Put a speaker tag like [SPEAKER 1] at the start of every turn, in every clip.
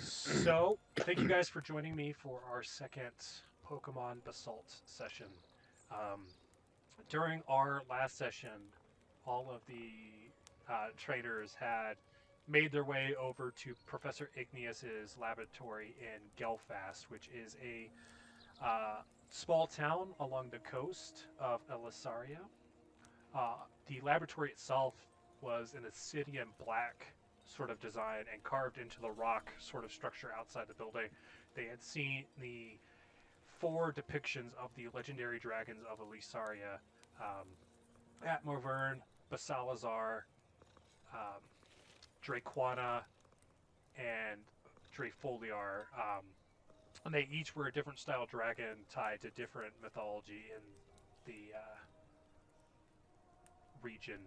[SPEAKER 1] So, thank you guys for joining me for our second Pokemon Basalt session. Um, During our last session, all of the trainers had made their way over to Professor Igneous's laboratory in Gelfast, which is a small town along the coast of Elysara. The laboratory itself was an obsidian black sort of design and carved into the rock sort of structure outside the building. They had seen the four depictions of the legendary dragons of Elysara, um, Atmovern, Basalazar, um, Draquana, and Drafoliar. And they each were a different style dragon tied to different mythology in the region.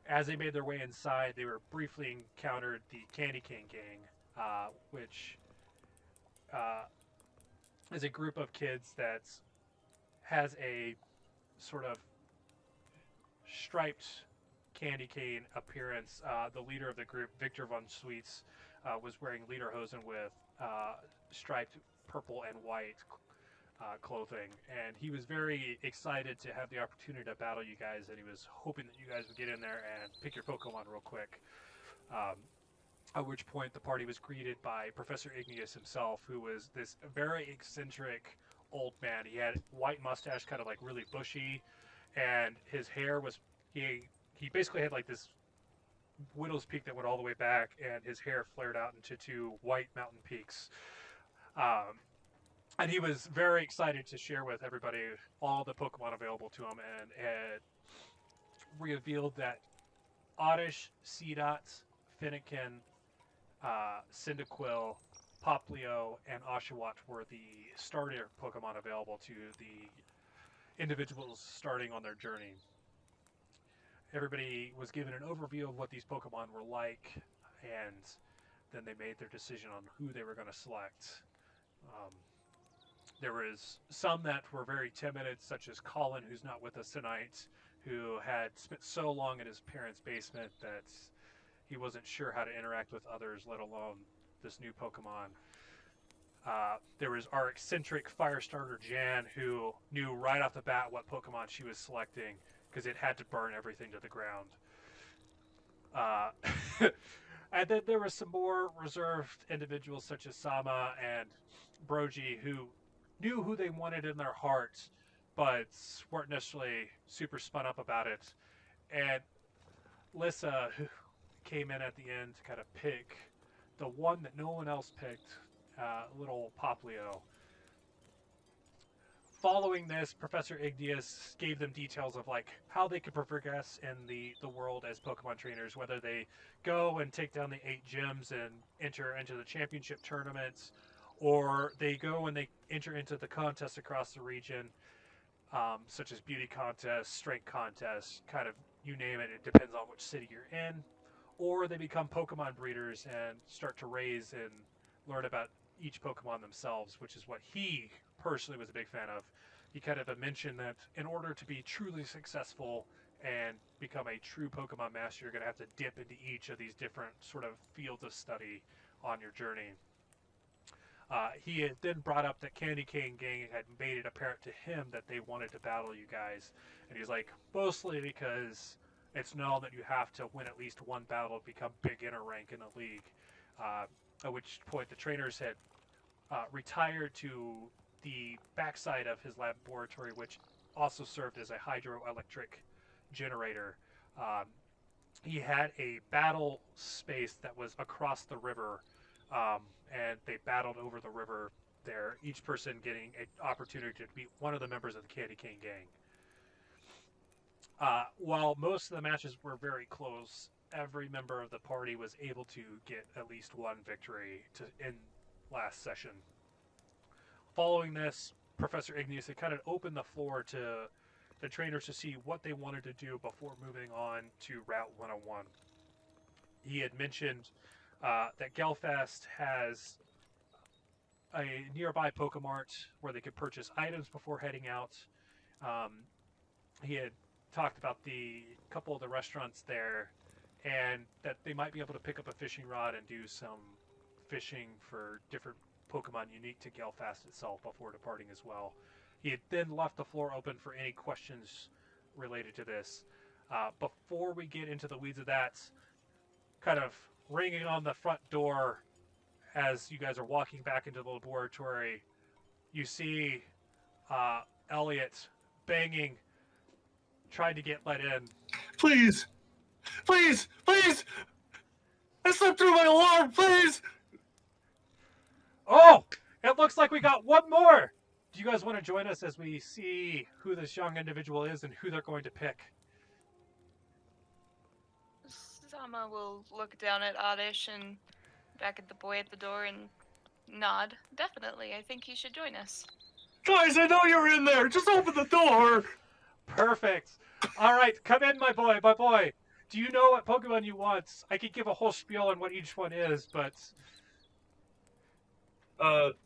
[SPEAKER 1] As they made their way inside, they were briefly encountered the Candy Cane Gang, which uh, is a group of kids that has a sort of striped candy cane appearance. The leader of the group, Victor von Sweets, was wearing lederhosen with striped purple and white clothing, and he was very excited to have the opportunity to battle you guys, and he was hoping that you guys would get in there and pick your Pokemon real quick. Um, at which point the party was greeted by Professor Igneous himself, who was this very eccentric old man. He had white mustache, kind of like really bushy, and his hair was he basically had like this widow's peak that went all the way back, and his hair flared out into two white mountain peaks. Um, and he was very excited to share with everybody all the Pokemon available to him, and had revealed that Oddish, Seedot, Finnegan, Cyndaquil, Poplio, and Oshawott were the starter Pokemon available to the individuals starting on their journey. Everybody was given an overview of what these Pokemon were like, and then they made their decision on who they were going to select. Um, there was some that were very timid, such as Collin, who's not with us tonight, who had spent so long in his parents' basement that he wasn't sure how to interact with others, let alone this new Pokemon. There was our eccentric Firestarter Jan, who knew right off the bat what Pokemon she was selecting because it had to burn everything to the ground. Uh, and then there were some more reserved individuals such as Sama and Broji who knew who they wanted in their hearts, but weren't necessarily super spun up about it. And Lissa, who came in at the end to kind of pick the one that no one else picked, little Poplio. Following this, Professor Igneous gave them details of like how they could progress in the world as Pokemon trainers, whether they go and take down the 8 gyms and enter into the championship tournaments, or they go and they enter into the contests across the region, such as beauty contests, strength contests, kind of you name it. It depends on which city you're in, or they become Pokemon breeders and start to raise and learn about each Pokemon themselves, which is what he personally was a big fan of. He kind of mentioned that in order to be truly successful and become a true Pokemon master, you're going to have to dip into each of these different sort of fields of study on your journey. He had then brought up that Candy Cane Gang had made it apparent to him that they wanted to battle you guys, and he's like, mostly because it's known that you have to win at least one battle to become beginner rank in the league. At which point the trainers had retired to the backside of his laboratory, which also served as a hydroelectric generator. Um, he had a battle space that was across the river, and they battled over the river there, each person getting an opportunity to beat one of the members of the Candy Cane Gang. While most of the matches were very close, every member of the party was able to get at least one victory in last session. Following this, Professor Igneous had kind of opened the floor to the trainers to see what they wanted to do before moving on to Route 101. He had mentioned that Gelfast has a nearby Pokemart where they could purchase items before heading out. Um, he had talked about the couple of the restaurants there, and that they might be able to pick up a fishing rod and do some fishing for different Pokemon unique to Galfast itself before departing as well. He had then left the floor open for any questions related to this. Before we get into the weeds of that, kind of ringing on the front door as you guys are walking back into the laboratory, you see Eliot banging, trying to get let in.
[SPEAKER 2] Please! Please! Please! I slept through my alarm, please!
[SPEAKER 1] Oh! It looks like we got one more! Do you guys want to join us as we see who this young individual is and who they're going to pick?
[SPEAKER 3] Sama will look down at Oddish and back at the boy at the door and nod. Definitely, I think he should join us.
[SPEAKER 2] Guys, I know you're in there! Just open the door!
[SPEAKER 1] Perfect. All right, come in, my boy, my boy. Do you know what Pokemon you want? I could give a whole spiel on what each one is, but...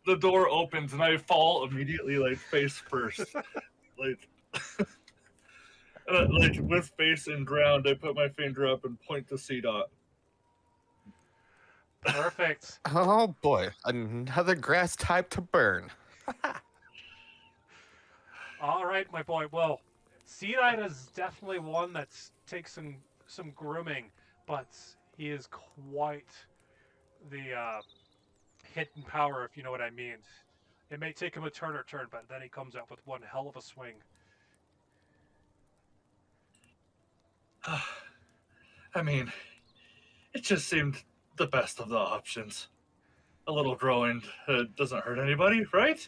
[SPEAKER 2] The door opens and I fall immediately, like, face first. like, with face in ground, I put my finger up and point to C-Dot.
[SPEAKER 1] Perfect.
[SPEAKER 4] Oh boy, another grass type to burn.
[SPEAKER 1] All right, my boy. Well, C-Dot is definitely one that takes some grooming, but he is quite the hidden power, if you know what I mean. It may take him a turn or turn, but then he comes out with one hell of a swing.
[SPEAKER 2] I mean, it just seemed the best of the options. A little growing doesn't hurt anybody, right?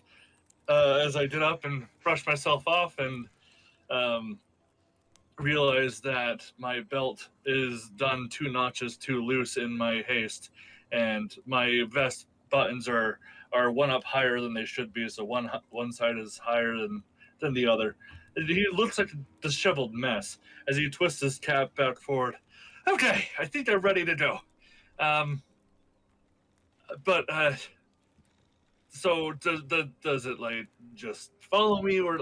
[SPEAKER 2] As I get up and brush myself off and realize that my belt is done 2 notches too loose in my haste, and my vest buttons are 1 up higher than they should be, so one side is higher than the other. He looks like a disheveled mess as he twists his cap back forward. Okay, I think they're ready to go. So does it like just follow me, or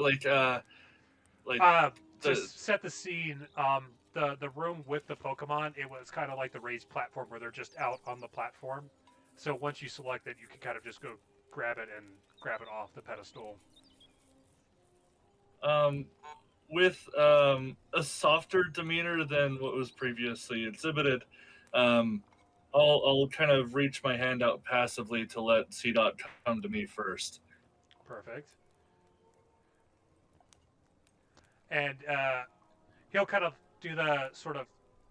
[SPEAKER 1] just set the scene. The room with the Pokemon, it was kind of like the raised platform where they're just out on the platform. So once you select it, you can kind of just go grab it off the pedestal.
[SPEAKER 2] With a softer demeanor than what was previously exhibited, I'll kind of reach my hand out passively to let C-Dot come to me first.
[SPEAKER 1] Perfect. And he'll kind of do the sort of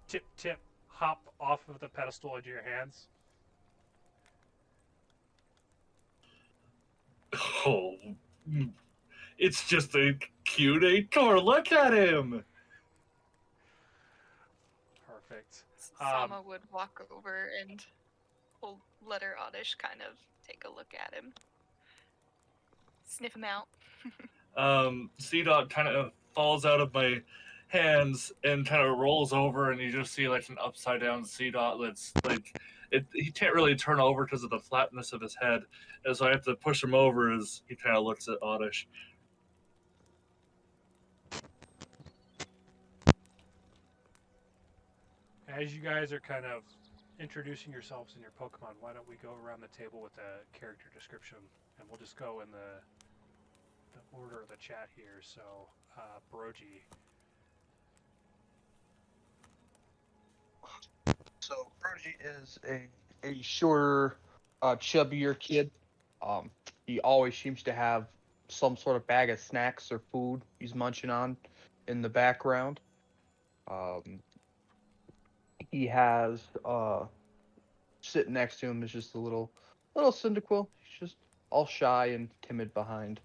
[SPEAKER 1] tip hop off of the pedestal into your hands.
[SPEAKER 2] Oh, it's just a cute Ator. Look at him.
[SPEAKER 1] Perfect.
[SPEAKER 3] Sama would walk over and let her Oddish kind of take a look at him. Sniff him out.
[SPEAKER 2] C-Dot kind of falls out of my hands and kind of rolls over, and you just see like an upside down C-Dot that's like he can't really turn over because of the flatness of his head, and so I have to push him over as he kind of looks at Oddish.
[SPEAKER 1] As you guys are kind of introducing yourselves and your Pokemon, why don't we go around the table with a character description, and we'll just go in the order of the chat here. So, Brogy.
[SPEAKER 5] So Brogy is a shorter, chubbier kid. He always seems to have some sort of bag of snacks or food he's munching on in the background. He has sitting next to him is just a little Cyndaquil. He's just all shy and timid behind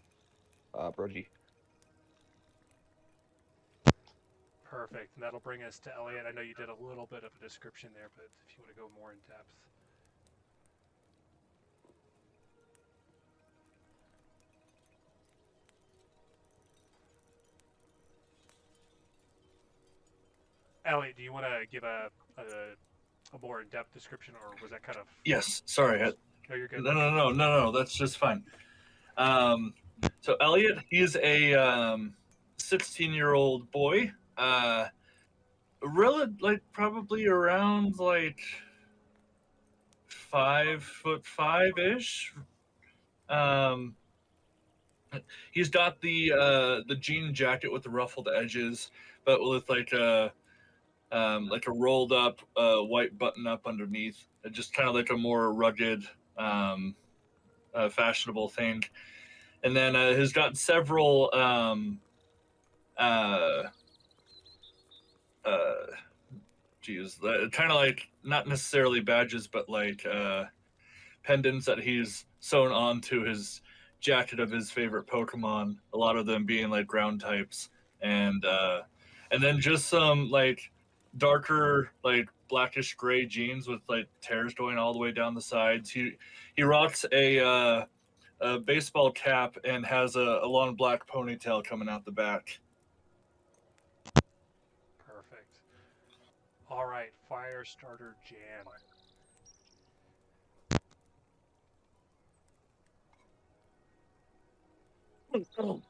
[SPEAKER 5] Brogy.
[SPEAKER 1] Perfect. And that'll bring us to Eliot. I know you did a little bit of a description there, but if you want to go more in depth. Eliot, do you want to give a more in-depth description, or was that kind of...
[SPEAKER 2] Yes, sorry.
[SPEAKER 1] No, you're good.
[SPEAKER 2] No, that's just fine. So Eliot, he's a 16-year-old boy Really, like probably around like 5'5" ish. Um, he's got the jean jacket with the ruffled edges, but with like a rolled up white button up underneath. Just kind of like a more rugged, fashionable thing. And then he's got several uh, uh, kind of like not necessarily badges, but like pendants that he's sewn onto his jacket of his favorite Pokemon. A lot of them being like ground types, and then just some like darker like blackish gray jeans with like tears going all the way down the sides. He rocks a baseball cap and has a long black ponytail coming out the back.
[SPEAKER 1] Perfect. All right, Firestarter Jan.
[SPEAKER 4] All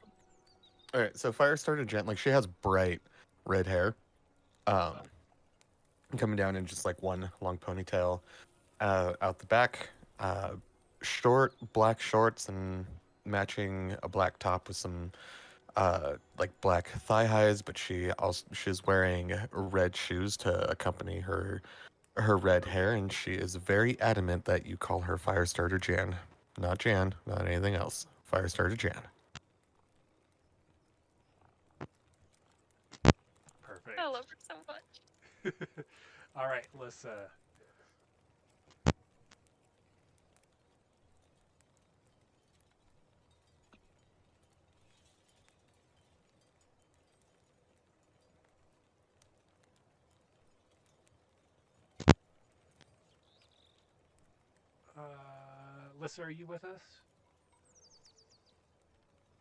[SPEAKER 4] right, so Firestarter Jan, like she has bright red hair, coming down in just like one long ponytail, out the back, short black shorts and matching a black top with some like black thigh highs, but she's wearing red shoes to accompany her red hair, and she is very adamant that you call her Firestarter Jan, not anything else. Firestarter Jan.
[SPEAKER 1] Perfect.
[SPEAKER 3] I love her so much.
[SPEAKER 1] All right, let's Lissa, are you with us?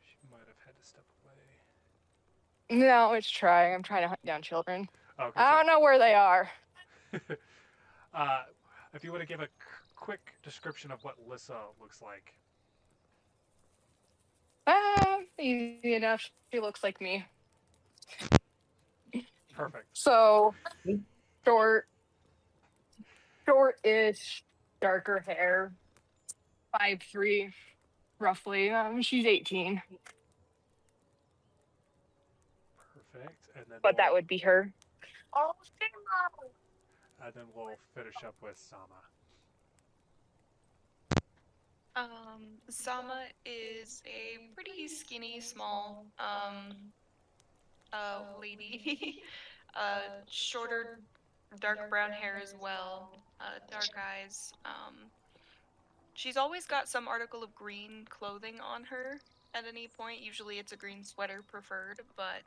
[SPEAKER 1] She might have had to step away.
[SPEAKER 6] No, it's trying. I'm trying to hunt down children.
[SPEAKER 1] Okay,
[SPEAKER 6] I don't know where they are.
[SPEAKER 1] if you want to give a quick description of what Lissa looks like.
[SPEAKER 6] Easy enough. She looks like me.
[SPEAKER 1] Perfect.
[SPEAKER 6] So, short-ish, darker hair, 5'3", roughly. She's 18,
[SPEAKER 1] Perfect. And then
[SPEAKER 6] but that would be her. Oh,
[SPEAKER 1] and then we'll finish up with Sama.
[SPEAKER 3] Sama is a pretty skinny, small, lady. Shorter, dark brown hair as well. Dark eyes. She's always got some article of green clothing on her at any point. Usually it's a green sweater preferred, but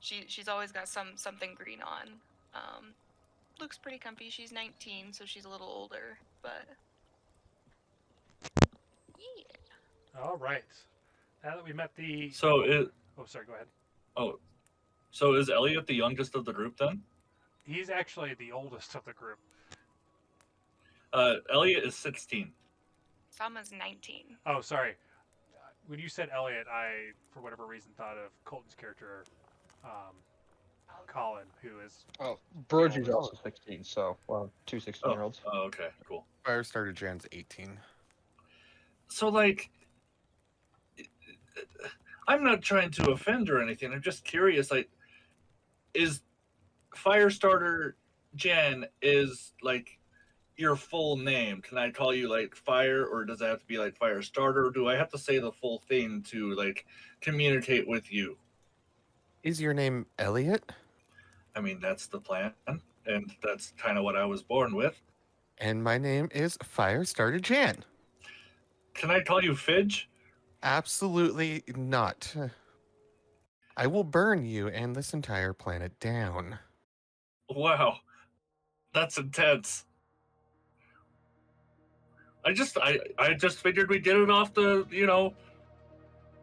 [SPEAKER 3] she's always got something green on. Looks pretty comfy. She's 19, so she's a little older, but yeah.
[SPEAKER 1] All right. Now that we met the...
[SPEAKER 2] So it.
[SPEAKER 1] Oh, sorry, go ahead.
[SPEAKER 2] Oh, so is Elliot the youngest of the group then?
[SPEAKER 1] He's actually the oldest of the group.
[SPEAKER 2] Elliot is 16.
[SPEAKER 3] Sama's 19.
[SPEAKER 1] Oh, sorry. When you said Elliot, I, for whatever reason, thought of Colton's character, Collin, who is...
[SPEAKER 5] Oh, Brogy's also 16, so, well, two 16-year-olds.
[SPEAKER 2] Oh, okay, cool.
[SPEAKER 4] Firestarter Jan's 18.
[SPEAKER 2] So, like, I'm not trying to offend or anything. I'm just curious, like, is Firestarter Jan is, like, your full name? Can I call you, like, Fire, or does it have to be, like, Firestarter? Or do I have to say the full thing to, like, communicate with you?
[SPEAKER 4] Is your name Elliot?
[SPEAKER 2] I mean, that's the plan, and that's kind of what I was born with.
[SPEAKER 4] And my name is Firestarter Jan.
[SPEAKER 2] Can I call you Fidge?
[SPEAKER 4] Absolutely not. I will burn you and this entire planet down.
[SPEAKER 2] Wow, that's intense. I just figured we'd get it off the,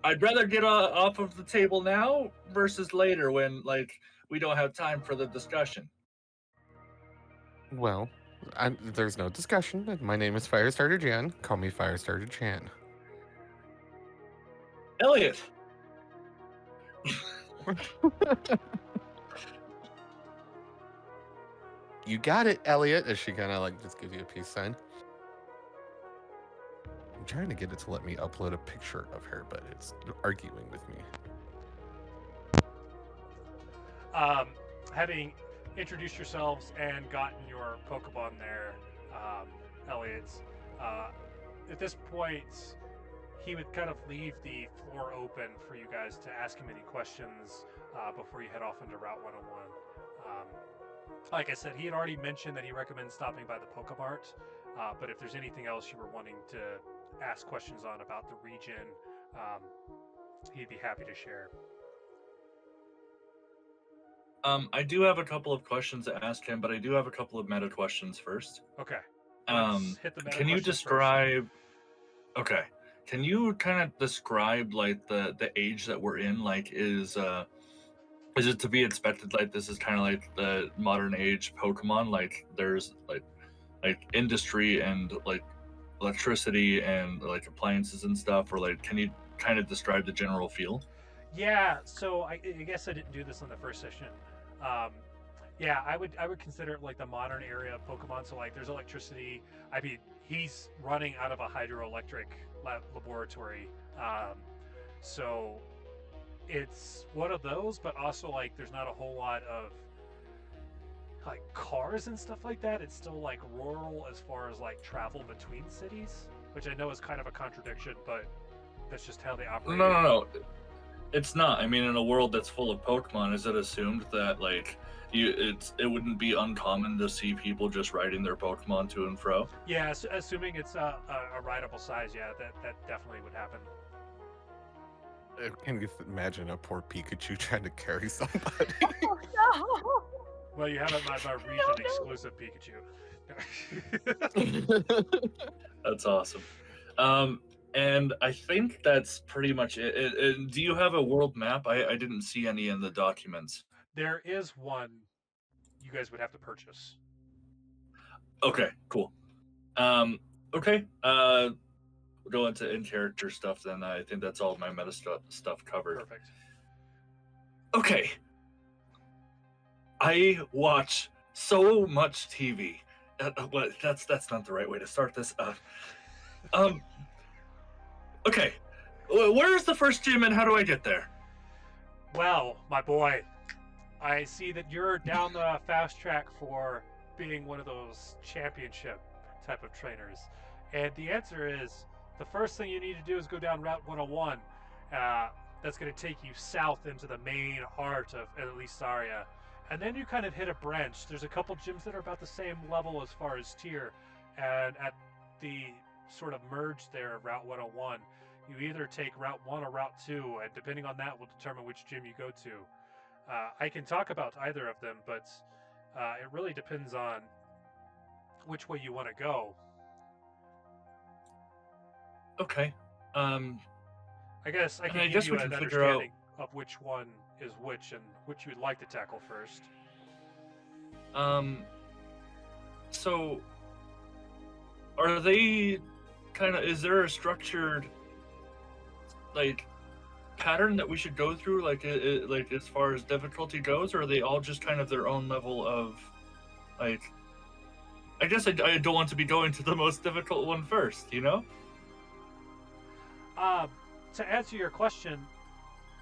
[SPEAKER 2] I'd rather get off of the table now versus later when, like, we don't have time for the discussion.
[SPEAKER 4] Well, there's no discussion. My name is Firestarter Jan. Call me Firestarter Jan.
[SPEAKER 2] Elliot!
[SPEAKER 4] You got it, Elliot, as she kind of like just gives you a peace sign. I'm trying to get it to let me upload a picture of her, but it's arguing with me.
[SPEAKER 1] Having introduced yourselves and gotten your Pokemon there, Elliot, at this point, he would kind of leave the floor open for you guys to ask him any questions before you head off into Route 101. Like I said, he had already mentioned that he recommends stopping by the Pokemart, but if there's anything else you were wanting to ask questions on about the region, he'd be happy to share.
[SPEAKER 2] I do have a couple of questions to ask him, but I do have a couple of meta questions first.
[SPEAKER 1] Okay. Let's hit the meta
[SPEAKER 2] Can you
[SPEAKER 1] questions
[SPEAKER 2] describe? Okay. Can you kind of describe like the age that we're in? Like, is it to be expected? Like, this is kind of like the modern age Pokemon. Like, there's like industry and like electricity and like appliances and stuff. Or like, can you kind of describe the general feel?
[SPEAKER 1] Yeah, so I guess I didn't do this on the first session. Yeah, I would consider it like the modern area of Pokemon. So like, there's electricity. I mean, he's running out of a hydroelectric laboratory, so it's one of those. But also like, there's not a whole lot of like cars and stuff like that. It's still like rural as far as like travel between cities, which I know is kind of a contradiction, but that's just how they operate.
[SPEAKER 2] No. It's not. I mean, in a world that's full of Pokemon, is it assumed that like it wouldn't be uncommon to see people just riding their Pokemon to and fro?
[SPEAKER 1] Yeah, assuming it's a rideable size, yeah, that definitely would happen.
[SPEAKER 4] Can you imagine a poor Pikachu trying to carry somebody?
[SPEAKER 6] Oh, no.
[SPEAKER 1] Well, you have my region exclusive Pikachu.
[SPEAKER 2] That's awesome. And I think that's pretty much it. Do you have a world map? I didn't see any in the documents.
[SPEAKER 1] There is one you guys would have to purchase.
[SPEAKER 2] Okay, cool. Okay. We'll go into in-character stuff then. I think that's all my meta stuff covered.
[SPEAKER 1] Perfect.
[SPEAKER 2] Okay. I watch so much TV. Well, that's not the right way to start this. Okay. Where's the first gym and how do I get there?
[SPEAKER 1] Well, my boy, I see that you're down the fast track for being one of those championship type of trainers. And the answer is, the first thing you need to do is go down Route 101. That's going to take you south into the main heart of Elysara. And then you kind of hit a branch. There's a couple gyms that are about the same level as far as tier. And at the sort of merge there, Route 101, you either take Route 1 or Route 2, and depending on that will determine which gym you go to. I can talk about either of them, but it really depends on which way you want to go.
[SPEAKER 2] Okay.
[SPEAKER 1] I guess I can give you an understanding of which one is which and which you would like to tackle first.
[SPEAKER 2] So are they kind of, is there a structured like pattern that we should go through, like like as far as difficulty goes, or are they all just kind of their own level of like, I guess I don't want to be going to the most difficult one first, you know?
[SPEAKER 1] To answer your question,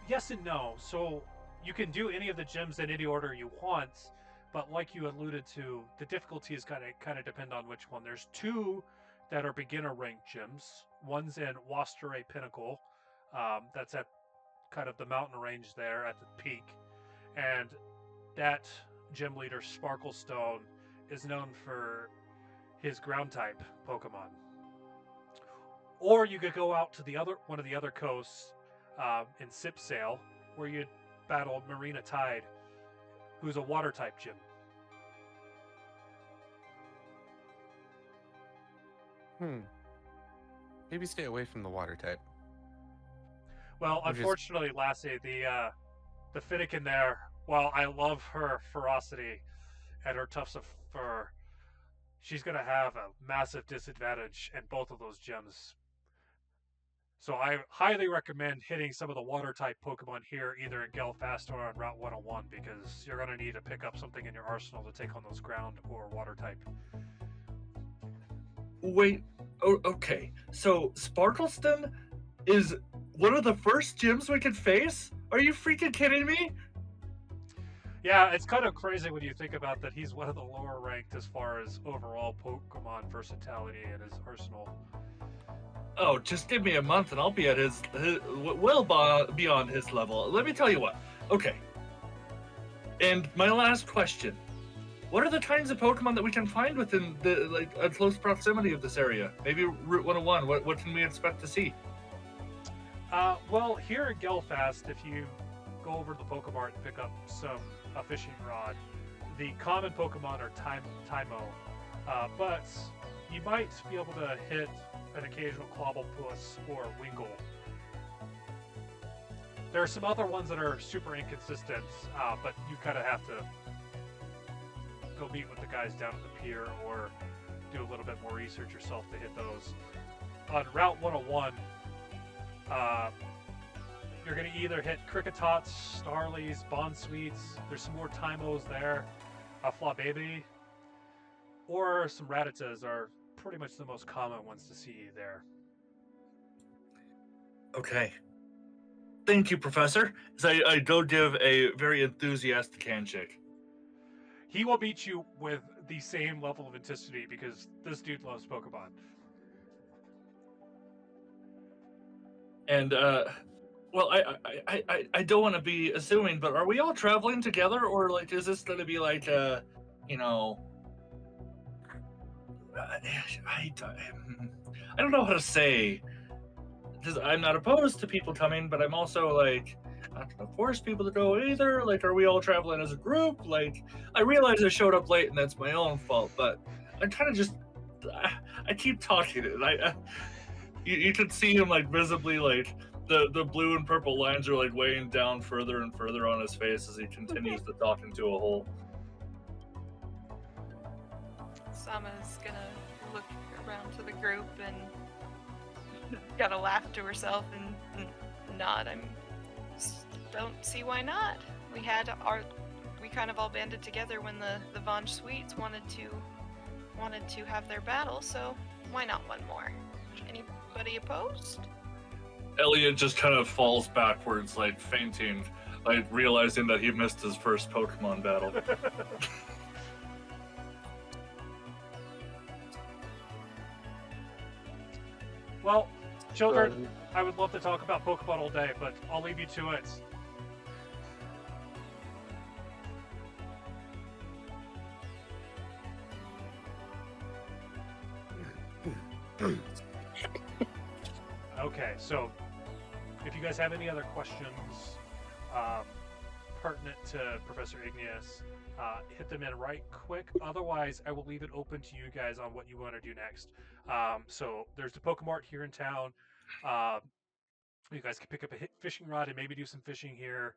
[SPEAKER 1] yes and no. So you can do any of the gyms in any order you want, but like you alluded to, the difficulty is kind of depend on which one. There's two that are beginner ranked gyms. One's in Wasteray Pinnacle, that's at kind of the mountain range there at the peak, and that gym leader Sparklestone is known for his ground type Pokemon. Or you could go out to the other one of the other coasts in Sipsail, where you'd battle Marina Tide, who's a water type gym.
[SPEAKER 4] Maybe stay away from the water type.
[SPEAKER 1] Well, unfortunately, Lassie, the Finnegan there, while I love her ferocity and her tufts of fur, she's going to have a massive disadvantage in both of those gyms. So I highly recommend hitting some of the water type Pokemon here, either in Gelfast or on Route 101, because you're going to need to pick up something in your arsenal to take on those ground or water type.
[SPEAKER 2] Wait, okay. So Sparkleston is one of the first gyms we could face? Are you freaking kidding me?
[SPEAKER 1] Yeah, it's kind of crazy when you think about that he's one of the lower ranked as far as overall Pokemon versatility in his arsenal.
[SPEAKER 2] Oh, just give me a month and I'll be at his well beyond his level. Let me tell you what. Okay. And my last question. What are the kinds of Pokemon that we can find within the a close proximity of this area? Maybe Route 101. What can we expect to see?
[SPEAKER 1] Well, here at Gelfast, if you go over to the Pokemart and pick up a fishing rod, the common Pokemon are Tynamo, but you might be able to hit an occasional Clobblepuss or Wingull. There are some other ones that are super inconsistent, but you kind of have to go meet with the guys down at the pier or do a little bit more research yourself to hit those. On Route 101, you're going to either hit Cricketots, Starlies, Bonsweets, there's some more Tymos there, a Flababy, or some Rattatas are pretty much the most common ones to see there.
[SPEAKER 2] Okay. Thank you, Professor. So I do give a very enthusiastic handshake.
[SPEAKER 1] He will beat you with the same level of intensity because this dude loves Pokemon.
[SPEAKER 2] And well, I don't want to be assuming, but are we all traveling together, or like is this going to be like you know? I don't know how to say. Because I'm not opposed to people coming, but I'm also like not going to force people to go either. Like, are we all traveling as a group? Like, I realize I showed up late and that's my own fault, but I'm kind of just I keep talking, and you can see him like visibly like the blue and purple lines are like weighing down further and further on his face as he continues to talk into a hole.
[SPEAKER 3] Sama's gonna look around to the group and gotta laugh to herself and nod. Don't see why not. We kind of all banded together when the Von Sweets wanted to have their battle, so why not one more? Anybody opposed?
[SPEAKER 2] Elliot just kind of falls backwards, like fainting, like realizing that he missed his first Pokemon battle.
[SPEAKER 1] Well, children, I would love to talk about Pokemon all day, but I'll leave you to it. Okay, so if you guys have any other questions pertinent to Professor Igneous, hit them in right quick. Otherwise, I will leave it open to you guys on what you want to do next. So there's the Pokemart here in town. You guys can pick up a fishing rod and maybe do some fishing here.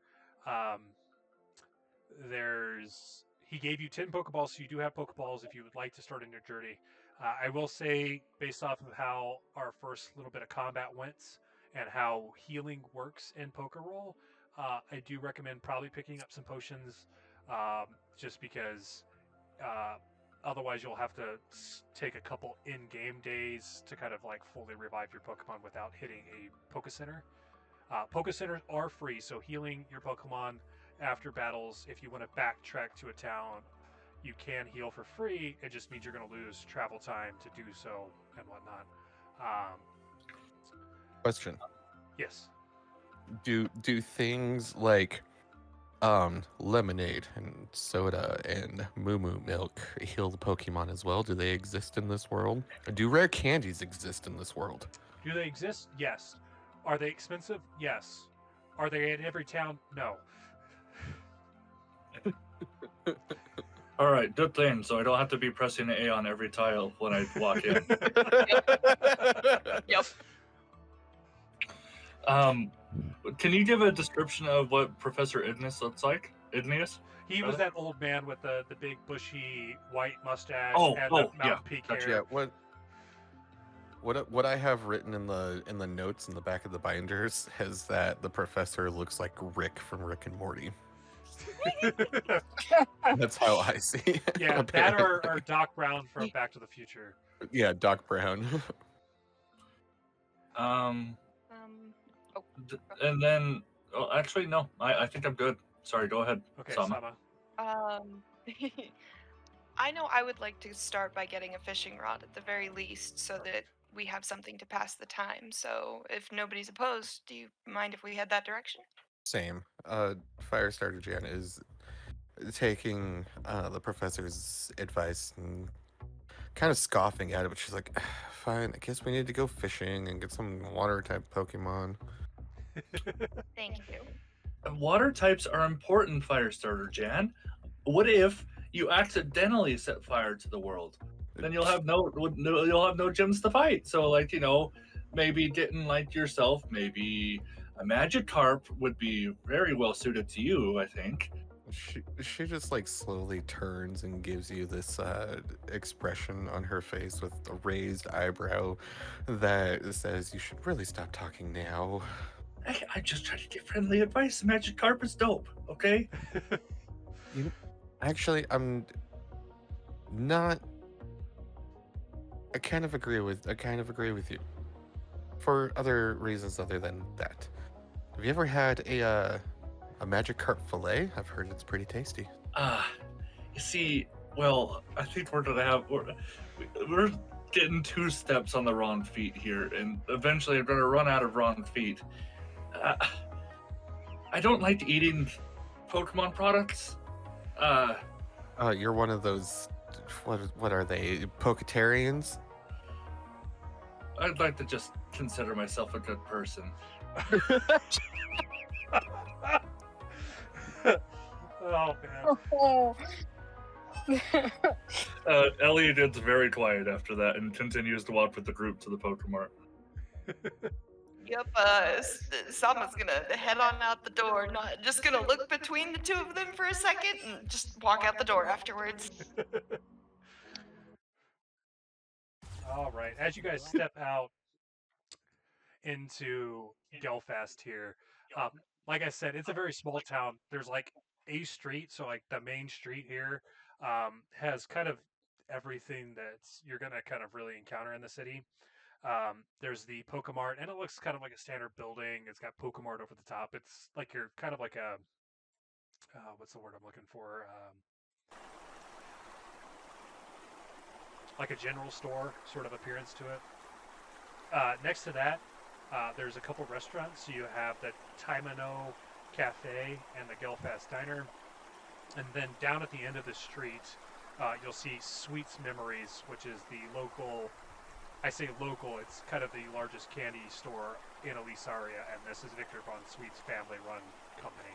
[SPEAKER 1] He gave you 10 Pokeballs, so you do have Pokeballs if you would like to start in your journey. I will say, based off of how our first little bit of combat went and how healing works in Pokerole, I do recommend probably picking up some potions, just because otherwise you'll have to take a couple in-game days to kind of like fully revive your Pokemon without hitting a Poke Center. Poke Centers are free, so healing your Pokemon after battles, if you want to backtrack to a town, you can heal for free. It just means you're going to lose travel time to do so and whatnot.
[SPEAKER 4] Question.
[SPEAKER 1] Yes.
[SPEAKER 4] Do things like lemonade and soda and moo moo milk heal the Pokemon as well? Do they exist in this world? Do rare candies exist in this world?
[SPEAKER 1] Do they exist? Yes. Are they expensive? Yes. Are they in every town? No.
[SPEAKER 2] All right, good thing. So I don't have to be pressing A on every tile when I walk in.
[SPEAKER 3] Yep.
[SPEAKER 2] Can you give a description of what Professor Igneous looks like? Igneous?
[SPEAKER 1] He was that old man with the big bushy white mustache
[SPEAKER 2] Oh,
[SPEAKER 1] and
[SPEAKER 2] oh,
[SPEAKER 1] the
[SPEAKER 2] yeah.
[SPEAKER 1] Mountain Peak
[SPEAKER 4] Gotcha,
[SPEAKER 1] hair.
[SPEAKER 4] yeah. What? What I have written in the notes in the back of the binders is that the professor looks like Rick from Rick and Morty. That's how I see it.
[SPEAKER 1] Yeah, that
[SPEAKER 4] apparently.
[SPEAKER 1] or Doc Brown from Back to the Future.
[SPEAKER 4] Yeah, Doc Brown.
[SPEAKER 3] Oh,
[SPEAKER 2] And then, oh, actually, no. I think I'm good. Sorry, go ahead,
[SPEAKER 1] Okay,
[SPEAKER 2] Sama.
[SPEAKER 1] Sama.
[SPEAKER 3] I know I would like to start by getting a fishing rod at the very least, so that we have something to pass the time. So if nobody's opposed, do you mind if we head that direction?
[SPEAKER 4] Same. Firestarter Jan is taking the professor's advice and kind of scoffing at it, but she's like, "Fine, I guess we need to go fishing and get some water type Pokemon."
[SPEAKER 3] Thank you.
[SPEAKER 2] Water types are important, Firestarter Jan. What if you accidentally set fire to the world? Then you'll have no gyms to fight. So, like, maybe getting like yourself, maybe a Magikarp would be very well suited to you, I think.
[SPEAKER 4] She just like slowly turns and gives you this expression on her face with a raised eyebrow that says, "You should really stop talking now."
[SPEAKER 2] I just try to give friendly advice. Magikarp is dope, okay?
[SPEAKER 4] Actually, I'm not. I kind of agree with you for other reasons other than that. Have you ever had a Magikarp fillet? I've heard it's pretty tasty.
[SPEAKER 2] You see, well, I think we're getting 2 steps on the wrong feet here, and eventually I'm going to run out of wrong feet. I don't like eating Pokemon products.
[SPEAKER 4] You're one of those. What are they? Poketarians?
[SPEAKER 2] I'd like to just consider myself a good person.
[SPEAKER 1] Oh man.
[SPEAKER 2] Elliot gets very quiet after that and continues to walk with the group to the Pokemart.
[SPEAKER 3] Yep, Sama's gonna head on out the door, not just gonna look between the two of them for a second and just walk out the door afterwards.
[SPEAKER 1] All right. As you guys step out into Gelfast here, like I said, it's a very small town. There's like a street, so like the main street here has kind of everything that you're gonna kind of really encounter in the city. There's the Pokemart, and it looks kind of like a standard building. It's got Pokemart over the top. It's like you're kind of like a what's the word I'm looking for? Like a general store sort of appearance to it. Next to that, there's a couple restaurants. So you have the Tynamo Cafe and the Gelfast Diner. And then down at the end of the street, you'll see Sweets Memories, which is the local, I say local, it's kind of the largest candy store in Elysara, and this is Victor Von Sweet's family-run company.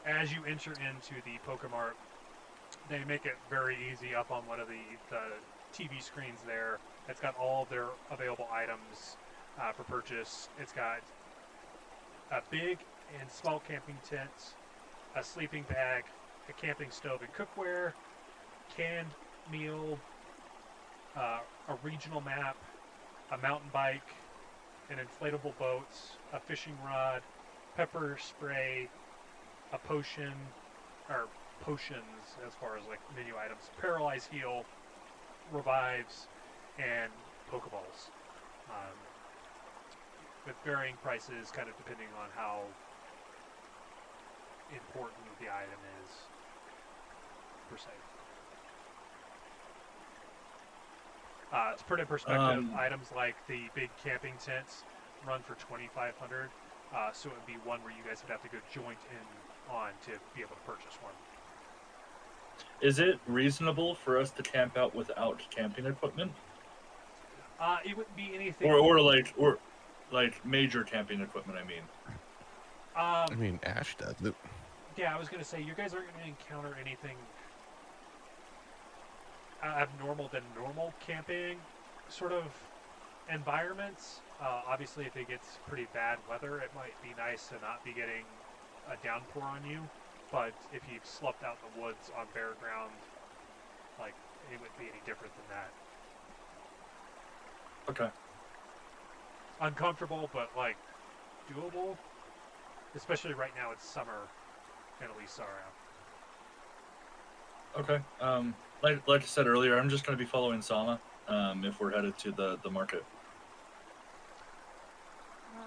[SPEAKER 1] As you enter into the Pokemart, they make it very easy up on one of the TV screens there. It's got all of their available items for purchase. It's got a big and small camping tent, a sleeping bag, a camping stove and cookware, canned meal, a regional map, a mountain bike, an inflatable boat, a fishing rod, pepper spray, a potion, or potions as far as like menu items, paralyze heal, revives, and Pokeballs. With varying prices, kind of depending on how important the item is, per se. To put in perspective, items like the big camping tents run for $2,500, so it would be one where you guys would have to go joint in on to be able to purchase one.
[SPEAKER 2] Is it reasonable for us to camp out without camping equipment?
[SPEAKER 1] It wouldn't be anything.
[SPEAKER 2] Or like major camping equipment, I mean.
[SPEAKER 4] I mean, Ash does it.
[SPEAKER 1] Yeah, I was gonna say you guys aren't gonna encounter anything abnormal than normal camping sort of environments. Obviously, if it gets pretty bad weather, it might be nice to not be getting a downpour on you. But if you've slept out in the woods on bare ground, like, it wouldn't be any different than that.
[SPEAKER 2] Okay.
[SPEAKER 1] Uncomfortable, but like doable. Especially right now, it's summer in Elysara.
[SPEAKER 2] Okay. Like I said earlier, I'm just going to be following Sama. If we're headed to the market.
[SPEAKER 3] Yeah.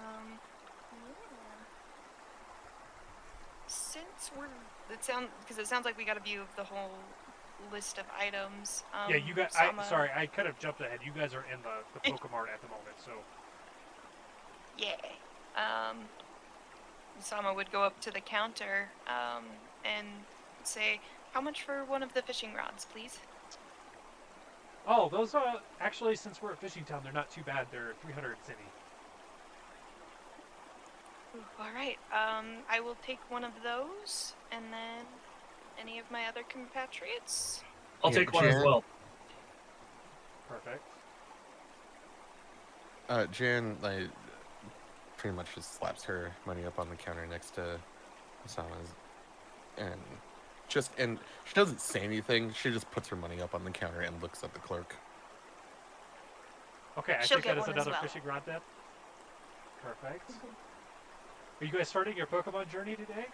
[SPEAKER 3] Since we're because it sounds like we got a view of the whole list of items.
[SPEAKER 1] Yeah, you guys.
[SPEAKER 3] Sama,
[SPEAKER 1] Sorry, I kind of jumped ahead. You guys are in the Pokemart at the moment, so.
[SPEAKER 3] Yeah. Sama would go up to the counter and say, "How much for one of the fishing rods, please?"
[SPEAKER 1] Oh, those actually, since we're at Fishing Town, they're not too bad. They're 300 zenny.
[SPEAKER 3] All right. I will take one of those, and then any of my other compatriots.
[SPEAKER 2] I'll take one as
[SPEAKER 4] Jan,
[SPEAKER 2] well.
[SPEAKER 1] Perfect.
[SPEAKER 4] Jan, like, pretty much just slaps her money up on the counter next to Osama's, and she doesn't say anything. She just puts her money up on the counter and looks at the clerk.
[SPEAKER 1] Okay, I
[SPEAKER 3] She'll
[SPEAKER 1] think that
[SPEAKER 3] get
[SPEAKER 1] is
[SPEAKER 3] one as
[SPEAKER 1] another
[SPEAKER 3] well.
[SPEAKER 1] fishing rod then. Perfect. Are you guys starting your Pokemon journey today?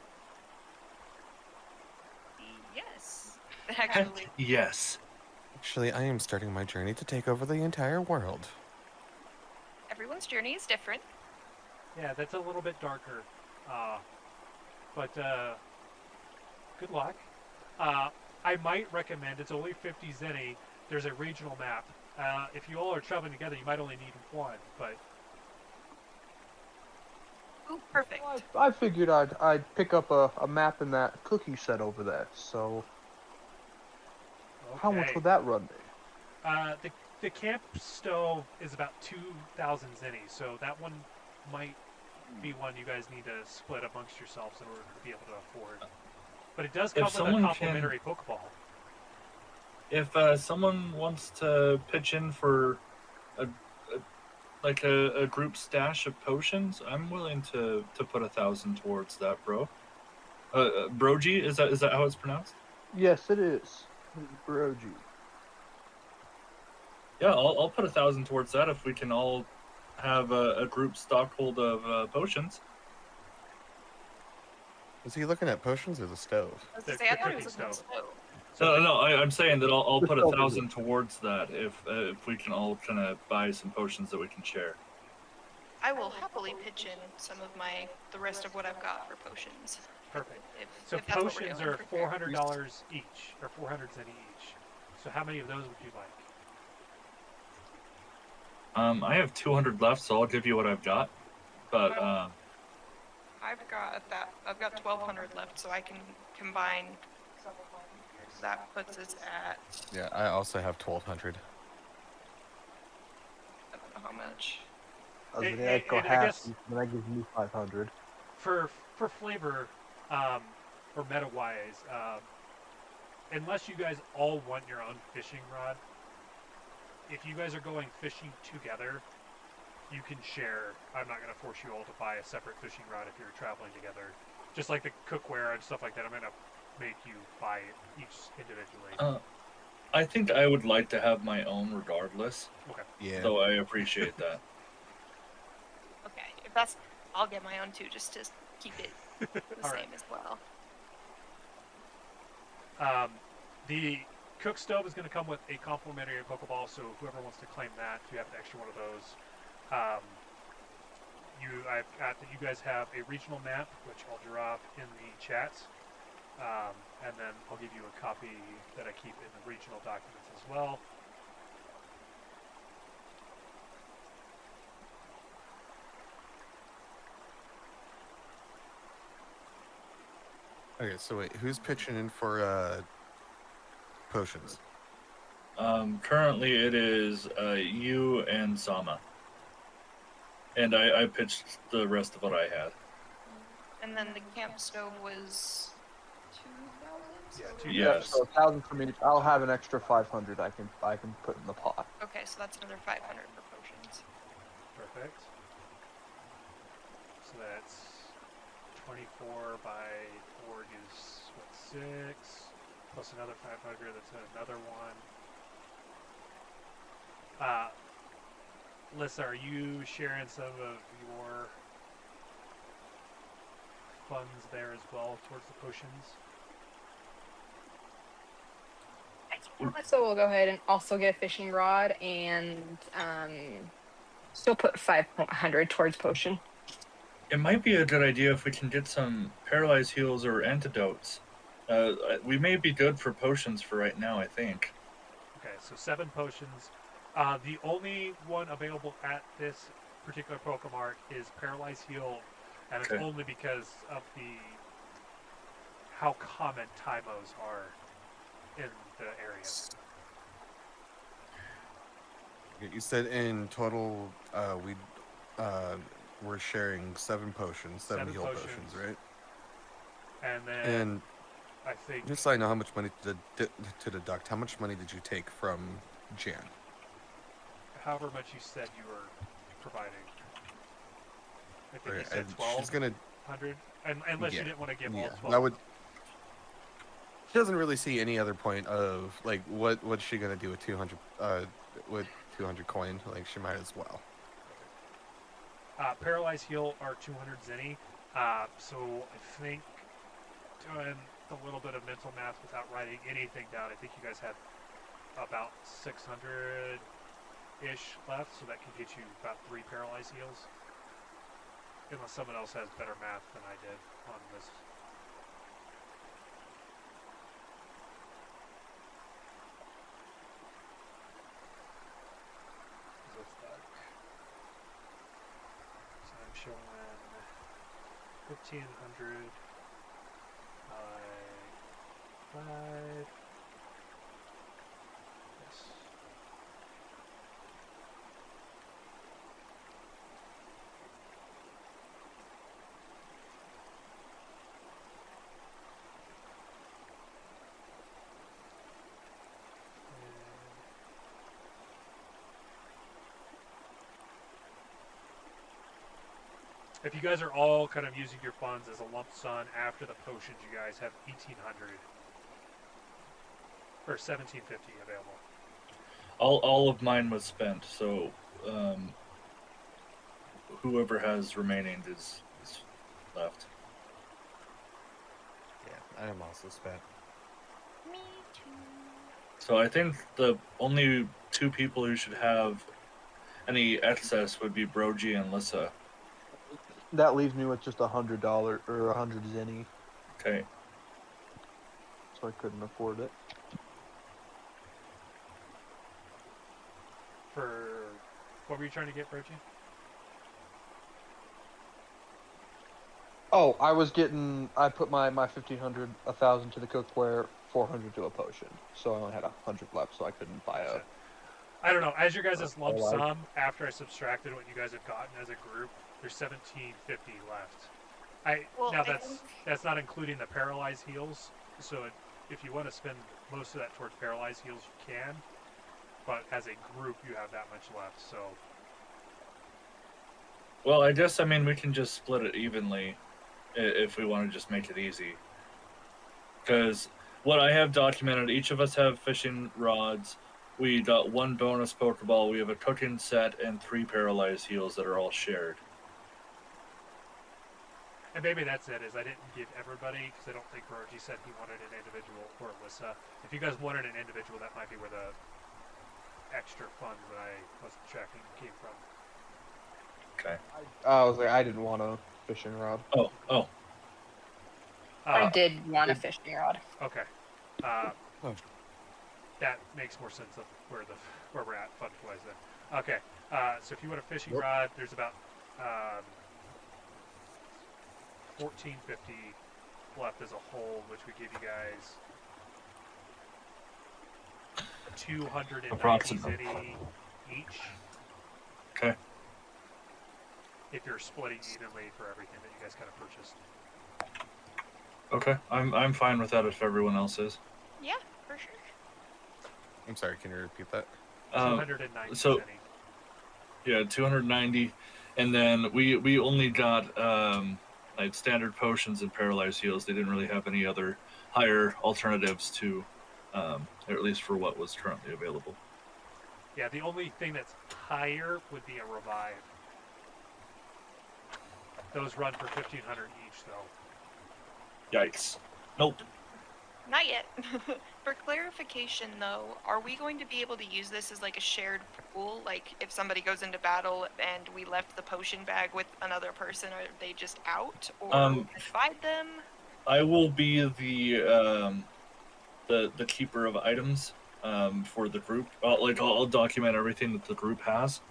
[SPEAKER 3] Yes. Actually.
[SPEAKER 2] Yes.
[SPEAKER 4] Actually, I am starting my journey to take over the entire world.
[SPEAKER 3] Everyone's journey is different.
[SPEAKER 1] Yeah, that's a little bit darker. But good luck. I might recommend, it's only 50 zenny. There's a regional map. If you all are traveling together, you might only need one, but
[SPEAKER 3] Ooh, perfect.
[SPEAKER 5] Well, I figured I'd pick up a map in that cookie set over there. So how much
[SPEAKER 1] okay.
[SPEAKER 5] would that run me?
[SPEAKER 1] The camp stove is about 2,000 zenny, so that one might be one you guys need to split amongst yourselves in order to be able to afford. But it does come with a
[SPEAKER 2] someone
[SPEAKER 1] complimentary Pokeball.
[SPEAKER 2] If someone wants to pitch in for a group stash of potions, I'm willing to put 1,000 towards that, bro. Broji, is that how it's pronounced?
[SPEAKER 5] Yes, it is. Broji.
[SPEAKER 2] Yeah, I'll put 1,000 towards that if we can all have a group stockhold of potions.
[SPEAKER 4] Is he looking at potions or the stove?
[SPEAKER 3] I was
[SPEAKER 1] The-
[SPEAKER 3] gonna say, I
[SPEAKER 1] the
[SPEAKER 3] thought it
[SPEAKER 1] cooking
[SPEAKER 3] was a
[SPEAKER 1] stove.
[SPEAKER 3] stove.
[SPEAKER 2] No, I'm saying that I'll put
[SPEAKER 5] Just over
[SPEAKER 2] 1,000 towards that if we can all kind of buy some potions that we can share.
[SPEAKER 3] I will happily pitch in some of the rest of what I've got for potions.
[SPEAKER 1] Perfect.
[SPEAKER 3] If,
[SPEAKER 1] So
[SPEAKER 3] if that's what we're
[SPEAKER 1] potions
[SPEAKER 3] doing
[SPEAKER 1] are
[SPEAKER 3] for here.
[SPEAKER 1] $400 each, or 400 zenny each. So how many of those would you like?
[SPEAKER 2] I have 200 left, so I'll give you what I've got. But
[SPEAKER 3] I've got 1,200 left, so I can combine. That puts us at
[SPEAKER 4] Yeah, I also have 1,200.
[SPEAKER 3] I don't know how much.
[SPEAKER 5] I was
[SPEAKER 1] Hey,
[SPEAKER 5] gonna go
[SPEAKER 1] and I
[SPEAKER 5] half,
[SPEAKER 1] guess-
[SPEAKER 5] then I give you 500.
[SPEAKER 1] For flavor, or meta wise, unless you guys all want your own fishing rod, if you guys are going fishing together, you can share. I'm not going to force you all to buy a separate fishing rod if you're traveling together. Just like the cookware and stuff like that, I'm going to make you buy it each individually.
[SPEAKER 2] I think I would like to have my own regardless.
[SPEAKER 1] Okay.
[SPEAKER 4] Yeah.
[SPEAKER 2] So I appreciate that.
[SPEAKER 3] Okay, if that's, I'll get my own too, just to keep it the
[SPEAKER 1] All
[SPEAKER 3] same
[SPEAKER 1] right.
[SPEAKER 3] as well.
[SPEAKER 1] The cook stove is going to come with a complimentary Pokeball, so whoever wants to claim that, if you have an extra one of those, I've got that you guys have a regional map, which I'll drop in the chat, and then I'll give you a copy that I keep in the regional documents as well.
[SPEAKER 4] Okay, so wait, who's pitching in for potions?
[SPEAKER 2] Currently, it is you and Sama. And I pitched the rest of what I had.
[SPEAKER 3] And then the camp stove was 2,000.
[SPEAKER 1] Yeah,
[SPEAKER 3] so-
[SPEAKER 1] 2,000.
[SPEAKER 5] Yeah,
[SPEAKER 2] Yes.
[SPEAKER 5] so 1,000 from each. I'll have an extra 500 I can put in the pot.
[SPEAKER 3] Okay, so that's another 500 for potions.
[SPEAKER 1] Perfect. So that's 24 by 4 gives, what, 6? Plus another 500, that's another one. Lissa, are you sharing some of your funds there as well towards the potions?
[SPEAKER 6] So we'll go ahead and also get a fishing rod and still put 500 towards potion.
[SPEAKER 2] It might be a good idea if we can get some paralyzed heals or antidotes. We may be good for potions for right now, I think.
[SPEAKER 1] Okay, so 7 potions. The only one available at this particular Pokemart is Paralyzed Heal, and it's
[SPEAKER 2] Okay.
[SPEAKER 1] only because of how common Tymos are in the area.
[SPEAKER 4] You said in total, we're sharing 7 potions, 7 heal potions, right?
[SPEAKER 1] And then
[SPEAKER 4] And
[SPEAKER 1] I think
[SPEAKER 4] just so I know how much money to deduct, how much money did you take from Jan?
[SPEAKER 1] however much you said you were providing. I think you
[SPEAKER 4] Okay,
[SPEAKER 1] said
[SPEAKER 4] and
[SPEAKER 1] 1200,
[SPEAKER 4] she's gonna.
[SPEAKER 1] unless you
[SPEAKER 4] Yeah,
[SPEAKER 1] didn't want to give all 12.
[SPEAKER 4] That would. She doesn't really see any other point of like what's she gonna do with 200 coin? Like she might as well.
[SPEAKER 1] Paralyzed Heal are 200 zenny. So I think doing a little bit of mental math without writing anything down, I think you guys have about 600-ish left, so that can get you about 3 Paralyzed Heals. Unless someone else has better math than I did on this. So I'm showing 1,500 by 5. Yes. If you guys are all kind of using your funds as a lump sum after the potions, you guys have 1,800 or 1,750 available.
[SPEAKER 2] All of mine was spent, so whoever has remaining is left.
[SPEAKER 4] Yeah, I am also spent.
[SPEAKER 3] Me too.
[SPEAKER 2] So I think the only 2 people who should have any excess would be Brogy and Lissa.
[SPEAKER 5] That leaves me with just $100 or 100 zenny,
[SPEAKER 2] Okay.
[SPEAKER 5] so I couldn't afford it.
[SPEAKER 1] For what were you trying to get, Brogy?
[SPEAKER 5] Oh, I put my 1,500, 1,000 to the cookware, 400 to a potion. So I only had 100 left, so I couldn't buy a.
[SPEAKER 1] I don't know. As your guys' lump
[SPEAKER 5] Alright.
[SPEAKER 1] sum, after I subtracted what you guys have gotten as a group, there's 1,750 left.
[SPEAKER 3] Well,
[SPEAKER 1] Now
[SPEAKER 3] I
[SPEAKER 1] that's not including the paralyzed heals. So if you want to spend most of that towards paralyzed heals, you can. But as a group, you have that much left. So
[SPEAKER 2] Well, I guess we can just split it evenly if we want to just make it easy. Because what I have documented, each of us have fishing rods. We got 1 bonus Pokeball. We have a cooking set and 3 paralyzed heals that are all shared.
[SPEAKER 1] and maybe that's it. Is I didn't give everybody because I don't think Brogy said he wanted an individual or Alyssa. If you guys wanted an individual, that might be where the extra funds that I wasn't checking came from.
[SPEAKER 2] Okay.
[SPEAKER 5] I was like, I didn't want a fishing rod.
[SPEAKER 2] Oh.
[SPEAKER 6] I did want a fishing rod.
[SPEAKER 1] Okay. That makes more sense of where we're at fund-wise then. Okay. So if you want a fishing rod, there's about 1,450 left as a whole, which would give you guys 290
[SPEAKER 2] Approximately.
[SPEAKER 1] zenny each.
[SPEAKER 2] Okay.
[SPEAKER 1] If you're splitting evenly for everything that you guys kind of purchased.
[SPEAKER 2] Okay. I'm fine with that if everyone else is.
[SPEAKER 3] Yeah, for sure.
[SPEAKER 4] I'm sorry, can you repeat that?
[SPEAKER 1] 290
[SPEAKER 2] so-
[SPEAKER 1] zenny.
[SPEAKER 2] Yeah, 290, and then we only got like standard potions and paralyzed heals. They didn't really have any other higher alternatives to, or at least for what was currently available.
[SPEAKER 1] Yeah, the only thing that's higher would be a revive. Those run for 1,500 each, though.
[SPEAKER 2] Yikes. Nope.
[SPEAKER 3] Not yet. For clarification, though, are we going to be able to use this as like a shared pool? Like, if somebody goes into battle and we left the potion bag with another person, are they just out, or divide them?
[SPEAKER 2] I will be the keeper of items for the group. I'll document everything that the group has,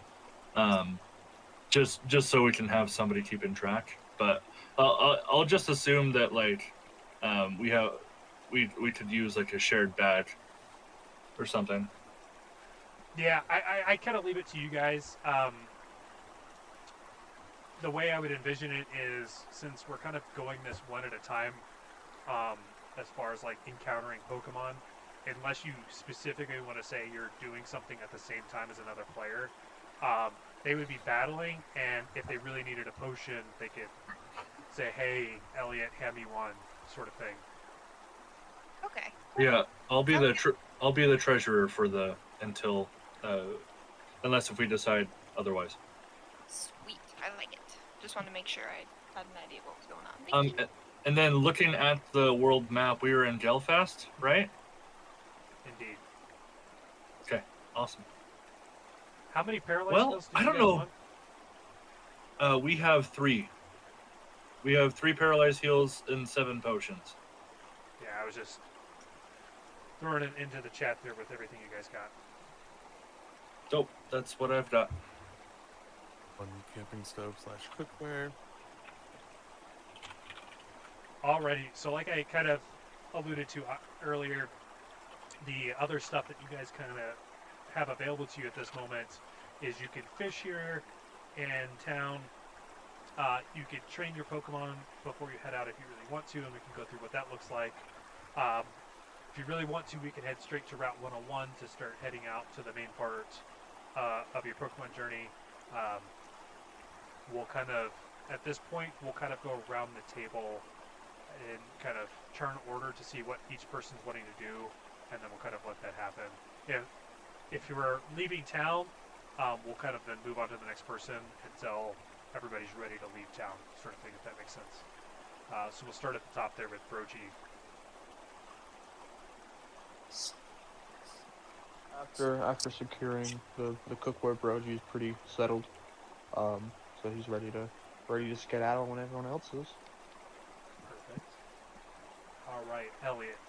[SPEAKER 2] just so we can have somebody keeping track. But I'll just assume that we could use like a shared bag or something.
[SPEAKER 1] Yeah, I kind of leave it to you guys. The way I would envision it is, since we're kind of going this one at a time, as far as like encountering Pokemon, unless you specifically want to say you're doing something at the same time as another player, they would be battling, and if they really needed a potion, they could say, "Hey, Elliot, hand me one," sort of thing.
[SPEAKER 3] Okay.
[SPEAKER 2] Yeah, I'll be the treasurer for unless if we decide otherwise.
[SPEAKER 3] Sweet, I like it. Just wanted to make sure I had an idea of what was going on. Thank you.
[SPEAKER 2] And then looking at the world map, we were in Gelfast, right?
[SPEAKER 1] Indeed.
[SPEAKER 2] Okay, awesome.
[SPEAKER 1] How many paralyzed
[SPEAKER 2] Well,
[SPEAKER 1] heals did
[SPEAKER 2] I
[SPEAKER 1] you
[SPEAKER 2] don't
[SPEAKER 1] guys
[SPEAKER 2] know.
[SPEAKER 1] want?
[SPEAKER 2] We have 3. We have 3 paralyzed heals and 7 potions.
[SPEAKER 1] Yeah, I was just throwing it into the chat there with everything you guys got.
[SPEAKER 2] Dope. That's what I've got.
[SPEAKER 4] 1 camping stove / cookware.
[SPEAKER 1] Alrighty, so like I kind of alluded to earlier, the other stuff that you guys kind of have available to you at this moment is you can fish here in town. You can train your Pokemon before you head out if you really want to, and we can go through what that looks like. If you really want to, we can head straight to Route 101 to start heading out to the main part of your Pokemon journey. We'll kind of, at this point, we'll kind of go around the table and kind of turn order to see what each person's wanting to do, and then we'll kind of let that happen. If you were leaving town, we'll kind of then move on to the next person until everybody's ready to leave town, sort of thing, if that makes sense. So we'll start at the top there with Brogy.
[SPEAKER 5] After securing the cookware, Brogy is pretty settled. So he's ready to skedaddle when everyone else is.
[SPEAKER 1] Perfect. All right, Elliot.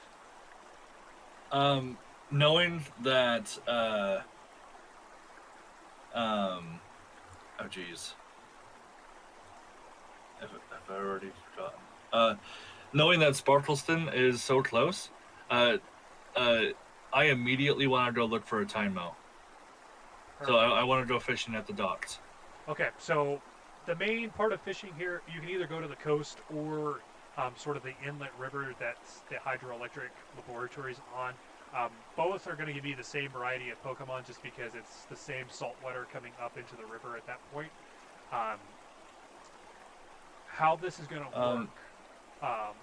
[SPEAKER 2] Knowing that oh geez, have I already forgotten? Knowing that Sparkleston is so close, I immediately want to go look for a Tynamo. So I want to go fishing at the docks.
[SPEAKER 1] Okay, so the main part of fishing here, you can either go to the coast or sort of the inlet river that's the hydroelectric laboratories on. Both are going to give you the same variety of Pokemon just because it's the same salt water coming up into the river at that point. How this is going to work...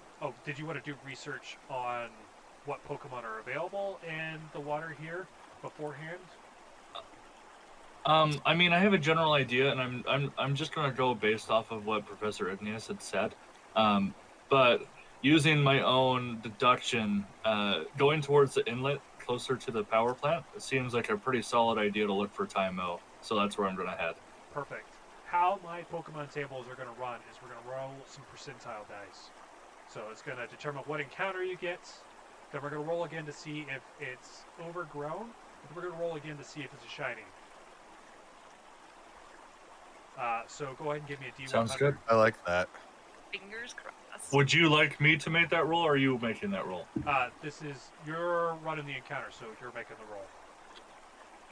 [SPEAKER 1] did you want to do research on what Pokemon are available in the water here beforehand?
[SPEAKER 2] I mean, I have a general idea, and I'm just gonna go based off of what Professor Igneous had said. But using my own deduction, going towards the inlet closer to the power plant, it seems like a pretty solid idea to look for Tynamo. So that's where I'm gonna head.
[SPEAKER 1] Perfect. How my Pokemon tables are going to run is we're going to roll some percentile dice. So it's going to determine what encounter you get. Then we're going to roll again to see if it's overgrown. And we're going to roll again to see if it's a shiny. So go ahead and give me a D100.
[SPEAKER 2] Sounds good.
[SPEAKER 4] I like that.
[SPEAKER 3] Fingers crossed.
[SPEAKER 2] Would you like me to make that roll, or are you making that roll?
[SPEAKER 1] You're running the encounter, so you're making the roll.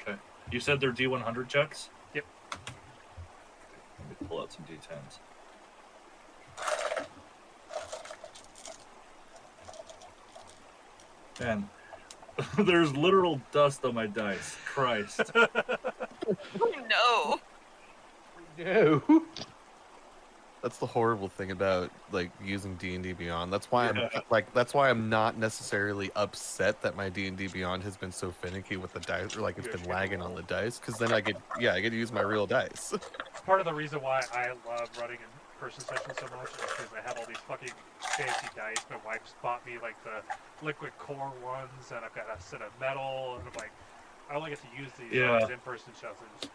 [SPEAKER 2] Okay. You said they're D100 checks?
[SPEAKER 1] Yep.
[SPEAKER 2] Let me pull out some D10s. Man, there's literal dust on my dice. Christ.
[SPEAKER 3] Oh no.
[SPEAKER 5] No.
[SPEAKER 4] That's the horrible thing about like using D&D Beyond. That's why
[SPEAKER 2] Yeah.
[SPEAKER 4] I'm not necessarily upset that my D&D Beyond has been so finicky with the dice, or like it's
[SPEAKER 1] You
[SPEAKER 4] been
[SPEAKER 1] actually
[SPEAKER 4] lagging
[SPEAKER 1] roll.
[SPEAKER 4] on the dice, because then I get to use my real dice.
[SPEAKER 1] It's part of the reason why I love running in-person sessions so much, is because I have all these fucking fancy dice. My wife's bought me like the liquid core ones, and I've got a set of metal, and I'm like, I only get to use these
[SPEAKER 2] Yeah.
[SPEAKER 1] on these in-person sessions.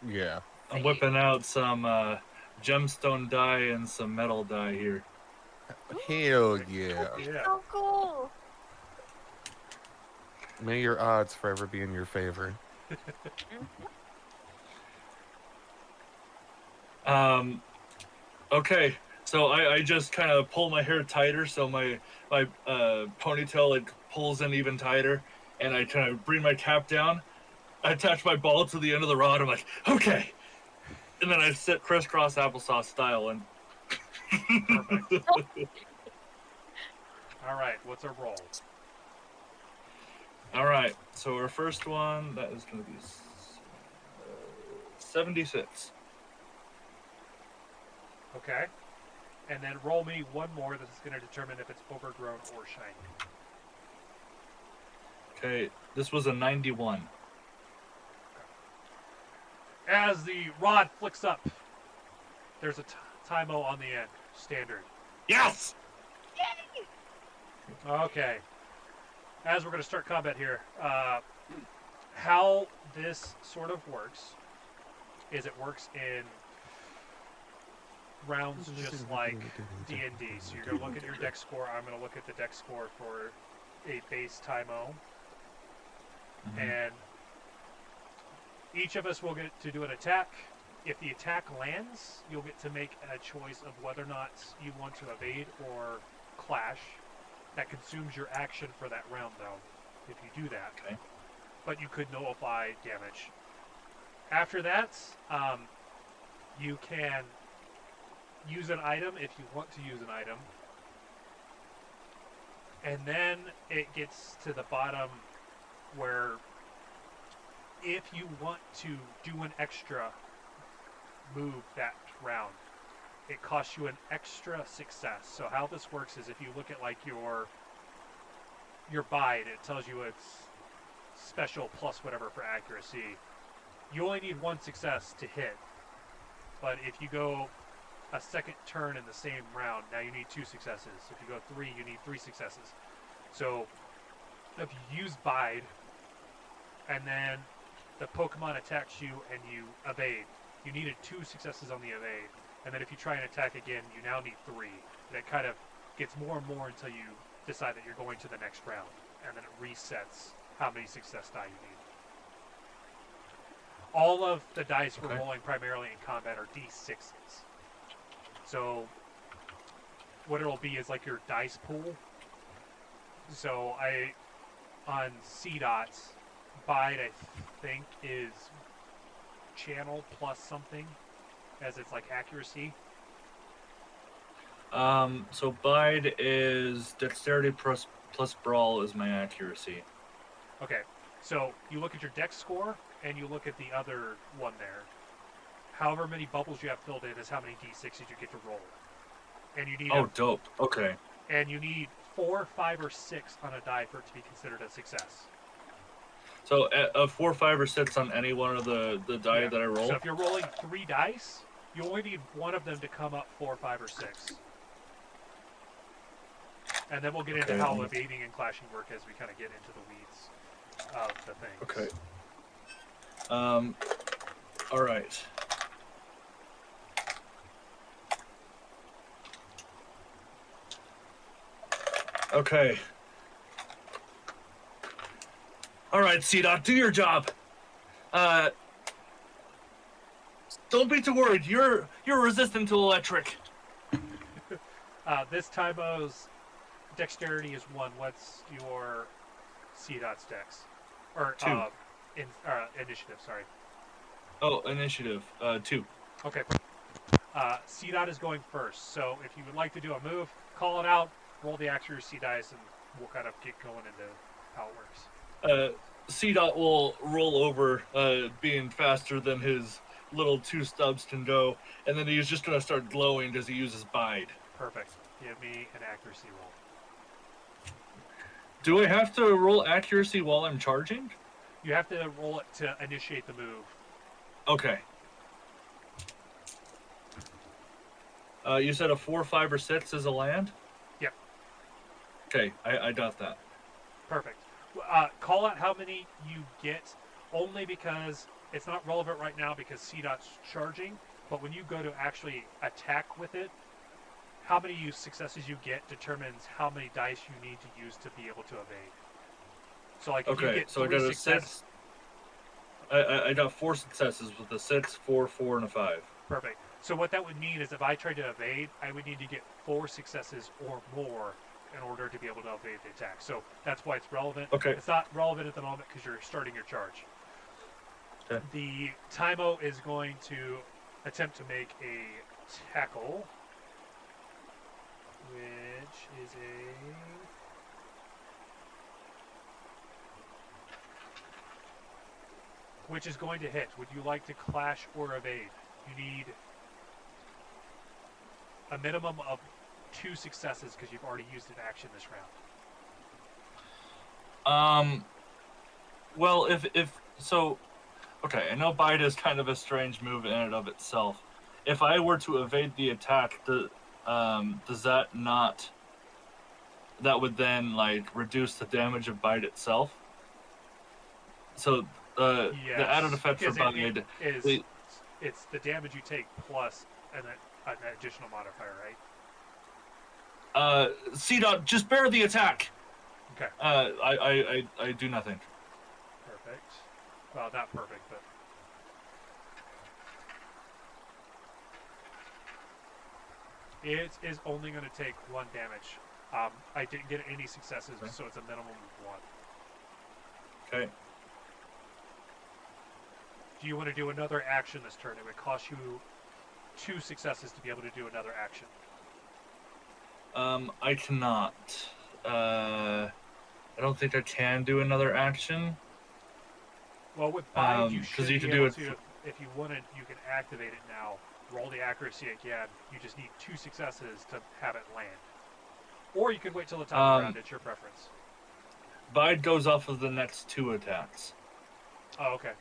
[SPEAKER 4] Yeah.
[SPEAKER 2] I'm whipping out some gemstone die and some metal die here.
[SPEAKER 4] Hell yeah.
[SPEAKER 1] Yeah.
[SPEAKER 3] So cool.
[SPEAKER 4] May your odds forever be in your favor.
[SPEAKER 2] Okay, so I just kind of pull my hair tighter, so my ponytail like pulls in even tighter, and I kind of bring my cap down. I attach my ball to the end of the rod. I'm like, okay, and then I sit crisscross applesauce style, and
[SPEAKER 1] Perfect. All right, what's our roll?
[SPEAKER 2] all right. So our first one, that is going to be 76.
[SPEAKER 1] Okay. And then roll me one more that is going to determine if it's overgrown or shiny.
[SPEAKER 2] Okay, this was a 91.
[SPEAKER 1] As the rod flicks up, there's a Tynamo on the end. Standard.
[SPEAKER 2] Yes.
[SPEAKER 1] Okay. As we're going to start combat here, how this sort of works is it works in rounds just like D&D. So you're going to look at your dex score. I'm going to look at the dex score for a base Tynamo. And each of us will get to do an attack. If the attack lands, you'll get to make a choice of whether or not you want to evade or clash. That consumes your action for that round, though, if you do that.
[SPEAKER 2] Okay.
[SPEAKER 1] But you could nullify damage. After that, you can use an item if you want to use an item. And then it gets to the bottom where if you want to do an extra move that round, it costs you an extra success. So how this works is if you look at like your bide, it tells you it's special plus whatever for accuracy. You only need one success to hit. But if you go a second turn in the same round, now you need 2 successes. If you go 3, you need 3 successes. So if you use bide and then the Pokemon attacks you and you evade, you needed 2 successes on the evade. And then if you try and attack again, you now need 3. And it kind of gets more and more until you decide that you're going to the next round. And then it resets how many success die you need. All of the dice we're rolling primarily in combat are D6s. So what it'll be is like your dice pool. So on C dots, bide I think is channel plus something, as it's like accuracy.
[SPEAKER 2] So bide is dexterity plus brawl is my accuracy.
[SPEAKER 1] Okay, so you look at your dex score and you look at the other one there. However many bubbles you have filled in is how many d6s you get to roll. And you need
[SPEAKER 2] dope. Okay.
[SPEAKER 1] And you need 4, 5, or 6 on a die for it to be considered a success.
[SPEAKER 2] So a 4, 5, or 6 on any one of the die that I roll.
[SPEAKER 1] So if you're rolling 3 dice, you only need one of them to come up 4, 5, or 6. And then we'll get into how evading and clashing work as we kind of get into the weeds of the thing.
[SPEAKER 2] Okay. All right. Okay. All right, C-Dot, do your job. Don't be too worried. You're resistant to electric.
[SPEAKER 1] This Tymo's dexterity is 1. What's your C-Dot's dex? Or
[SPEAKER 2] 2.
[SPEAKER 1] Initiative, sorry.
[SPEAKER 2] Oh, initiative. 2.
[SPEAKER 1] Okay. C-Dot is going first, so if you would like to do a move, call it out, roll the accuracy dice, and we'll kind of get going into how it works.
[SPEAKER 2] C-Dot will roll over, being faster than his little two stubs can go, and then he's just gonna start glowing as he uses bide.
[SPEAKER 1] Perfect. Give me an accuracy roll.
[SPEAKER 2] Do I have to roll accuracy while I'm charging?
[SPEAKER 1] You have to roll it to initiate the move.
[SPEAKER 2] Okay. You said a 4, 5, or 6 is a land?
[SPEAKER 1] Yep.
[SPEAKER 2] Okay, I got that.
[SPEAKER 1] Perfect. Call out how many you get, only because it's not relevant right now because CDOT's charging, but when you go to actually attack with it, how many successes you get determines how many dice you need to use to be able to evade. So like if you get
[SPEAKER 2] so I got a 6. I got 4 successes with a 6, 4, 4, and a 5.
[SPEAKER 1] Perfect. So what that would mean is if I tried to evade, I would need to get 4 successes or more in order to be able to evade the attack. So that's why it's relevant.
[SPEAKER 2] Okay.
[SPEAKER 1] It's not relevant at the moment because you're starting your charge.
[SPEAKER 2] Okay.
[SPEAKER 1] The Tynamo is going to attempt to make a tackle, which is going to hit. Would you like to clash or evade? You need a minimum of 2 successes because you've already used an action this round.
[SPEAKER 2] Well, if so, okay, I know bite is kind of a strange move in and of itself. If I were to evade the attack, does that not? That would then like reduce the damage of bite itself. So
[SPEAKER 1] Yes,
[SPEAKER 2] the added effect for
[SPEAKER 1] because
[SPEAKER 2] bite
[SPEAKER 1] it's the damage you take plus an additional modifier, right?
[SPEAKER 2] CDOT, just bear the attack.
[SPEAKER 1] Okay.
[SPEAKER 2] I do nothing.
[SPEAKER 1] Perfect. Well, not perfect, but it is only going to take 1 damage. I didn't get any successes,
[SPEAKER 2] Okay.
[SPEAKER 1] so it's a minimum of 1.
[SPEAKER 2] Okay.
[SPEAKER 1] Do you want to do another action this turn? It would cost you 2 successes to be able to do another action.
[SPEAKER 2] I cannot. I don't think I can do another action.
[SPEAKER 1] Well, with bide, you
[SPEAKER 2] 'cause
[SPEAKER 1] should
[SPEAKER 2] you
[SPEAKER 1] be
[SPEAKER 2] can do
[SPEAKER 1] able
[SPEAKER 2] it
[SPEAKER 1] to. If you wanted, you can activate it now. Roll the accuracy again. You just need 2 successes to have it land. Or you could wait till the top of the round. It's your preference.
[SPEAKER 2] Bide goes off of the next 2 attacks.
[SPEAKER 1] Oh, okay.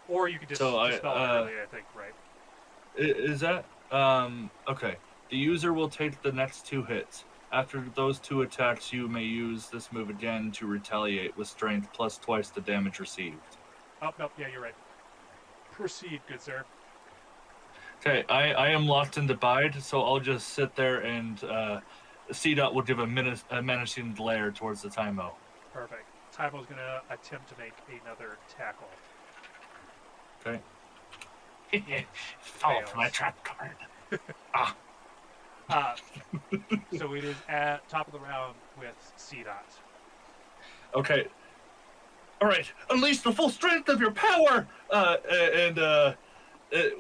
[SPEAKER 1] Or you could just
[SPEAKER 2] So
[SPEAKER 1] dispel it early, I think, right?
[SPEAKER 2] Is that okay? The user will take the next 2 hits. After those 2 attacks, you may use this move again to retaliate with strength plus twice the damage received.
[SPEAKER 1] Oh, no, yeah, you're right. Proceed, good sir.
[SPEAKER 2] Okay, I am locked into bide, so I'll just sit there and CDOT will give a menacing glare towards the Tynamo.
[SPEAKER 1] Perfect. Tymo's going to attempt to make another tackle.
[SPEAKER 2] Okay.
[SPEAKER 1] Fall for my
[SPEAKER 2] trap card.
[SPEAKER 1] So it is at top of the round with CDOT.
[SPEAKER 2] Okay. All right. Unleash the full strength of your power.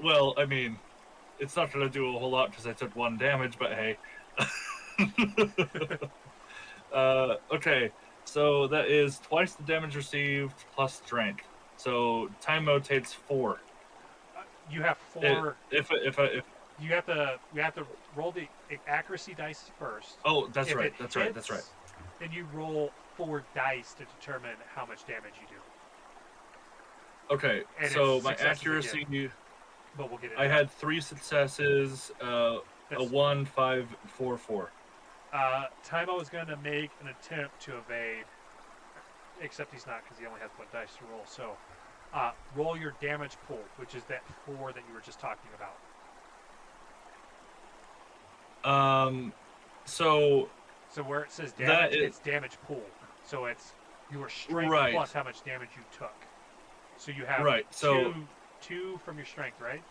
[SPEAKER 2] Well, I mean, it's not going to do a whole lot because I took 1 damage, but hey. Okay. So that is twice the damage received plus strength. So Tynamo takes 4.
[SPEAKER 1] You have 4.
[SPEAKER 2] If
[SPEAKER 1] You have to roll the accuracy dice first.
[SPEAKER 2] Oh, that's
[SPEAKER 1] If
[SPEAKER 2] right.
[SPEAKER 1] it
[SPEAKER 2] That's right.
[SPEAKER 1] hits,
[SPEAKER 2] That's right.
[SPEAKER 1] Then you roll 4 dice to determine how much damage you do.
[SPEAKER 2] Okay.
[SPEAKER 1] And
[SPEAKER 2] So
[SPEAKER 1] it's
[SPEAKER 2] my
[SPEAKER 1] successes
[SPEAKER 2] accuracy.
[SPEAKER 1] again. But we'll get it.
[SPEAKER 2] I had 3 successes. A 1, 5, 4, 4.
[SPEAKER 1] Tymo is going to make an attempt to evade, except he's not because he only has 1 dice to roll. So, roll your damage pool, which is that 4 that you were just talking about.
[SPEAKER 2] So
[SPEAKER 1] where it says damage, it's damage pool. So it's your strength
[SPEAKER 2] Right.
[SPEAKER 1] plus how much damage you took. So you have
[SPEAKER 2] Right, so-
[SPEAKER 1] two from your strength, right?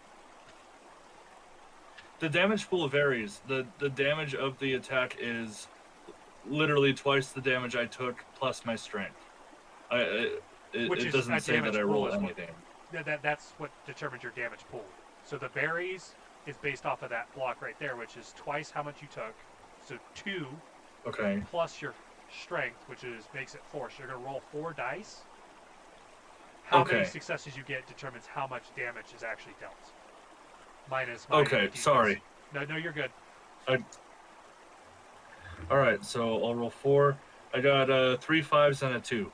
[SPEAKER 2] the damage pool varies. The damage of the attack is literally twice the damage I took plus my strength. It
[SPEAKER 1] Which is
[SPEAKER 2] doesn't
[SPEAKER 1] a
[SPEAKER 2] say that
[SPEAKER 1] damage
[SPEAKER 2] I roll
[SPEAKER 1] pool is what-
[SPEAKER 2] anything.
[SPEAKER 1] That's what determines your damage pool. So the berries is based off of that block right there, which is twice how much you took. So 2
[SPEAKER 2] Okay.
[SPEAKER 1] plus your strength, which makes it 4. So you're gonna roll 4 dice. How many
[SPEAKER 2] Okay.
[SPEAKER 1] successes you get determines how much damage is actually dealt. Minus my
[SPEAKER 2] Okay,
[SPEAKER 1] defense.
[SPEAKER 2] sorry.
[SPEAKER 1] No, you're good.
[SPEAKER 2] All right, so I'll roll 4. I got 3 5s and a 2.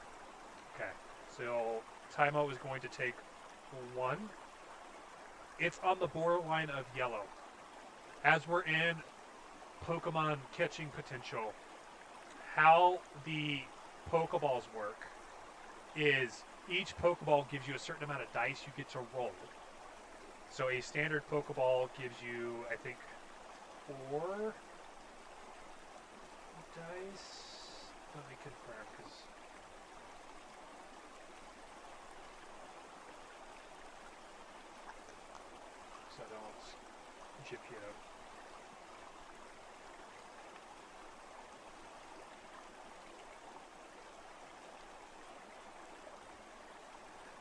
[SPEAKER 1] Okay. So Tynamo is going to take 1. It's on the borderline of yellow. As we're in Pokemon catching potential, how the Pokeballs work is each Pokeball gives you a certain amount of dice you get to roll. So a standard Pokeball gives you, I think, 4 dice. Let me confirm, because so I don't jip you.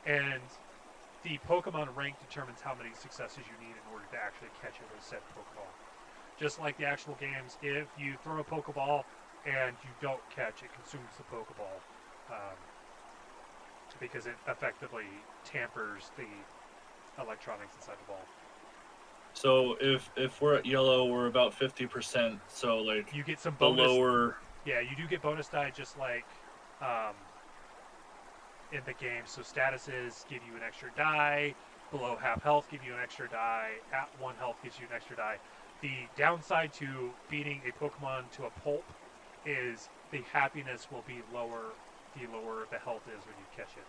[SPEAKER 1] And the Pokemon rank determines how many successes you need in order to actually catch it with said Pokeball. Just like the actual games, if you throw a Pokeball and you don't catch, it consumes the Pokeball. Because it effectively tampers the electronics inside the ball.
[SPEAKER 2] So if we're at yellow, we're about 50%. So like
[SPEAKER 1] You get some
[SPEAKER 2] the
[SPEAKER 1] bonus.
[SPEAKER 2] lower.
[SPEAKER 1] Yeah, you do get bonus die just like in the game. So statuses give you an extra die. Below half health give you an extra die. At 1 health gives you an extra die. The downside to beating a Pokemon to a pulp is the happiness will be lower the lower the health is when you catch it.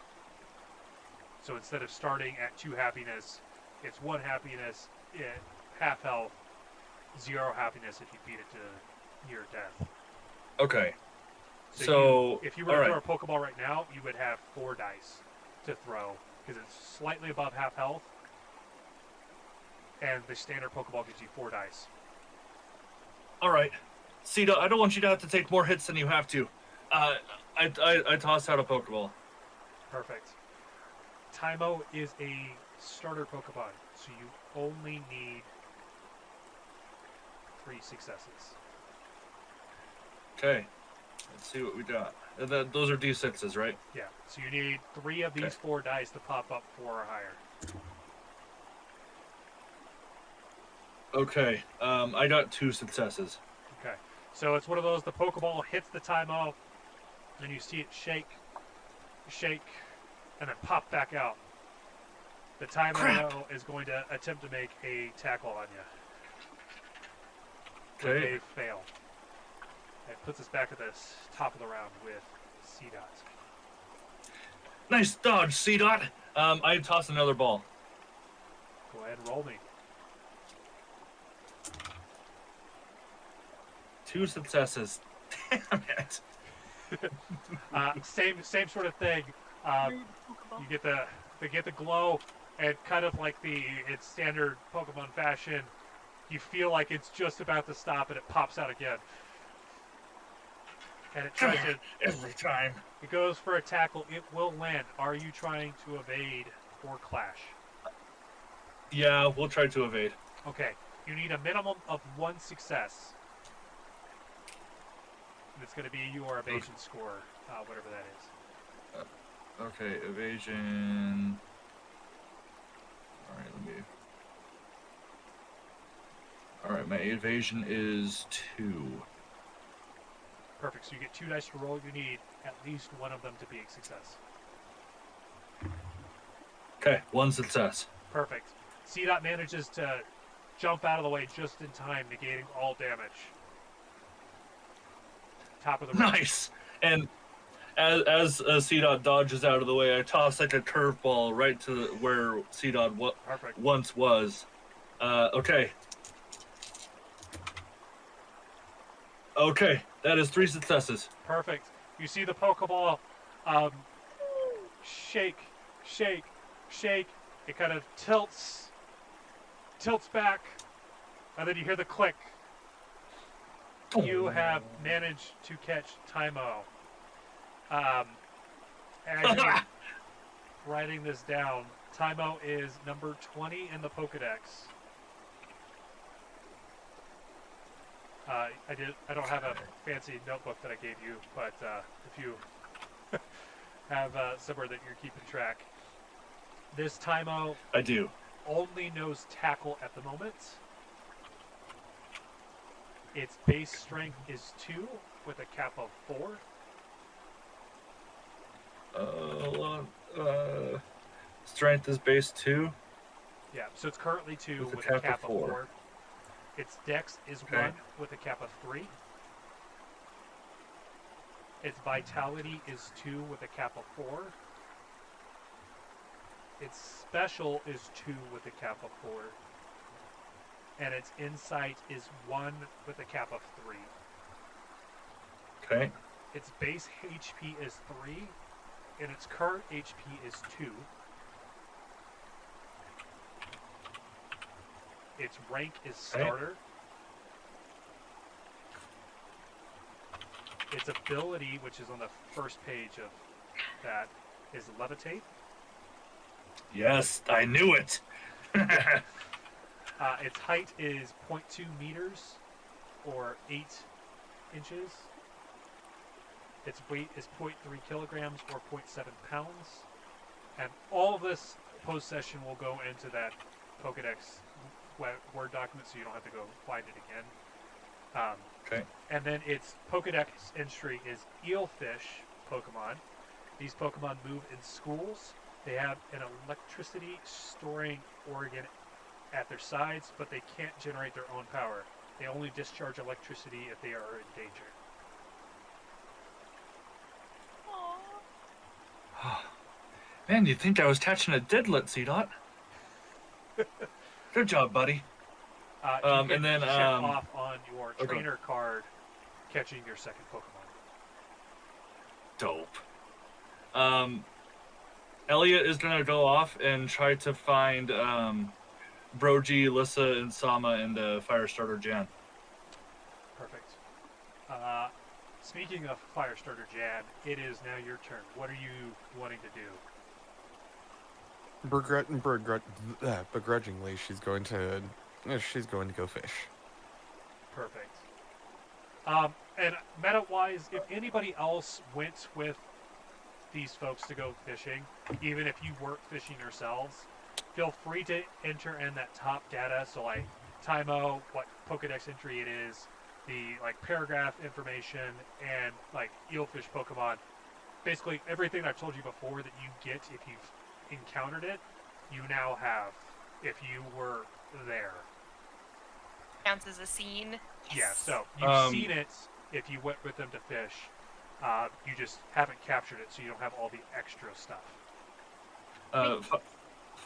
[SPEAKER 1] So instead of starting at 2 happiness, it's 1 happiness, half health, 0 happiness if you beat it to near death.
[SPEAKER 2] Okay.
[SPEAKER 1] So
[SPEAKER 2] So
[SPEAKER 1] if you were to throw a Pokeball right now, you would have 4 dice to throw because it's slightly above half health, and the standard Pokeball gives you 4 dice.
[SPEAKER 2] All right. Cedar, I don't want you to have to take more hits than you have to. I toss out a Pokeball.
[SPEAKER 1] Perfect. Tynamo is a starter Pokemon, so you only need 3 successes.
[SPEAKER 2] Okay. Let's see what we got. Those are D6s, right?
[SPEAKER 1] Yeah, so you need 3 of these
[SPEAKER 2] Okay.
[SPEAKER 1] 4 dice to pop up 4 or higher.
[SPEAKER 2] Okay. I got 2 successes.
[SPEAKER 1] Okay, so it's one of those, the Pokeball hits the Tynamo, and you see it shake, and then pop back out. The Tynamo is going to attempt to make a tackle on you. But
[SPEAKER 2] Okay.
[SPEAKER 1] they fail. It puts us back at the top of the round with C-Dot.
[SPEAKER 2] Nice dodge, C-Dot. I toss another ball.
[SPEAKER 1] Go ahead and roll me.
[SPEAKER 2] 2 successes. Damn it.
[SPEAKER 1] Same sort of thing. You get the glow, and kind of like its standard Pokemon fashion, you feel like it's just about to stop, and it pops out again. And it tries to.
[SPEAKER 2] Every time.
[SPEAKER 1] It goes for a tackle. It will land. Are you trying to evade or clash?
[SPEAKER 2] Yeah, we'll try to evade.
[SPEAKER 1] Okay. You need a minimum of 1 success. And it's going to be your evasion score, whatever that is.
[SPEAKER 2] Okay, evasion. Alright, Alright, my evasion is 2.
[SPEAKER 1] Perfect. So you get 2 dice to roll. You need at least 1 of them to be a success.
[SPEAKER 2] Okay, 1 success.
[SPEAKER 1] Perfect. C-Dot manages to jump out of the way just in time, negating all damage. Top of the round.
[SPEAKER 2] Nice! And as C-Dot dodges out of the way, I toss like a curveball right to where C-Dot
[SPEAKER 1] Perfect.
[SPEAKER 2] once was. Okay. Okay, that is 3 successes.
[SPEAKER 1] Perfect. You see the Pokeball shake. It kind of tilts back, and then you hear the click. You have managed to catch Tynamo. As you're writing this down, Tynamo is number 20 in the Pokedex. I don't have a fancy notebook that I gave you, but if you have somewhere that you're keeping track, This Tynamo
[SPEAKER 2] I do.
[SPEAKER 1] only knows tackle at the moment. Its base strength is 2 with a cap of 4.
[SPEAKER 2] Hold on. Strength is base 2.
[SPEAKER 1] Yeah, so it's currently 2
[SPEAKER 2] With a
[SPEAKER 1] with
[SPEAKER 2] cap
[SPEAKER 1] a cap
[SPEAKER 2] of
[SPEAKER 1] of
[SPEAKER 2] 4.
[SPEAKER 1] 4. Its dex is
[SPEAKER 2] Okay.
[SPEAKER 1] 1 with a cap of 3. Its vitality is 2 with a cap of 4. Its special is 2 with a cap of 4. And its insight is 1 with a cap of 3.
[SPEAKER 2] Okay.
[SPEAKER 1] Its base HP is 3, and its current HP is 2. Its rank is starter. Its ability, which is on the first page of that, is levitate.
[SPEAKER 2] Yes, I knew it.
[SPEAKER 1] Its height is 0.2 meters, or 8 inches. Its weight is 0.3 kilograms, or 0.7 pounds. And all of this post-session will go into that Pokedex Word document, so you don't have to go find it again.
[SPEAKER 2] Okay.
[SPEAKER 1] And then its Pokedex entry is Eelfish Pokemon. These Pokemon move in schools. They have an electricity storing organ at their sides, but they can't generate their own power. They only discharge electricity if they are in danger.
[SPEAKER 2] Man, you'd think I was catching a deadlet, C-Dot. Good job, buddy.
[SPEAKER 1] You can
[SPEAKER 2] and then,
[SPEAKER 1] check off on your
[SPEAKER 2] okay.
[SPEAKER 1] trainer card catching your second Pokemon.
[SPEAKER 2] Dope. Elliot is going to go off and try to find Brogy, Lissa, and Sama and Firestarter Jan.
[SPEAKER 1] Perfect. Speaking of Firestarter Jan, it is now your turn. What are you wanting to do?
[SPEAKER 4] Begrudgingly, she's going to go fish.
[SPEAKER 1] Perfect. And meta-wise, if anybody else went with these folks to go fishing, even if you weren't fishing yourselves, feel free to enter in that top data. So like Tynamo, what Pokedex entry it is, the like paragraph information, and like eelfish Pokemon. Basically everything I've told you before that you get if you've encountered it, you now have if you were there.
[SPEAKER 3] Counts as a scene. Yes.
[SPEAKER 1] Yeah, so you've seen it if you went with them to fish. You just haven't captured it, so you don't have all the extra stuff.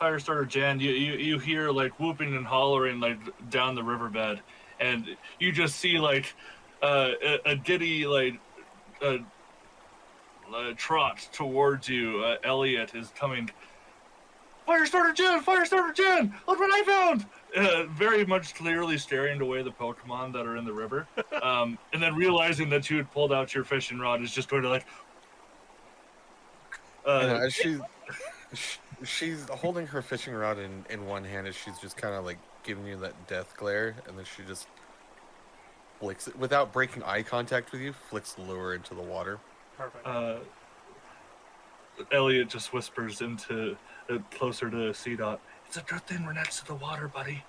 [SPEAKER 2] Firestarter Jan, you hear like whooping and hollering like down the riverbed, and you just see like a giddy like trot towards you. Elliot is coming. Firestarter Jan! Firestarter Jan! Look what I found! Very much clearly staring away the Pokemon that are in the river, and then realizing that you had pulled out your fishing rod is just going to like.
[SPEAKER 4] She's holding her fishing rod in one hand as she's just kind of like giving you that death glare, and then she just flicks it without breaking eye contact with you. Flicks the lure into the water.
[SPEAKER 1] Perfect.
[SPEAKER 2] Elliot just whispers into closer to C-Dot. It's a good thing we're next to the water, buddy.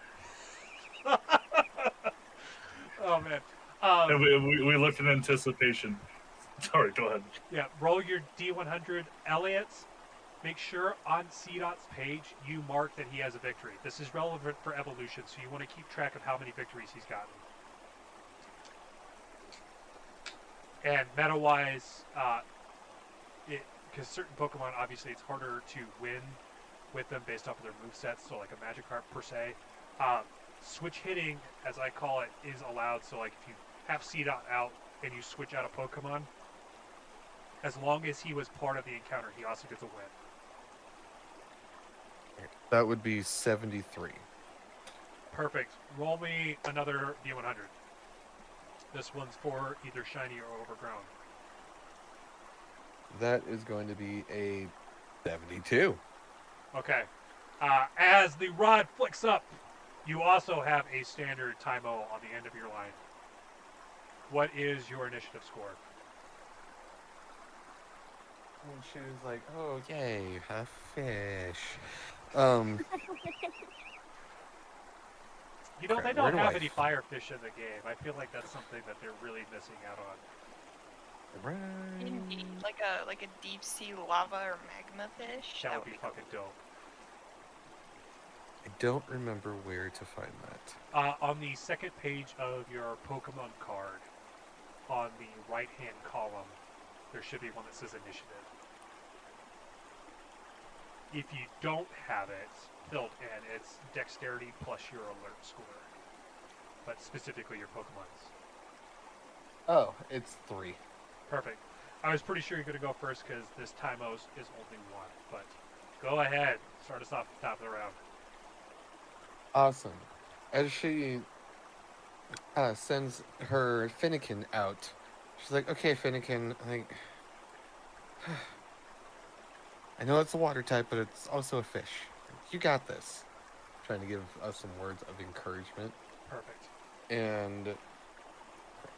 [SPEAKER 1] Oh man.
[SPEAKER 2] And we looked in anticipation. Sorry, go ahead.
[SPEAKER 1] Yeah, roll your D100, Elliot. Make sure on C-Dot's page you mark that he has a victory. This is relevant for evolution, so you want to keep track of how many victories he's gotten. And meta-wise, because certain Pokemon, obviously, it's harder to win with them based off of their movesets, so like a Magikarp per se. Switch hitting, as I call it, is allowed, so like if you have C-Dot out and you switch out a Pokemon, as long as he was part of the encounter, he also gets a win.
[SPEAKER 4] That would be 73.
[SPEAKER 1] Perfect. Roll me another D100. This one's for either shiny or overgrown.
[SPEAKER 4] That is going to be a 72.
[SPEAKER 1] Okay. As the rod flicks up, you also have a standard Tynamo on the end of your line. What is your initiative score?
[SPEAKER 4] and she was like, "Oh, yay, a fish."
[SPEAKER 1] You know, they
[SPEAKER 4] Crap, where
[SPEAKER 1] don't
[SPEAKER 4] do
[SPEAKER 1] have
[SPEAKER 4] I
[SPEAKER 1] any firefish in the game. I feel like that's something that they're really missing out on.
[SPEAKER 3] Indeed, like a deep sea lava or magma fish.
[SPEAKER 1] That would be fucking dope.
[SPEAKER 4] I don't remember where to find that.
[SPEAKER 1] On the second page of your Pokemon card, on the right-hand column, there should be one that says Initiative. If you don't have it filled in, it's Dexterity plus your Alert score. But specifically your Pokemon's.
[SPEAKER 4] Oh, it's 3.
[SPEAKER 1] Perfect. I was pretty sure you're going to go first because this Tymos is only 1. But go ahead. Start us off at the top of the round.
[SPEAKER 4] Awesome. As she sends her Finnegan out, she's like, "Okay, Finnegan, I know it's a water type, but it's also a fish. You got this." Trying to give us some words of encouragement.
[SPEAKER 1] Perfect.
[SPEAKER 4] And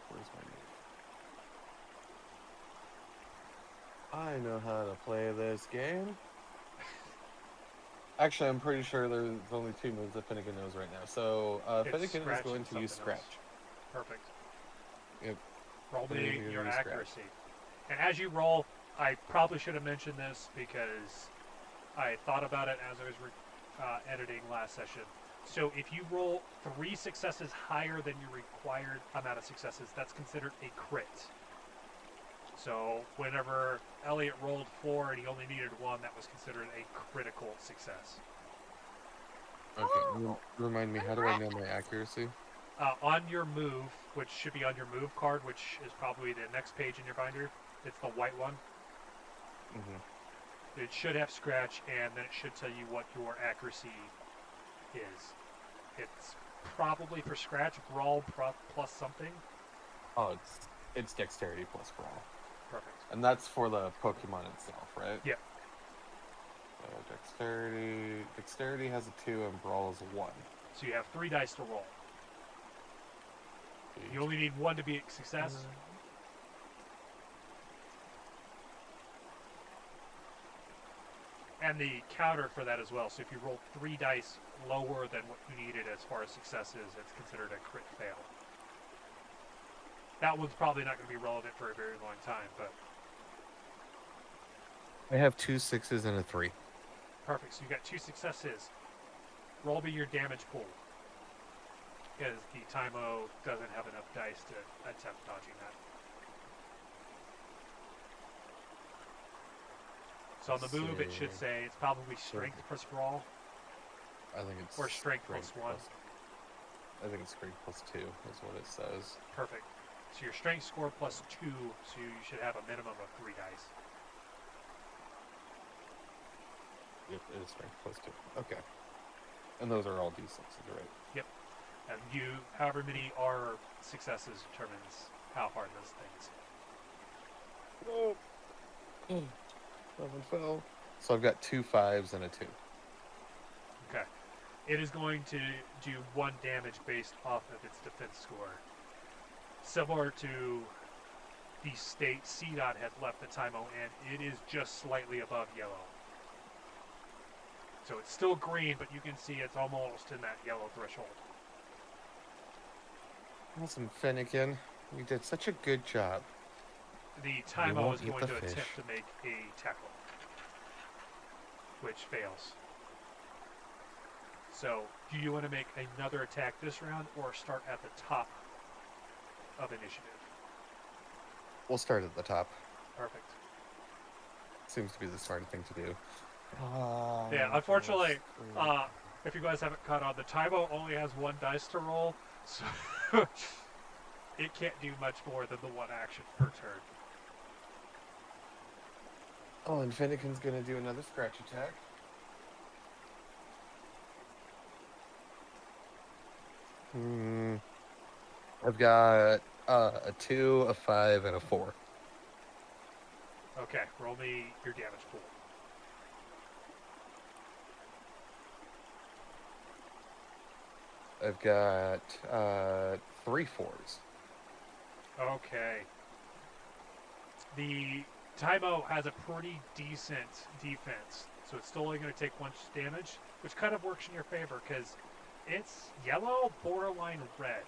[SPEAKER 4] where's my move? I know how to play this game. Actually, I'm pretty sure there's only 2 moves that Finnegan knows right now. So
[SPEAKER 1] It's
[SPEAKER 4] Finnegan is
[SPEAKER 1] scratch
[SPEAKER 4] going
[SPEAKER 1] and
[SPEAKER 4] to use
[SPEAKER 1] something else.
[SPEAKER 4] Scratch.
[SPEAKER 1] Perfect.
[SPEAKER 4] Yep.
[SPEAKER 1] Roll
[SPEAKER 4] Finnegan
[SPEAKER 1] me
[SPEAKER 4] is
[SPEAKER 1] your
[SPEAKER 4] gonna use Scratch.
[SPEAKER 1] accuracy. And as you roll, I probably should have mentioned this because I thought about it as I was editing last session. So if you roll 3 successes higher than your required amount of successes, that's considered a crit. So whenever Elliot rolled 4 and he only needed 1, that was considered a critical success.
[SPEAKER 4] Okay, remind me, how do I know my accuracy?
[SPEAKER 1] On your move, which should be on your move card, which is probably the next page in your binder, it's the white one.
[SPEAKER 4] Mm-hmm.
[SPEAKER 1] It should have scratch, and then it should tell you what your accuracy is. It's probably for scratch, brawl plus something.
[SPEAKER 4] Oh, it's Dexterity plus Brawl.
[SPEAKER 1] Perfect.
[SPEAKER 4] And that's for the Pokemon itself, right?
[SPEAKER 1] Yep.
[SPEAKER 4] Dexterity has a 2 and Brawl is a 1.
[SPEAKER 1] So you have 3 dice to roll. You only need 1 to be a success. And the counter for that as well. So if you roll 3 dice lower than what you needed as far as successes, it's considered a crit fail. That one's probably not going to be relevant for a very long time, but
[SPEAKER 4] I have 2 6s and a 3.
[SPEAKER 1] perfect. So you got 2 successes. Roll me your damage pool. Because the Tynamo doesn't have enough dice to attempt dodging that. So on the move, it should say it's probably strength plus brawl,
[SPEAKER 4] I think it's
[SPEAKER 1] or strength plus 1.
[SPEAKER 4] I think it's strength plus 2 is what it says.
[SPEAKER 1] Perfect. So your strength score plus 2, so you should have a minimum of 3 dice.
[SPEAKER 4] Yep, it is strength plus 2. Okay. And those are all D6s, right?
[SPEAKER 1] Yep. And however many are successes determines how hard those things.
[SPEAKER 4] Oh. 7 fell. So I've got 2 5s and a 2.
[SPEAKER 1] Okay. It is going to do 1 damage based off of its defense score. Similar to the state CDOT had left the Tynamo in, it is just slightly above yellow. So it's still green, but you can see it's almost in that yellow threshold.
[SPEAKER 4] Awesome, Finnegan. You did such a good job.
[SPEAKER 1] The Tynamo
[SPEAKER 4] won't
[SPEAKER 1] is
[SPEAKER 4] eat
[SPEAKER 1] going
[SPEAKER 4] the
[SPEAKER 1] to
[SPEAKER 4] fish.
[SPEAKER 1] attempt to make a tackle, which fails. So, do you want to make another attack this round, or start at the top of initiative?
[SPEAKER 4] We'll start at the top.
[SPEAKER 1] Perfect.
[SPEAKER 4] Seems to be the smart thing to do.
[SPEAKER 1] Yeah, unfortunately, if you guys haven't caught on, the Tynamo only has 1 dice to roll, so it can't do much more than the 1 action per turn.
[SPEAKER 4] Oh, and Finnegan's gonna do another scratch attack. I've got a 2, a 5, and a 4.
[SPEAKER 1] Okay, roll me your damage pool.
[SPEAKER 4] I've got 3 4s.
[SPEAKER 1] Okay. The Tynamo has a pretty decent defense, so it's still only going to take 1 damage, which kind of works in your favor because it's yellow, borderline red.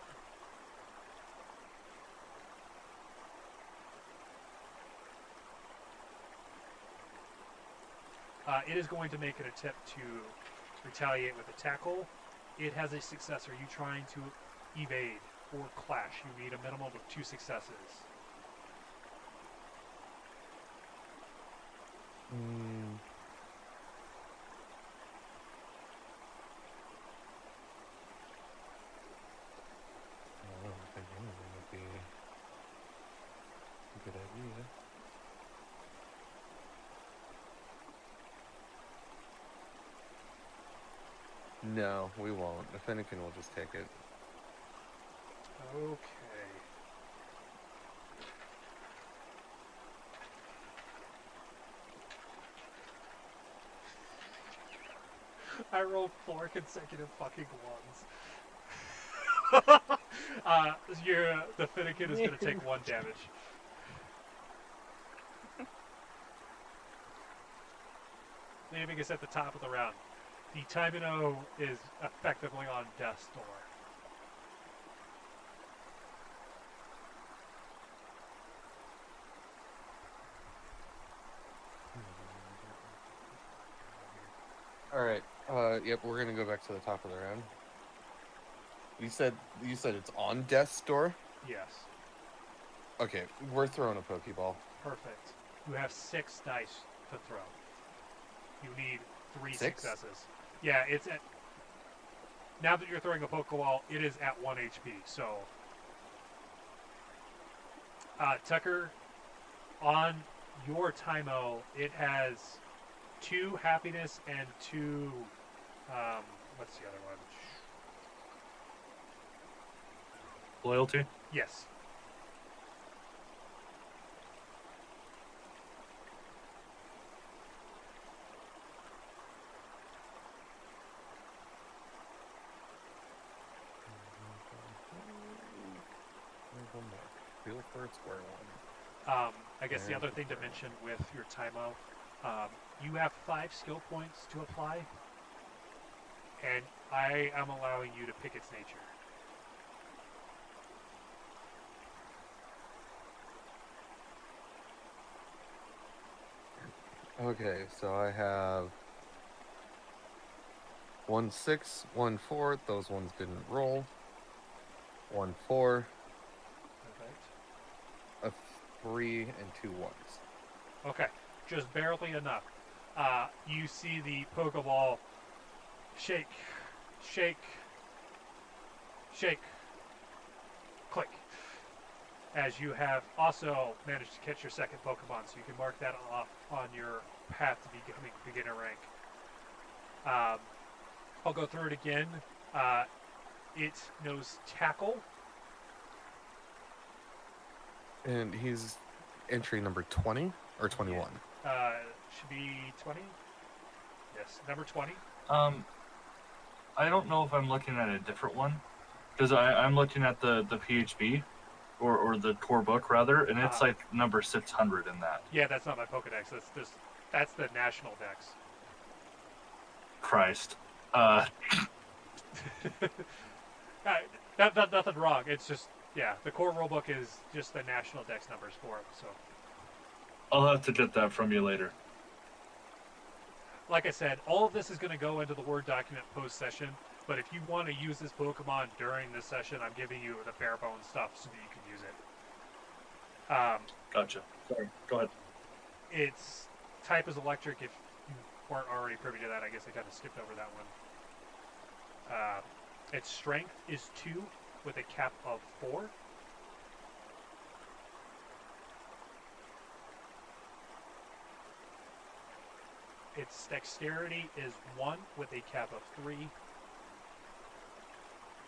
[SPEAKER 1] It is going to make an attempt to retaliate with a tackle. It has a success. Are you trying to evade or clash? You need a minimum of 2 successes.
[SPEAKER 4] I don't think anything would be a good idea. No, we won't. The Finnegan will just take it.
[SPEAKER 1] Okay. I rolled 4 consecutive fucking 1s. The Finnegan is going to take 1 damage. Naming is at the top of the round. The Tynamo is effectively on death's door.
[SPEAKER 4] All right. Yep, we're gonna go back to the top of the round. You said it's on death's door.
[SPEAKER 1] Yes.
[SPEAKER 4] Okay, we're throwing a Pokeball.
[SPEAKER 1] Perfect. You have 6 dice to throw. You need 3
[SPEAKER 4] 6?
[SPEAKER 1] successes. Yeah, it's at... Now that you're throwing a Pokeball, it is at 1 HP, so... Tucker, on your Tynamo, it has 2 happiness and 2... what's the other one?
[SPEAKER 2] Loyalty.
[SPEAKER 1] Yes.
[SPEAKER 4] Feel for its square one.
[SPEAKER 1] I guess the other thing to mention with your Tynamo, you have 5 skill points to apply, and I am allowing you to pick its nature.
[SPEAKER 4] Okay, so I have 1 6, 1 4. Those ones didn't roll. 1 4,
[SPEAKER 1] Perfect.
[SPEAKER 4] a 3, and 2 1s.
[SPEAKER 1] Okay, just barely enough. You see the Pokeball shake, shake, shake, click. As you have also managed to catch your second Pokemon, so you can mark that off on your path to becoming beginner rank. I'll go through it again. It knows Tackle.
[SPEAKER 4] And he's entry number 20 or 21.
[SPEAKER 1] Should be 20. Yes, number 20.
[SPEAKER 2] I don't know if I'm looking at a different one, because I'm looking at the PHB, or the core book rather, and it's like number 600 in that.
[SPEAKER 1] Yeah, that's not my Pokedex. That's the national dex.
[SPEAKER 2] Christ.
[SPEAKER 1] Nothing wrong. It's just, yeah, the core rulebook is just the national dex numbers for it. So,
[SPEAKER 2] I'll have to get that from you later.
[SPEAKER 1] like I said, all of this is going to go into the Word document post-session, but if you want to use this Pokemon during this session, I'm giving you the bare bones stuff so that you can use it.
[SPEAKER 2] Gotcha. Sorry, go ahead.
[SPEAKER 1] Its type is electric. If you weren't already privy to that, I guess I kind of skipped over that one. Its strength is 2 with a cap of 4. Its dexterity is 1 with a cap of 3.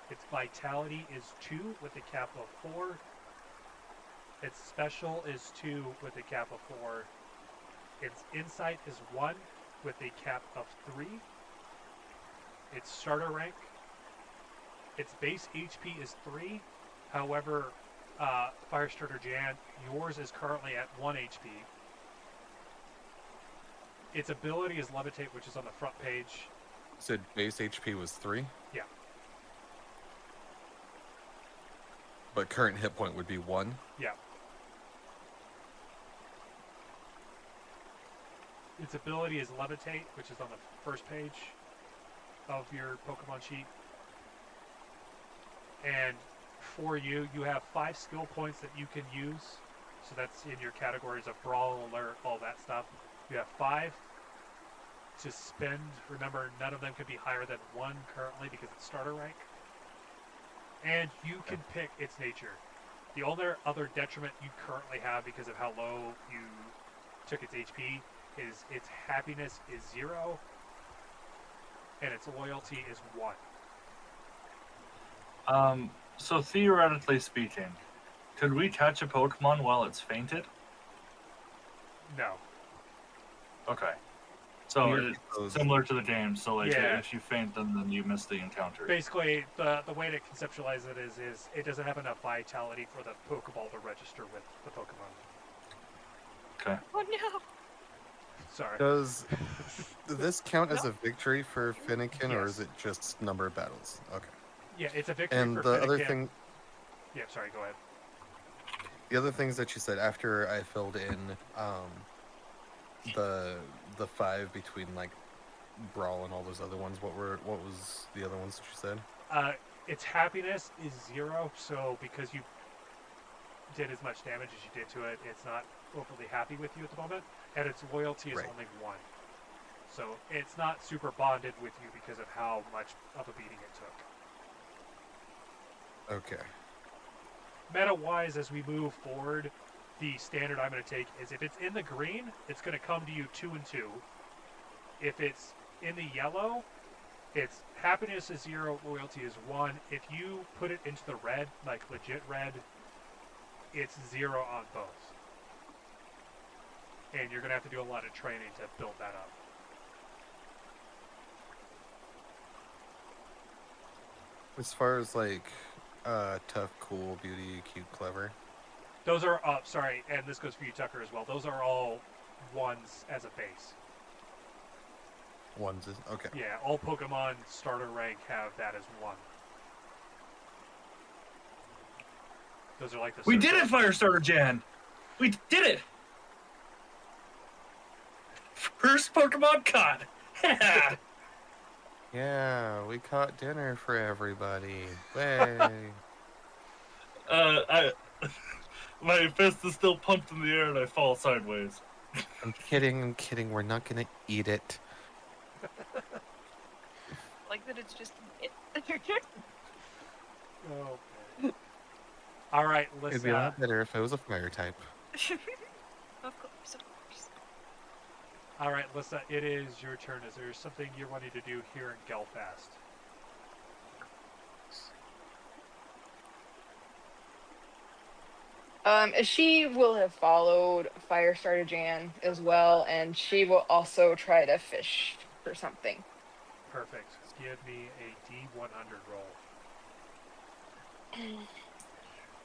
[SPEAKER 1] Its vitality is 2 with a cap of 4. Its special is 2 with a cap of 4. Its insight is 1 with a cap of 3. Its starter rank, its base HP is 3. However, Firestarter Jan, yours is currently at 1 HP. Its ability is levitate, which is on the front page.
[SPEAKER 4] So base HP was 3?
[SPEAKER 1] Yeah.
[SPEAKER 4] But current hit point would be 1?
[SPEAKER 1] Yeah. Its ability is levitate, which is on the first page of your Pokemon sheet. And for you, you have 5 skill points that you can use. So that's in your categories of Brawl, Alert, all that stuff. You have 5 to spend. Remember, none of them can be higher than 1 currently because it's starter rank. And you can pick its nature. The only other detriment you currently have because of how low you took its HP is its happiness is 0 and its loyalty is 1.
[SPEAKER 2] So theoretically speaking, could we catch a Pokemon while it's fainted?
[SPEAKER 1] No.
[SPEAKER 2] Okay. So
[SPEAKER 4] Weird.
[SPEAKER 2] it's similar to the game. So like,
[SPEAKER 1] Yeah.
[SPEAKER 2] if you faint, then you miss the encounter.
[SPEAKER 1] Basically, the way to conceptualize it is it doesn't have enough vitality for the Pokeball to register with the Pokemon.
[SPEAKER 2] Okay.
[SPEAKER 3] Oh no!
[SPEAKER 4] Does
[SPEAKER 1] Sorry.
[SPEAKER 4] this count as a victory for Finnegan, or
[SPEAKER 1] Yes.
[SPEAKER 4] is it just number of battles? Okay.
[SPEAKER 1] Yeah, it's a victory
[SPEAKER 4] And
[SPEAKER 1] for
[SPEAKER 4] the other
[SPEAKER 1] Finnegan.
[SPEAKER 4] thing,
[SPEAKER 1] Yeah, sorry, go ahead.
[SPEAKER 4] the other things that you said after I filled in the 5 between like Brawl and all those other ones, what was the other ones that you said?
[SPEAKER 1] Its happiness is 0, so because you did as much damage as you did to it, it's not overly happy with you at the moment, and its loyalty is
[SPEAKER 4] Right.
[SPEAKER 1] only 1. So it's not super bonded with you because of how much of a beating it took.
[SPEAKER 4] Okay.
[SPEAKER 1] Meta-wise, as we move forward, the standard I'm going to take is if it's in the green, it's going to come to you 2 and 2. If it's in the yellow, its happiness is 0, loyalty is 1. If you put it into the red, like legit red, it's 0 on both. And you're going to have to do a lot of training to build that up.
[SPEAKER 4] As far as like tough, cool, beauty, cute, clever.
[SPEAKER 1] Those are, sorry, and this goes for you, Tucker, as well. Those are all 1s as a base.
[SPEAKER 4] Ones is okay.
[SPEAKER 1] Yeah, all Pokemon starter rank have that as 1. Those are like the
[SPEAKER 2] We did
[SPEAKER 1] circle-
[SPEAKER 2] it, Firestarter Jan! We did it! First Pokemon caught!
[SPEAKER 4] Yeah, we caught dinner for everybody. Way.
[SPEAKER 2] My fist is still pumped in the air and I fall sideways.
[SPEAKER 4] I'm kidding. We're not gonna eat it.
[SPEAKER 3] Like that it's just it.
[SPEAKER 1] Oh, man. All right,
[SPEAKER 4] It'd be a
[SPEAKER 1] Lissa.
[SPEAKER 4] lot better if it was a fire type.
[SPEAKER 3] Of course, of course.
[SPEAKER 1] All right, Lissa, it is your turn. Is there something you're wanting to do here in Gelfast?
[SPEAKER 6] She will have followed Firestarter Jan as well, and she will also try to fish for something.
[SPEAKER 1] Perfect. Give me a D100 roll.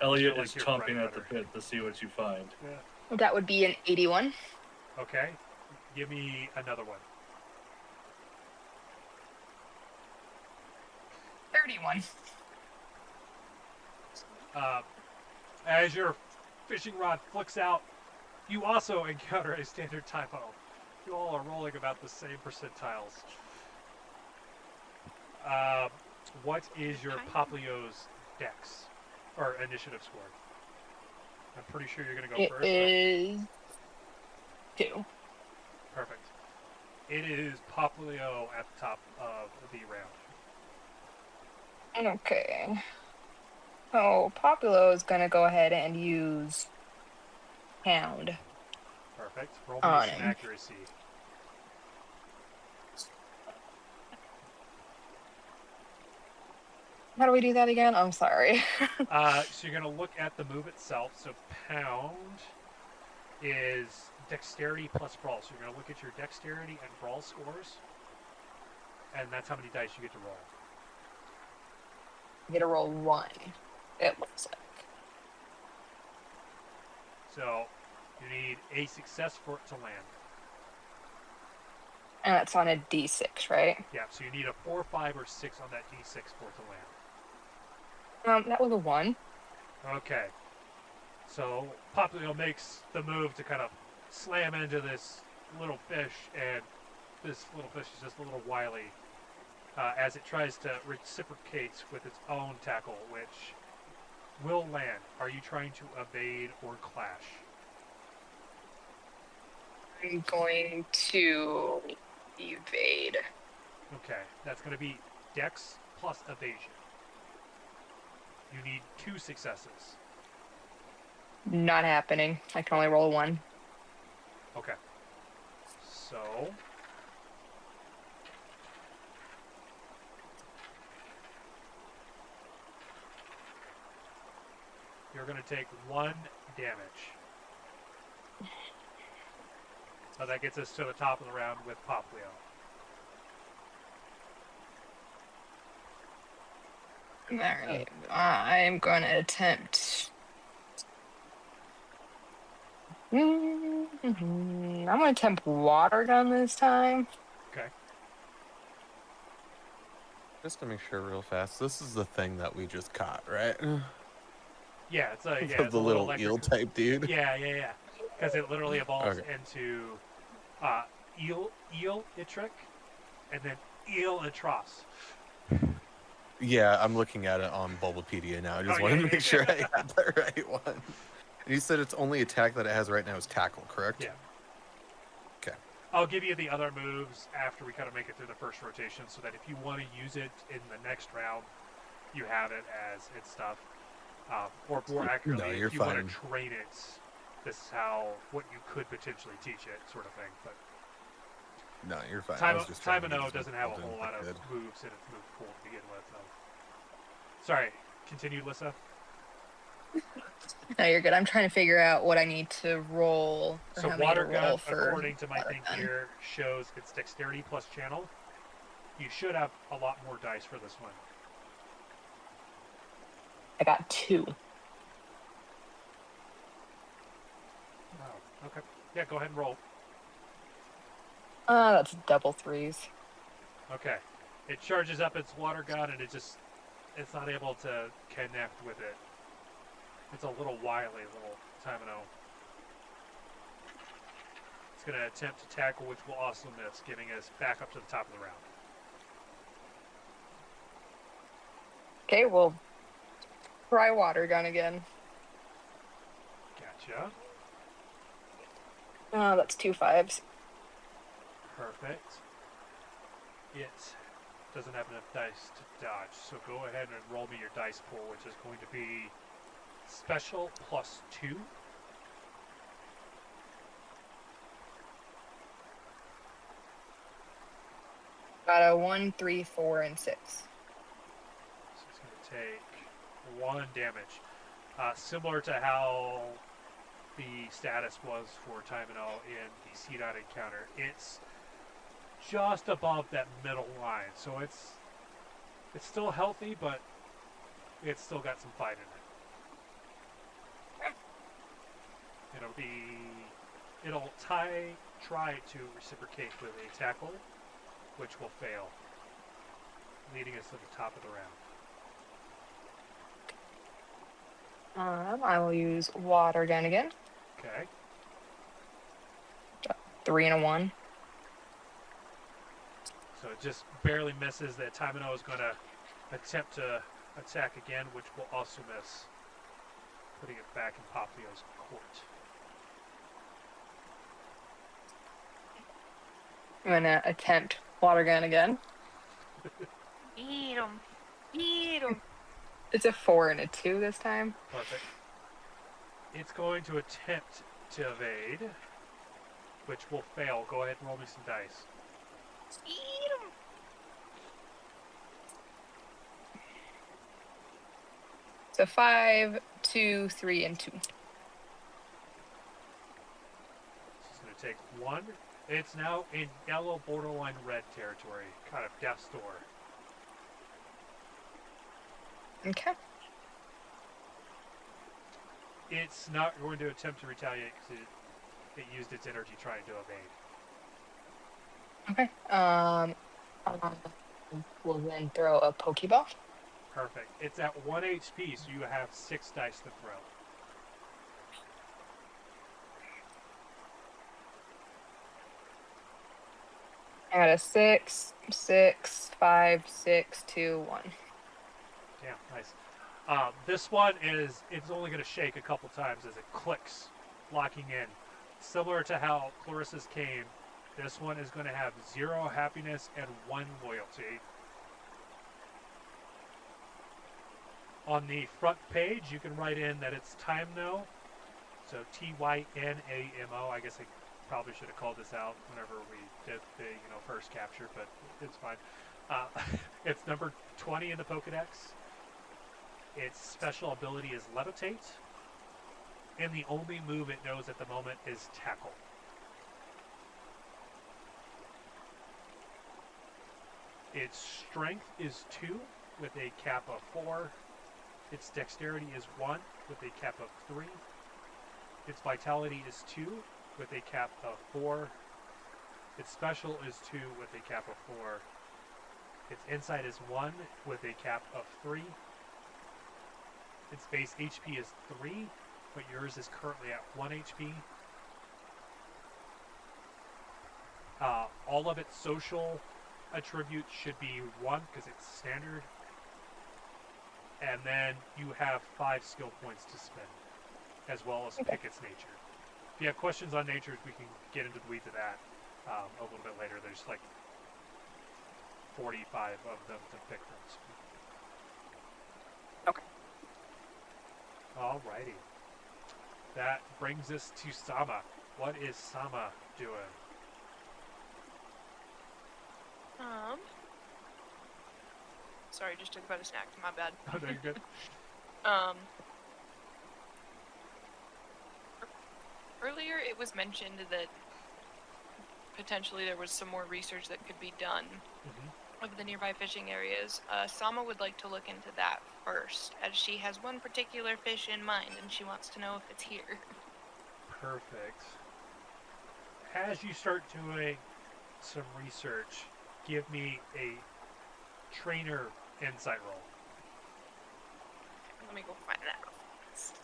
[SPEAKER 2] Elliot
[SPEAKER 1] Feel like
[SPEAKER 2] is
[SPEAKER 1] your
[SPEAKER 2] chomping
[SPEAKER 1] bread
[SPEAKER 2] at the
[SPEAKER 1] butter.
[SPEAKER 2] pit to see what you find.
[SPEAKER 1] Yeah.
[SPEAKER 6] That would be an 81.
[SPEAKER 1] Okay. Give me another one.
[SPEAKER 6] 31.
[SPEAKER 1] As your fishing rod flicks out, you also encounter a standard typo. You all are rolling about the same percentiles. What is your Poplio's dex or initiative score? I'm pretty sure you're going to go
[SPEAKER 6] It
[SPEAKER 1] first.
[SPEAKER 6] is 2.
[SPEAKER 1] Perfect. It is Poplio at the top of the round.
[SPEAKER 6] Okay. So Populo is gonna go ahead and use Hound.
[SPEAKER 1] Perfect. Roll me
[SPEAKER 6] On
[SPEAKER 1] some
[SPEAKER 6] him.
[SPEAKER 1] accuracy.
[SPEAKER 6] How do we do that again? I'm sorry.
[SPEAKER 1] So you're going to look at the move itself. So pound is dexterity plus brawl. So you're going to look at your dexterity and brawl scores. And that's how many dice you get to roll.
[SPEAKER 6] I get to roll 1. It looks like.
[SPEAKER 1] So you need a success for it to land.
[SPEAKER 6] And that's on a D6, right?
[SPEAKER 1] Yeah, so you need a 4, 5, or 6 on that D6 for it to land.
[SPEAKER 6] That was a 1.
[SPEAKER 1] Okay. So Poplio makes the move to kind of slam into this little fish, and this little fish is just a little wily as it tries to reciprocate with its own tackle, which will land. Are you trying to evade or clash?
[SPEAKER 6] I'm going to evade.
[SPEAKER 1] Okay, that's going to be Dex plus evasion. You need 2 successes.
[SPEAKER 6] Not happening. I can only roll 1.
[SPEAKER 1] Okay. So you're going to take 1 damage. So that gets us to the top of the round with Poplio.
[SPEAKER 6] Alright. I'm going to attempt... I'm going to attempt water gun this time.
[SPEAKER 1] Okay.
[SPEAKER 4] Just to make sure real fast, this is the thing that we just caught, right?
[SPEAKER 1] Yeah, it's a
[SPEAKER 4] The
[SPEAKER 1] it's a
[SPEAKER 4] little
[SPEAKER 1] electric-
[SPEAKER 4] eel type dude.
[SPEAKER 1] Yeah. Because it literally evolves
[SPEAKER 4] Okay.
[SPEAKER 1] into eel itric, and then eel atros.
[SPEAKER 4] Yeah, I'm looking at it on Bulbapedia now. I just
[SPEAKER 1] Oh,
[SPEAKER 4] wanted
[SPEAKER 1] yeah,
[SPEAKER 4] to
[SPEAKER 1] yeah,
[SPEAKER 4] make sure I had the right one. And you said its only attack that it has right now is tackle, correct?
[SPEAKER 1] Yeah.
[SPEAKER 4] Okay.
[SPEAKER 1] I'll give you the other moves after we kind of make it through the first rotation, so that if you want to use it in the next round, you have it as its stuff. Or more accurately,
[SPEAKER 4] No, you're
[SPEAKER 1] if you want
[SPEAKER 4] fine.
[SPEAKER 1] to train it, this is what you could potentially teach it, sort of thing. But
[SPEAKER 4] No, you're fine. I was just trying to
[SPEAKER 1] Tynamo
[SPEAKER 4] get as
[SPEAKER 1] doesn't have a
[SPEAKER 4] much
[SPEAKER 1] whole
[SPEAKER 4] built
[SPEAKER 1] lot
[SPEAKER 4] in as I
[SPEAKER 1] of
[SPEAKER 4] could.
[SPEAKER 1] moves in its move pool to begin with. So. Sorry, continue, Lissa.
[SPEAKER 6] No, you're good. I'm trying to figure out what I need to roll. Or
[SPEAKER 1] So
[SPEAKER 6] how many
[SPEAKER 1] water
[SPEAKER 6] to
[SPEAKER 1] gun,
[SPEAKER 6] roll for
[SPEAKER 1] according to my
[SPEAKER 6] water
[SPEAKER 1] thing
[SPEAKER 6] gun.
[SPEAKER 1] here, shows it's dexterity plus channel. You should have a lot more dice for this one.
[SPEAKER 6] I got 2.
[SPEAKER 1] Oh, okay. Yeah, go ahead and roll.
[SPEAKER 6] That's double 3s.
[SPEAKER 1] Okay. It charges up its water gun, and it's not able to connect with it. It's a little wily little Tynamo. It's going to attempt to tackle, which will also miss, getting us back up to the top of the round.
[SPEAKER 6] Okay, we'll try water gun again.
[SPEAKER 1] Gotcha.
[SPEAKER 6] That's 2 5s.
[SPEAKER 1] Perfect. It doesn't have enough dice to dodge, so go ahead and roll me your dice pool, which is going to be special plus 2.
[SPEAKER 6] Got a 1, 3, 4, and 6.
[SPEAKER 1] So it's going to take 1 damage. Similar to how the status was for Tynamo in the C-Dot encounter. It's just above that middle line, so it's still healthy, but it's still got some fight in it. It'll try to reciprocate with a tackle, which will fail, leading us to the top of the round.
[SPEAKER 6] I will use water gun again.
[SPEAKER 1] Okay.
[SPEAKER 6] 3 and a 1.
[SPEAKER 1] So it just barely misses. That Tynamo is going to attempt to attack again, which will also miss, putting it back in Poplio's court.
[SPEAKER 6] I'm gonna attempt water gun again.
[SPEAKER 3] Eat him. Eat him.
[SPEAKER 6] It's a 4 and a 2 this time.
[SPEAKER 1] Perfect. It's going to attempt to evade, which will fail. Go ahead and roll me some dice.
[SPEAKER 3] Eat him.
[SPEAKER 6] So 5, 2, 3, and 2.
[SPEAKER 1] It's going to take 1. It's now in yellow borderline red territory, kind of death's door.
[SPEAKER 6] Okay.
[SPEAKER 1] It's not going to attempt to retaliate because it used its energy trying to evade.
[SPEAKER 6] Okay. We'll then throw a Pokeball.
[SPEAKER 1] Perfect. It's at 1 HP, so you have 6 dice to throw.
[SPEAKER 6] I got a 6, 6, 5, 6, 2, 1.
[SPEAKER 1] Damn, nice. This one it's only going to shake a couple times as it clicks, locking in. Similar to how Clarissa's came, this one is going to have 0 happiness and 1 loyalty. On the front page, you can write in that it's Tynamo, so Tynamo. I guess I probably should have called this out whenever we did the first capture, but it's fine. It's number 20 in the Pokedex. Its special ability is Levitate, and the only move it knows at the moment is Tackle. Its strength is 2 with a cap of 4. Its dexterity is 1 with a cap of 3. Its vitality is 2 with a cap of 4. Its special is 2 with a cap of 4. Its insight is 1 with a cap of 3. Its base HP is 3, but yours is currently at 1 HP. All of its social attributes should be 1 because it's standard. And then you have 5 skill points to spend, as well as pick its nature. If you have questions on natures, we can get into the weeds of that a little bit later. There's like 45 of them to pick from.
[SPEAKER 6] Okay.
[SPEAKER 1] Alrighty. That brings us to Sama. What is Sama doing?
[SPEAKER 3] Sorry, just took a bite of snack. My bad.
[SPEAKER 1] Oh, no, you're good.
[SPEAKER 3] Earlier it was mentioned that potentially there was some more research that could be done of the nearby fishing areas. Sama would like to look into that first, as she has one particular fish in mind and she wants to know if it's here.
[SPEAKER 1] Perfect. As you start doing some research, give me a trainer insight roll.
[SPEAKER 3] Let me go find that real fast.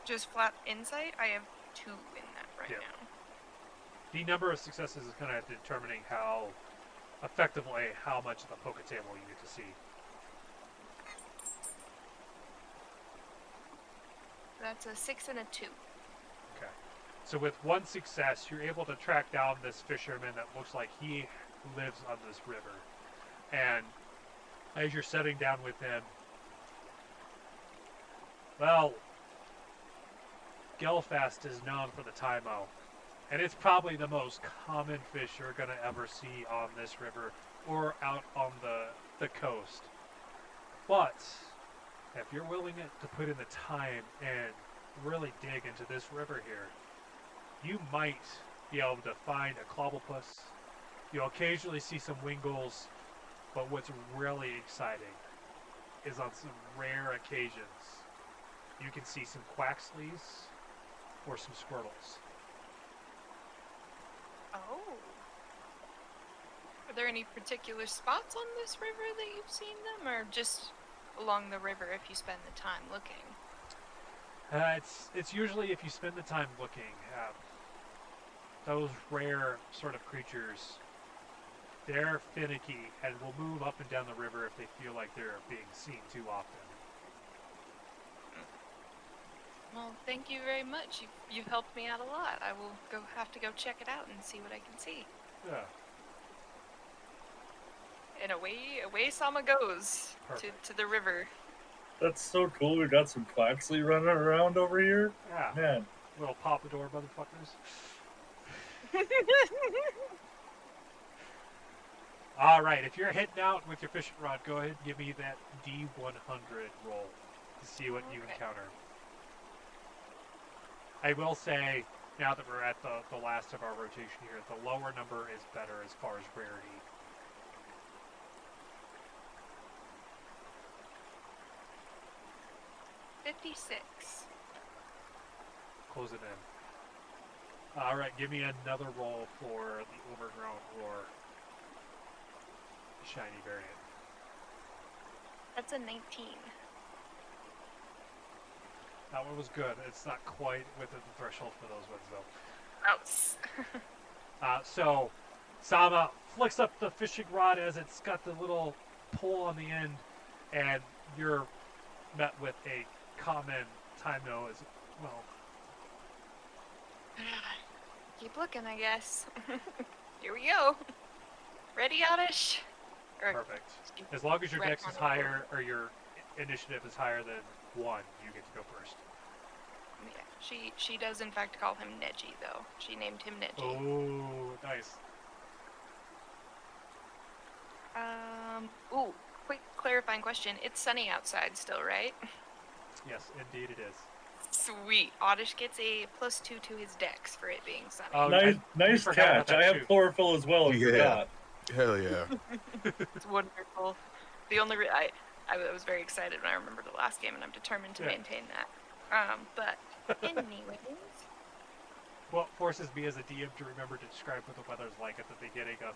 [SPEAKER 3] Just flat insight? I have 2 in that right now.
[SPEAKER 1] The number of successes is kind of determining how effectively how much of the Poketable you get to see.
[SPEAKER 3] That's a 6 and a 2.
[SPEAKER 1] Okay. So with 1 success, you're able to track down this fisherman that looks like he lives on this river. And as you're sitting down with him, well, Gelfast is known for the Tynamo, and it's probably the most common fish you're going to ever see on this river or out on the coast. But if you're willing to put in the time and really dig into this river here, you might be able to find a Clobblepus. You'll occasionally see some Wingulls, but what's really exciting is on some rare occasions, you can see some Quaxleys or some Squirtles.
[SPEAKER 3] Oh. Are there any particular spots on this river that you've seen them, or just along the river if you spend the time looking?
[SPEAKER 1] It's usually if you spend the time looking. Those rare sort of creatures, they're finicky and will move up and down the river if they feel like they're being seen too often.
[SPEAKER 3] Well, thank you very much. You've helped me out a lot. I will have to go check it out and see what I can see.
[SPEAKER 1] Yeah.
[SPEAKER 3] And away Sama goes to the river.
[SPEAKER 2] That's so cool. We got some Quaxley running around over here.
[SPEAKER 1] Yeah.
[SPEAKER 2] Man.
[SPEAKER 1] Little Pompadour motherfuckers. All right, if you're hitting out with your fishing rod, go ahead and give me that D100 roll to see what you encounter. I will say, now that we're at the last of our rotation here, the lower number is better as far as rarity.
[SPEAKER 3] $56.
[SPEAKER 1] Close it in. All right, give me another roll for the overgrown roar shiny variant.
[SPEAKER 3] That's a 19.
[SPEAKER 1] That one was good. It's not quite within the threshold for those ones, though.
[SPEAKER 3] Ouch.
[SPEAKER 1] So, Sama flicks up the fishing rod as it's got the little pole on the end, and you're met with a common Tynamo as well.
[SPEAKER 3] Keep looking, I guess. Here we go. Ready, Oddish?
[SPEAKER 1] Perfect. As long as your
[SPEAKER 3] Right
[SPEAKER 1] dex
[SPEAKER 3] on
[SPEAKER 1] is
[SPEAKER 3] the
[SPEAKER 1] higher, or your initiative is higher than 1, you get to go first.
[SPEAKER 3] Yeah, she does in fact call him Neji, though. She named him Neji.
[SPEAKER 1] Oh, nice.
[SPEAKER 3] Ooh, quick clarifying question. It's sunny outside still, right?
[SPEAKER 1] Yes, indeed it is.
[SPEAKER 3] Sweet. Oddish gets a +2 to his dex for it being sunny.
[SPEAKER 1] Oh,
[SPEAKER 2] Nice
[SPEAKER 1] forgot about
[SPEAKER 2] catch.
[SPEAKER 1] that
[SPEAKER 2] I have
[SPEAKER 1] too.
[SPEAKER 2] chlorophyll as well. I
[SPEAKER 4] Yeah.
[SPEAKER 2] forgot.
[SPEAKER 4] Hell yeah.
[SPEAKER 3] It's wonderful. The only I was very excited when I remembered the last game, and I'm determined to
[SPEAKER 1] Yeah.
[SPEAKER 3] maintain that. But anyways,
[SPEAKER 1] What forces me as a DM to remember to describe what the weather's like at the beginning of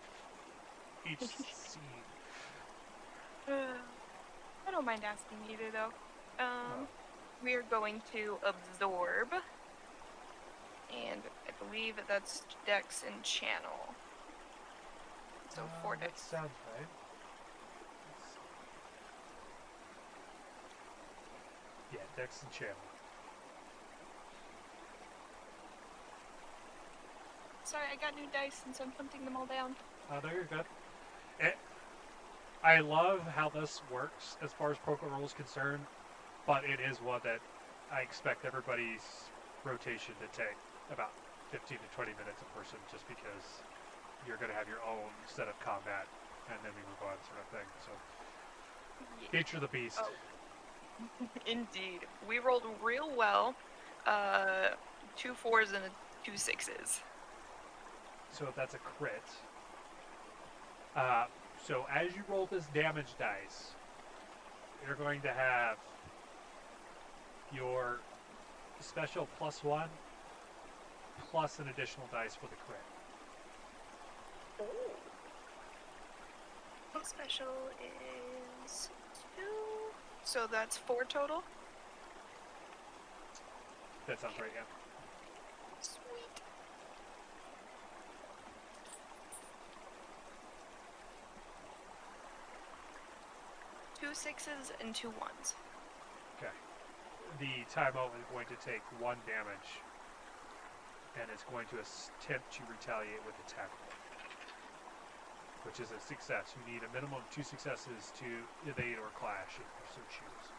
[SPEAKER 1] each scene.
[SPEAKER 3] I don't mind asking either, though. We are going to absorb, and I believe that's Dex and Channel. So 4
[SPEAKER 1] That
[SPEAKER 3] Dex.
[SPEAKER 1] sounds right. Yeah, Dex and Channel.
[SPEAKER 3] Sorry, I got new dice, and so I'm hunting them all down.
[SPEAKER 1] Oh, no, you're good. I love how this works as far as Pokerole is concerned, but it is one that I expect everybody's rotation to take about 15 to 20 minutes a person, just because you're going to have your own set of combat, and then we move on, sort of thing. So, nature of the beast.
[SPEAKER 3] Oh. Indeed. We rolled real well. 2 4s and 2 6s.
[SPEAKER 1] So that's a crit. So as you roll this damage dice, you're going to have your special +1 plus an additional dice for the crit.
[SPEAKER 3] Special is 2. So that's 4 total.
[SPEAKER 1] That sounds right, yeah.
[SPEAKER 3] Sweet. Two 6s and 2 1s.
[SPEAKER 1] Okay. The Tynamo is going to take 1 damage, and it's going to attempt to retaliate with a tackle, which is a success. You need a minimum of 2 successes to evade or clash if you so choose.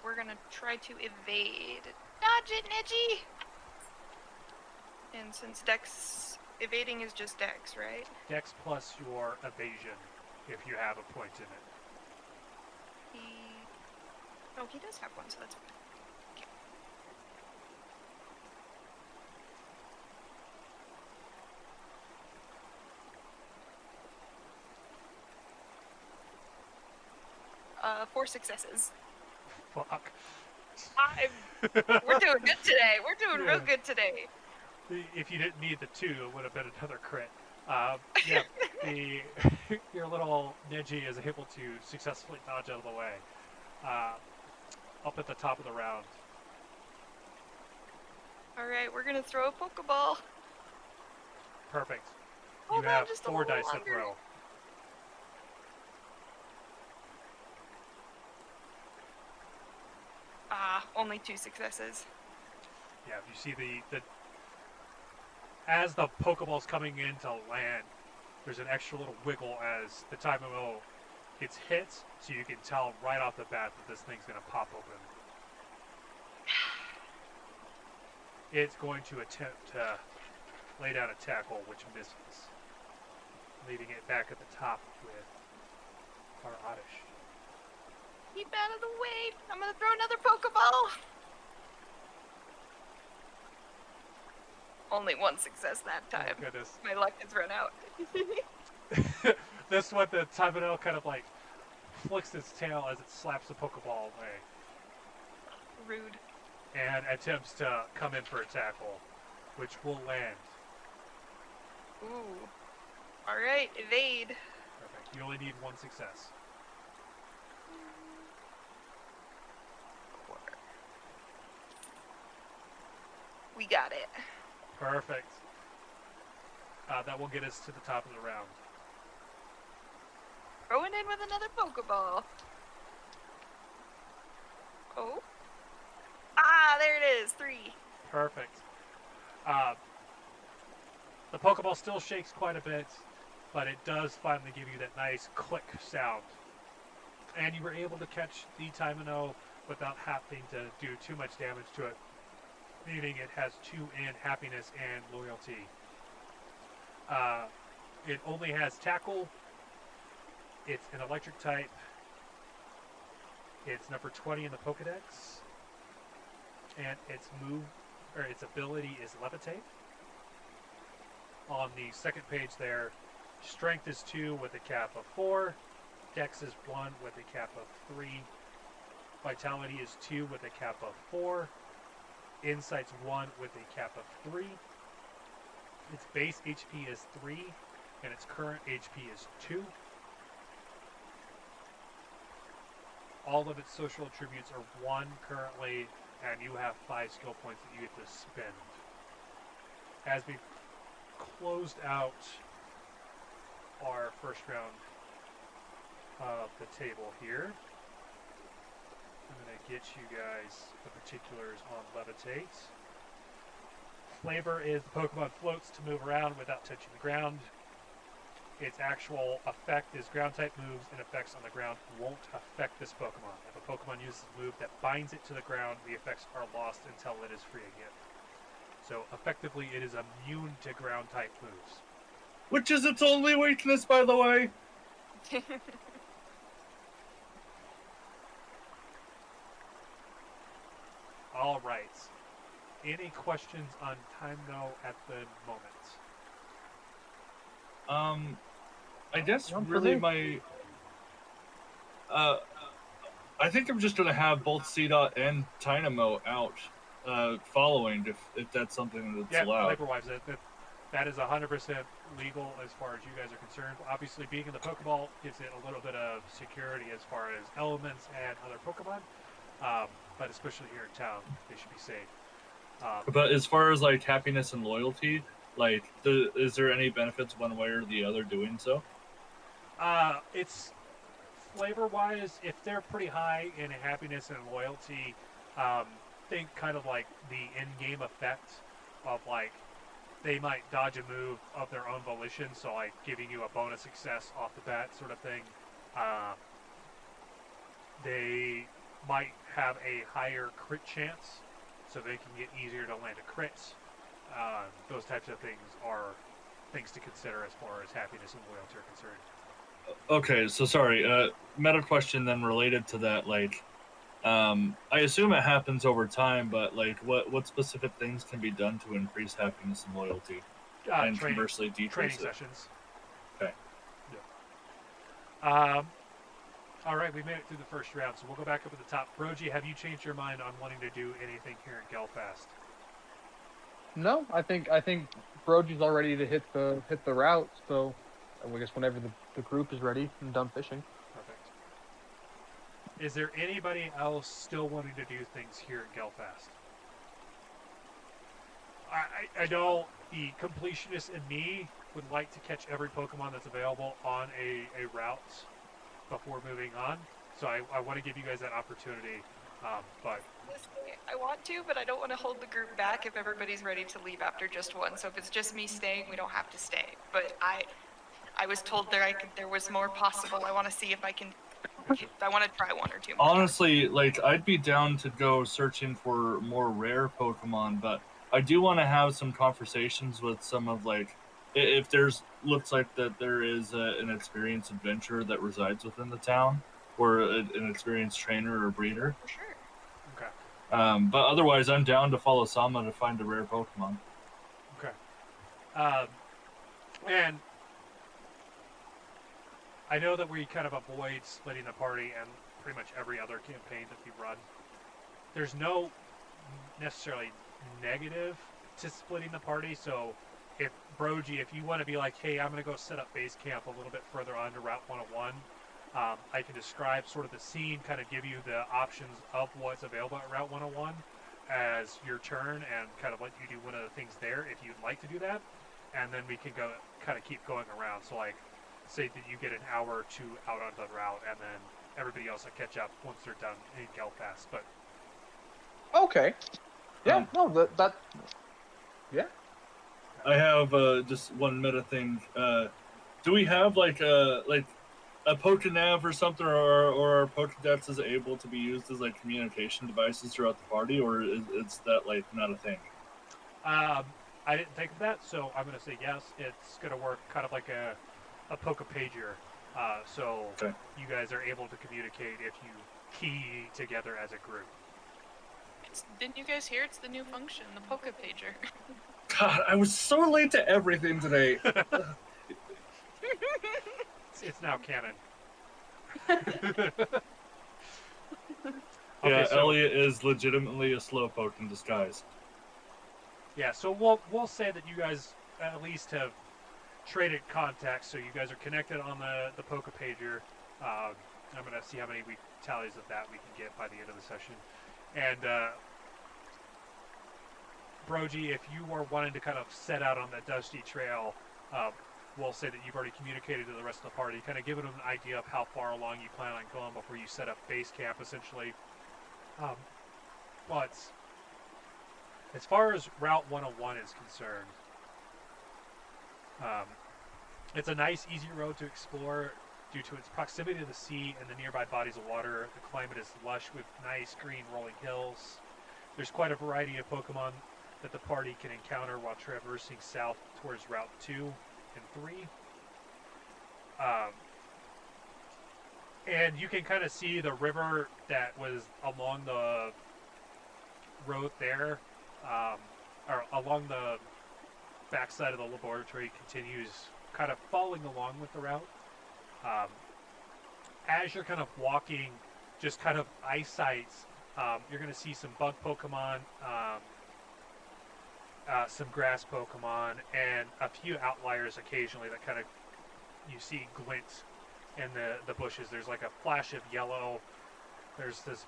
[SPEAKER 3] We're gonna try to evade. Dodge it, Neji! And since Dex, evading is just Dex, right?
[SPEAKER 1] Dex plus your evasion, if you have a point in it.
[SPEAKER 3] He does have one, so that's fine. Okay. Four successes.
[SPEAKER 1] Fuck.
[SPEAKER 3] We're doing good today. We're doing real
[SPEAKER 1] Yeah.
[SPEAKER 3] good today.
[SPEAKER 1] If you didn't need the 2, it would have been another crit. Yeah, your little Neji is able to successfully dodge out of the way. Up at the top of the round.
[SPEAKER 3] Alright, we're gonna throw a Pokeball.
[SPEAKER 1] Perfect.
[SPEAKER 3] Hold
[SPEAKER 1] You
[SPEAKER 3] on
[SPEAKER 1] have
[SPEAKER 3] just a
[SPEAKER 1] 4
[SPEAKER 3] little
[SPEAKER 1] dice to
[SPEAKER 3] longer.
[SPEAKER 1] throw.
[SPEAKER 3] Only 2 successes.
[SPEAKER 1] Yeah, you see the as the Pokeball's coming in to land, there's an extra little wiggle as the Tynamo gets hit, so you can tell right off the bat that this thing's going to pop open. It's going to attempt to lay down a tackle, which misses, leaving it back at the top with our Oddish.
[SPEAKER 3] Keep out of the way. I'm gonna throw another Pokeball. Only 1 success that time.
[SPEAKER 1] Oh, goodness.
[SPEAKER 3] My luck has run out.
[SPEAKER 1] This one, the Tynamo kind of like flicks its tail as it slaps the Pokeball away
[SPEAKER 3] Rude.
[SPEAKER 1] and attempts to come in for a tackle. which will land.
[SPEAKER 3] Ooh. Alright, evade.
[SPEAKER 1] Perfect. You only need one success.
[SPEAKER 3] We got it.
[SPEAKER 1] Perfect. That will get us to the top of the round.
[SPEAKER 3] Throwing in with another Pokeball. Oh. Ah, there it is. 3.
[SPEAKER 1] Perfect. The Pokeball still shakes quite a bit, but it does finally give you that nice click sound. And you were able to catch the Tynamo without having to do too much damage to it, meaning it has 2 in happiness and loyalty. It only has tackle. It's an electric type. It's number 20 in the Pokedex. And its ability is levitate. On the second page there, strength is 2 with a cap of 4. Dex is 1 with a cap of 3. Vitality is 2 with a cap of 4. Insight's 1 with a cap of 3. Its base HP is 3, and its current HP is 2. All of its social attributes are 1 currently, and you have 5 skill points that you get to spend. As we closed out our first round of the table here, I'm going to get you guys the particulars on levitate. Flavor is the Pokemon floats to move around without touching the ground. Its actual effect is ground type moves and effects on the ground won't affect this Pokemon. If a Pokemon uses a move that binds it to the ground, the effects are lost until it is free again. So effectively it is immune to ground type moves.
[SPEAKER 2] Which is its only weakness, by the way.
[SPEAKER 1] Alright. Any questions on Tynamo at the moment?
[SPEAKER 2] I guess
[SPEAKER 5] Not for
[SPEAKER 2] really
[SPEAKER 5] me.
[SPEAKER 2] I think I'm just gonna have both CDOT and Tynamo out following if that's something that's
[SPEAKER 1] Yeah,
[SPEAKER 2] allowed.
[SPEAKER 1] flavor-wise, that is 100% legal as far as you guys are concerned. Obviously, being in the Pokeball gives it a little bit of security as far as elements and other Pokemon, but especially here in town, they should be safe.
[SPEAKER 2] But as far as like happiness and loyalty, like is there any benefits one way or the other doing so?
[SPEAKER 1] It's flavor-wise, if they're pretty high in happiness and loyalty, think kind of like the in-game effect of like they might dodge a move of their own volition, so like giving you a bonus success off the bat sort of thing. They might have a higher crit chance, so they can get easier to land a crit. Those types of things are things to consider as far as happiness and loyalty are concerned.
[SPEAKER 2] Okay, so sorry. Meta question then related to that, like, I assume it happens over time, but like, what specific things can be done to increase happiness and loyalty, and conversely decrease
[SPEAKER 1] training
[SPEAKER 2] it?
[SPEAKER 1] sessions.
[SPEAKER 2] Okay.
[SPEAKER 1] Yeah. All right, we made it through the first round, so we'll go back up at the top. Brogy, have you changed your mind on wanting to do anything here in Gelfast?
[SPEAKER 5] No, I think Brogy's all ready to hit the route. So I guess whenever the group is ready and done fishing.
[SPEAKER 1] Perfect. Is there anybody else still wanting to do things here in Gelfast? I know the completionist in me would like to catch every Pokemon that's available on a route before moving on. So I want to give you guys that opportunity. But
[SPEAKER 3] I want to, but I don't want to hold the group back if everybody's ready to leave after just one. So if it's just me staying, we don't have to stay. But I was told there was more possible. I want to see if I can. I want to try one or two more.
[SPEAKER 2] Honestly, like, I'd be down to go searching for more rare Pokemon, but I do want to have some conversations with some of, like, if looks like that there is an experienced adventurer that resides within the town, or an experienced trainer or breeder.
[SPEAKER 3] For sure.
[SPEAKER 1] okay.
[SPEAKER 2] But otherwise, I'm down to follow Sama to find a rare Pokemon.
[SPEAKER 1] Okay. And I know that we kind of avoid splitting the party and pretty much every other campaign that we run. There's no necessarily negative to splitting the party. So if Brogy, if you want to be like, hey, I'm going to go set up base camp a little bit further on to Route 101, I can describe sort of the scene, kind of give you the options of what's available at Route 101 as your turn, and kind of let you do one of the things there if you'd like to do that. And then we can go kind of keep going around. So like, say that you get an hour or two out on the route, and then everybody else will catch up once they're done in Gelfast. But
[SPEAKER 5] Okay. Yeah. No. That. Yeah.
[SPEAKER 2] I have just one meta thing. Do we have like a Pokenav or something, or are Pokedexes able to be used as like communication devices throughout the party, or is that like not a thing?
[SPEAKER 1] I didn't think of that, so I'm going to say yes. It's going to work kind of like a Pokepager. So
[SPEAKER 2] Okay.
[SPEAKER 1] you guys are able to communicate if you key together as a group.
[SPEAKER 3] Didn't you guys hear? It's the new function, the Pokepager.
[SPEAKER 2] God, I was so late to everything today.
[SPEAKER 1] It's now canon.
[SPEAKER 2] Yeah,
[SPEAKER 1] Okay, so,
[SPEAKER 2] Elliot is legitimately a slowpoke in disguise.
[SPEAKER 1] yeah, so we'll say that you guys at least have traded contacts, so you guys are connected on the Pokepager. I'm going to see how many tallies of that we can get by the end of the session. And Brogy, if you are wanting to kind of set out on that dusty trail, we'll say that you've already communicated to the rest of the party, kind of giving them an idea of how far along you plan on going before you set up base camp, essentially. But as far as Route 101 is concerned, it's a nice, easy road to explore due to its proximity to the sea and the nearby bodies of water. The climate is lush with nice green rolling hills. There's quite a variety of Pokemon that the party can encounter while traversing south towards Route 2 and 3. And you can kind of see the river that was along the road there, or along the backside of the laboratory, continues kind of following along with the route. As you're kind of walking, just kind of eyesight, you're going to see some bug Pokemon, some grass Pokemon, and a few outliers occasionally that kind of you see glint in the bushes. There's like a flash of yellow. There's this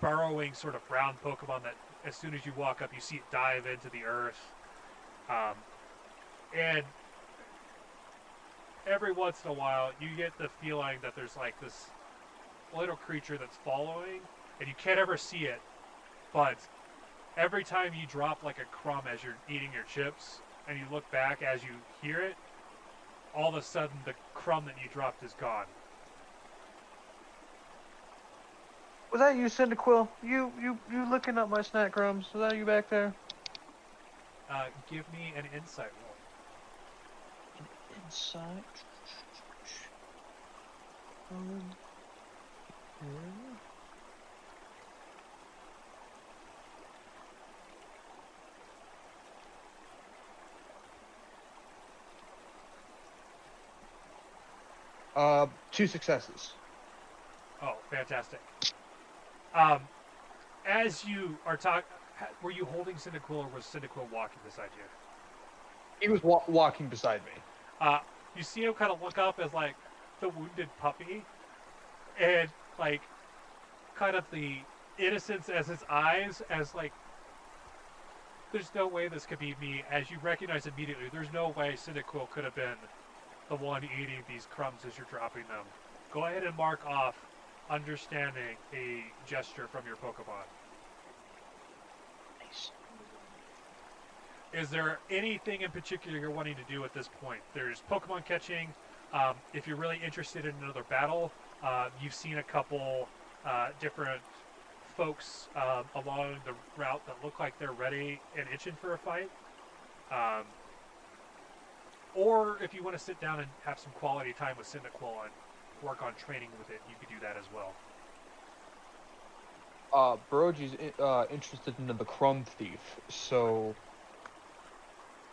[SPEAKER 1] burrowing sort of brown Pokemon that as soon as you walk up, you see it dive into the earth. And every once in a while, you get the feeling that there's like this little creature that's following, and you can't ever see it, but every time you drop like a crumb as you're eating your chips, and you look back as you hear it, all of a sudden the crumb that you dropped is gone.
[SPEAKER 5] Was that you, Cyndaquil? You looking up my snack crumbs? Was that you back there?
[SPEAKER 1] Give me an insight roll.
[SPEAKER 5] Insight. Two successes.
[SPEAKER 1] Oh, fantastic. As you are talking, were you holding Cyndaquil, or was Cyndaquil walking beside you?
[SPEAKER 5] He was walking beside me.
[SPEAKER 1] You see him kind of look up as like the wounded puppy, and like kind of the innocence as his eyes, as like, there's no way this could be me. As you recognize immediately, there's no way Cyndaquil could have been the one eating these crumbs as you're dropping them. Go ahead and mark off understanding a gesture from your Pokemon.
[SPEAKER 5] Nice.
[SPEAKER 1] Is there anything in particular you're wanting to do at this point? There's Pokemon catching. If you're really interested in another battle, you've seen a couple different folks along the route that look like they're ready and itching for a fight. Or if you want to sit down and have some quality time with Cyndaquil and work on training with it, you could do that as well.
[SPEAKER 5] Brogy's interested in the crumb thief, so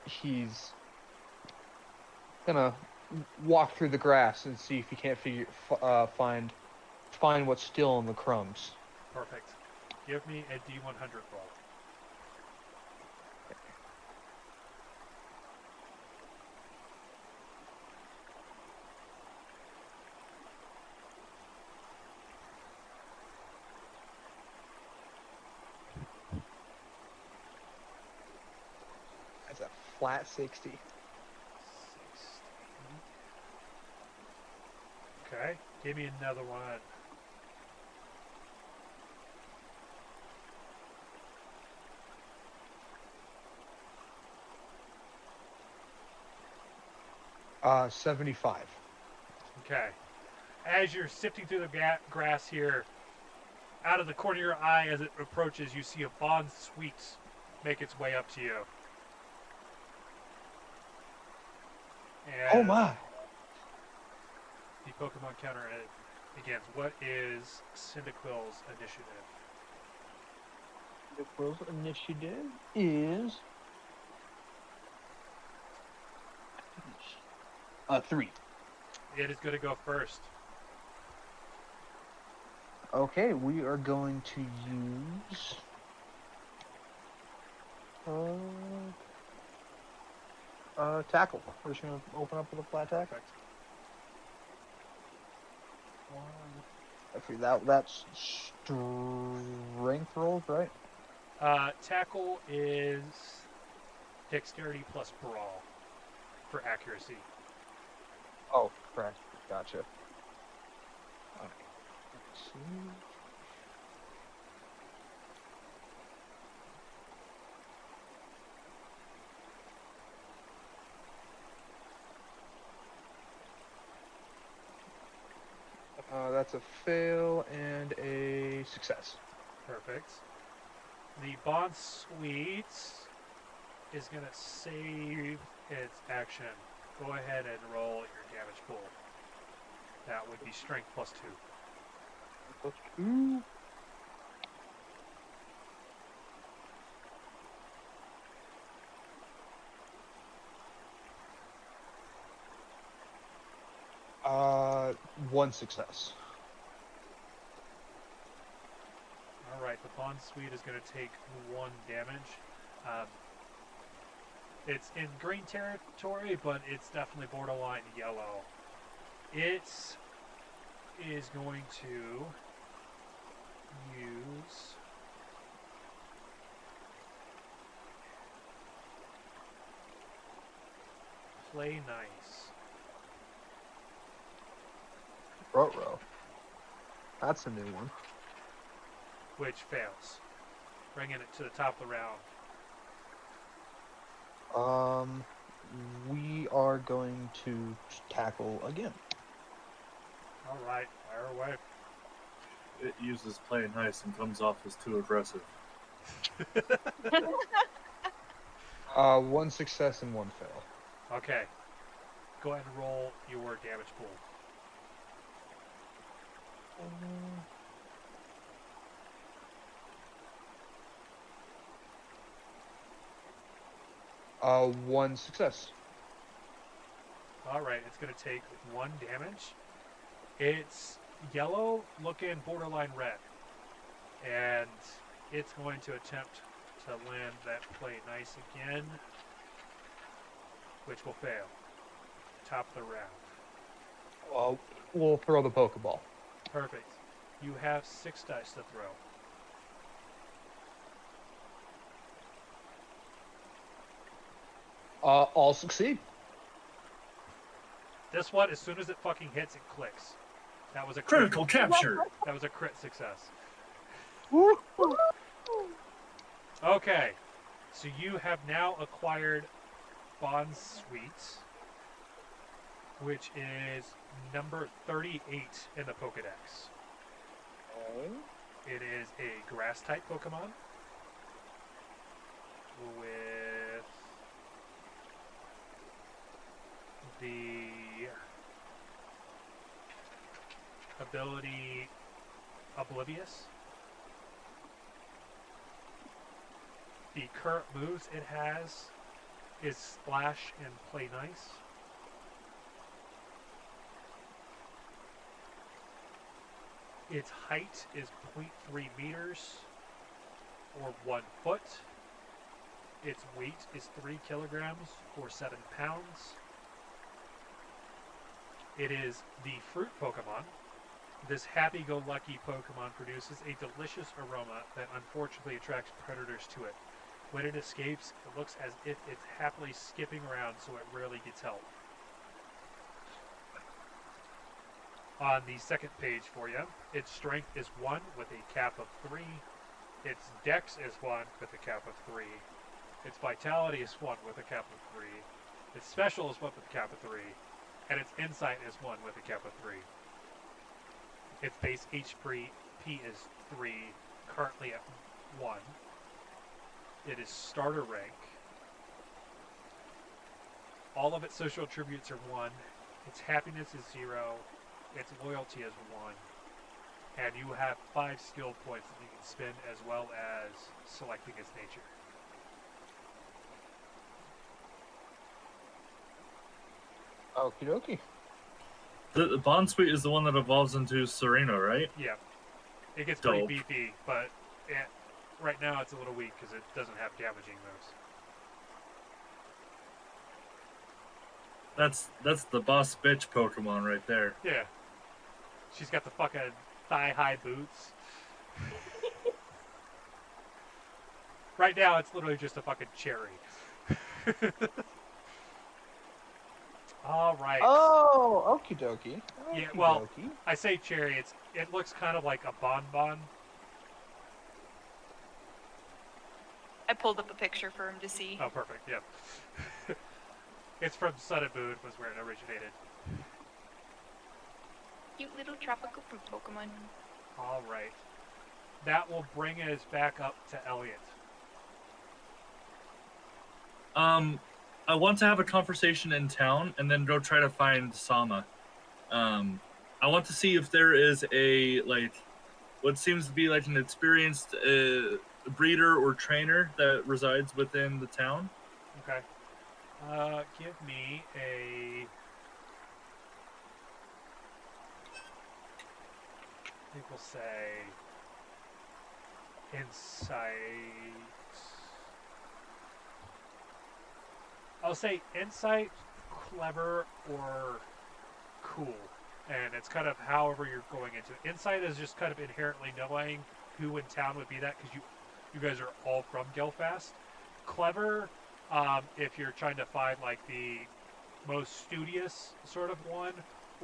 [SPEAKER 5] he's gonna walk through the grass and see if he can't find what's still in the crumbs.
[SPEAKER 1] Perfect. Give me a D100 roll.
[SPEAKER 5] flat 60.
[SPEAKER 1] 60. Okay, give me another one.
[SPEAKER 5] Uh, 75.
[SPEAKER 1] Okay. As you're sifting through the grass here, out of the corner of your eye as it approaches, you see a Bond Sweet make its way up to you. And
[SPEAKER 5] Oh my!
[SPEAKER 1] the Pokemon counter begins. What is Cyndaquil's initiative?
[SPEAKER 5] The Quill's initiative is 3.
[SPEAKER 1] It is going to go first.
[SPEAKER 5] Okay, we are going to use tackle. We're just gonna open up with a flat tackle.
[SPEAKER 1] Perfect.
[SPEAKER 5] Actually, that's strength rolls, right?
[SPEAKER 1] Tackle is dexterity plus brawl for accuracy.
[SPEAKER 5] Oh, correct. Gotcha. Alright. Let's see. That's a fail and a success.
[SPEAKER 1] Perfect. The Bond Sweet is going to save its action. Go ahead and roll your damage pool. That would be strength plus 2.
[SPEAKER 5] +2. One success.
[SPEAKER 1] Alright, the Bond Sweet is going to take 1 damage. It's in green territory, but it's definitely borderline yellow. It is going to use Play Nice.
[SPEAKER 5] Ruh-roh. That's a new one.
[SPEAKER 1] Which fails, bringing it to the top of the round.
[SPEAKER 5] We are going to tackle again.
[SPEAKER 1] All right, fire away.
[SPEAKER 2] It uses play nice and comes off as too aggressive.
[SPEAKER 5] 1 success and 1 fail.
[SPEAKER 1] Okay, go ahead and roll your damage pool.
[SPEAKER 5] 1 success.
[SPEAKER 1] All right, it's going to take 1 damage. It's yellow, looking borderline red, and it's going to attempt to land that Play Nice again, which will fail. Top of the round.
[SPEAKER 5] We'll throw the Pokeball.
[SPEAKER 1] Perfect. You have 6 dice to throw.
[SPEAKER 5] All succeed.
[SPEAKER 1] This one, as soon as it fucking hits, it clicks. That was a
[SPEAKER 2] Critical capture!
[SPEAKER 1] That was a crit success. Okay, so you have now acquired Bond Sweet, which is number 38 in the Pokedex. It is a Grass-type Pokemon with the ability Oblivious. The current moves it has is Splash and Play Nice. Its height is 0.3 meters or 1 foot. Its weight is 3 kilograms or 7 pounds. It is the fruit Pokemon. This happy-go-lucky Pokemon produces a delicious aroma that unfortunately attracts predators to it. When it escapes, it looks as if it's happily skipping around, so it rarely gets help. On the second page for you, its strength is 1 with a cap of 3. Its dex is 1 with a cap of 3. Its vitality is 1 with a cap of 3. Its special is 1 with a cap of 3. And its insight is 1 with a cap of 3. Its base HP is 3, currently at 1. It is starter rank. All of its social attributes are 1. Its happiness is 0. Its loyalty is 1. And you have 5 skill points that you can spend, as well as selecting its nature.
[SPEAKER 5] Okie dokie.
[SPEAKER 2] The Bond Suite is the one that evolves into Serena, right?
[SPEAKER 1] Yeah. It gets pretty
[SPEAKER 2] Dope.
[SPEAKER 1] beefy, but right now it's a little weak because it doesn't have damaging moves.
[SPEAKER 2] That's the boss bitch Pokemon right there.
[SPEAKER 1] Yeah. She's got the fucking thigh-high boots. Right now it's literally just a fucking cherry. All right.
[SPEAKER 5] Oh, okie dokie.
[SPEAKER 1] Yeah,
[SPEAKER 5] Okie
[SPEAKER 1] well,
[SPEAKER 5] dokie.
[SPEAKER 1] I say cherry. It looks kind of like a bonbon.
[SPEAKER 3] I pulled up a picture for him to see.
[SPEAKER 1] Oh, perfect. Yeah. It's from Sun and Moon, was where it originated.
[SPEAKER 3] Cute little tropical fruit Pokemon.
[SPEAKER 1] All right. That will bring us back up to Elliot.
[SPEAKER 2] I want to have a conversation in town and then go try to find Sama. I want to see if there is a, like, what seems to be like an experienced breeder or trainer that resides within the town.
[SPEAKER 1] Okay. Give me a... I think we'll say... Insight... I'll say insight, clever, or cool. And it's kind of however you're going into it. Insight is just kind of inherently knowing who in town would be that, because you guys are all from Gelfast. Clever, if you're trying to find like the most studious sort of one,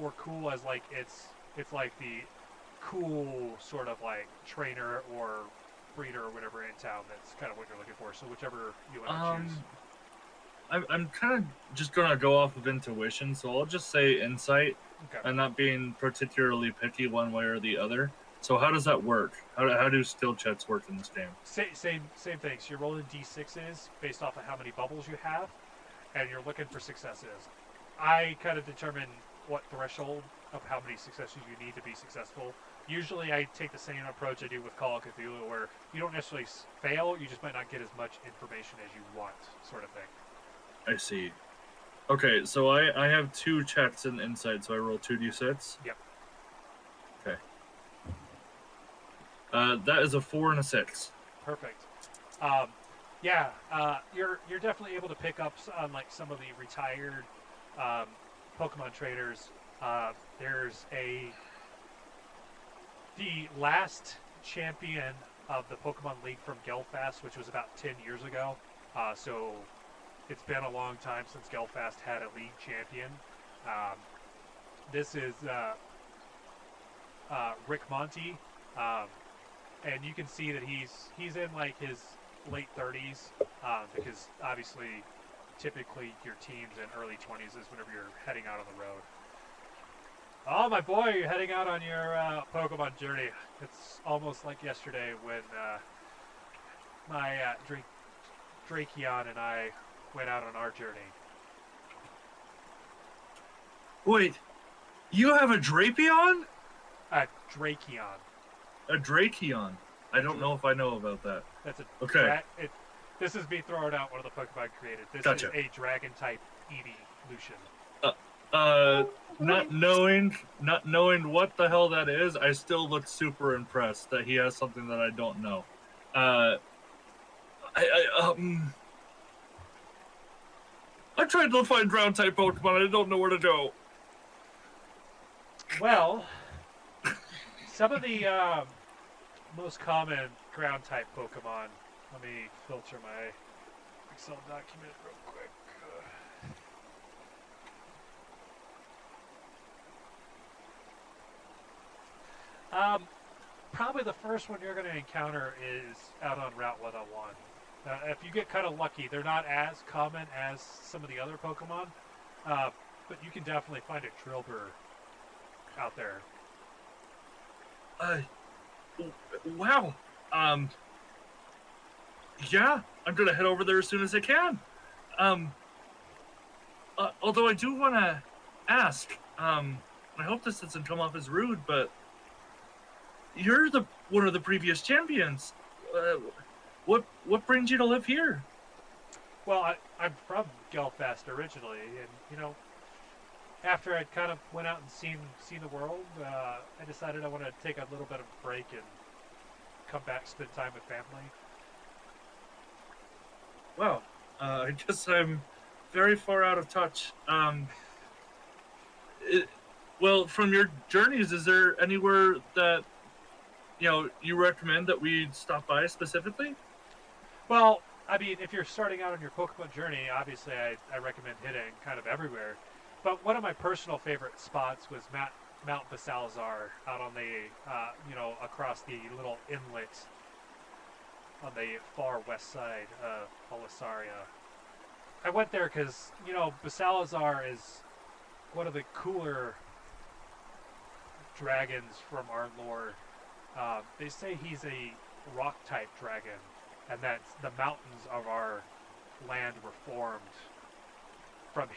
[SPEAKER 1] or cool as like it's like the cool sort of like trainer or breeder or whatever in town. That's kind of what you're looking for. So whichever you want to choose.
[SPEAKER 2] I'm kind of just gonna go off of intuition, so I'll just say insight.
[SPEAKER 1] Okay.
[SPEAKER 2] I'm not being particularly picky one way or the other. So how does that work? How do skill checks work in this game?
[SPEAKER 1] Same thing. So you're rolling d6s based off of how many bubbles you have, and you're looking for successes. I kind of determine what threshold of how many successes you need to be successful. Usually I take the same approach I do with Call of Cthulhu, where you don't necessarily fail, you just might not get as much information as you want, sort of thing.
[SPEAKER 2] I see. Okay, so I have 2 checks in insight, so I roll 2d6.
[SPEAKER 1] Yep.
[SPEAKER 2] Okay. That is a 4 and a 6.
[SPEAKER 1] Perfect. Yeah, you're definitely able to pick up on like some of the retired Pokemon trainers. There's the last champion of the Pokemon League from Gelfast, which was about 10 years ago. So it's been a long time since Gelfast had a league champion. This is Rick Monty, and you can see that he's in like his late 30s, because obviously, typically your team's in early 20s is whenever you're heading out on the road. Oh, my boy, you're heading out on your Pokemon journey. It's almost like yesterday when my Drakeon and I went out on our journey.
[SPEAKER 2] Wait, you have a Drapion?
[SPEAKER 1] Drakeon.
[SPEAKER 2] A Drakeon. I don't know if I know about that.
[SPEAKER 1] That's a
[SPEAKER 2] Okay.
[SPEAKER 1] This is me throwing out one of the Pokemon created. This
[SPEAKER 2] Gotcha.
[SPEAKER 1] is a dragon type evolution.
[SPEAKER 2] Not knowing what the hell that is, I still look super impressed that he has something that I don't know. I tried to find ground type Pokemon. I don't know where to go.
[SPEAKER 1] Well, some of the most common ground type Pokemon Let me filter my Excel document real quick. Probably the first one you're going to encounter is out on Route 101. If you get kind of lucky, they're not as common as some of the other Pokemon, but you can definitely find a Trilbur out there.
[SPEAKER 2] Wow. Yeah, I'm gonna head over there as soon as I can. Although I do want to ask, I hope this doesn't come off as rude, but you're one of the previous champions. What brings you to live here?
[SPEAKER 1] Well, I'm from Gelfast originally, and after I kind of went out and seen the world, I decided I wanted to take a little bit of a break and come back, spend time with family.
[SPEAKER 2] Wow, I guess I'm very far out of touch. Well, from your journeys, is there anywhere that you recommend that we stop by specifically?
[SPEAKER 1] Well, I mean, if you're starting out on your Pokemon journey, obviously I recommend hitting kind of everywhere. But one of my personal favorite spots was Mount Basalazar out on the, across the little inlet on the far west side of Elysara. I went there because, Basalazar is one of the cooler dragons from our lore. They say he's a rock-type dragon, and that the mountains of our land were formed from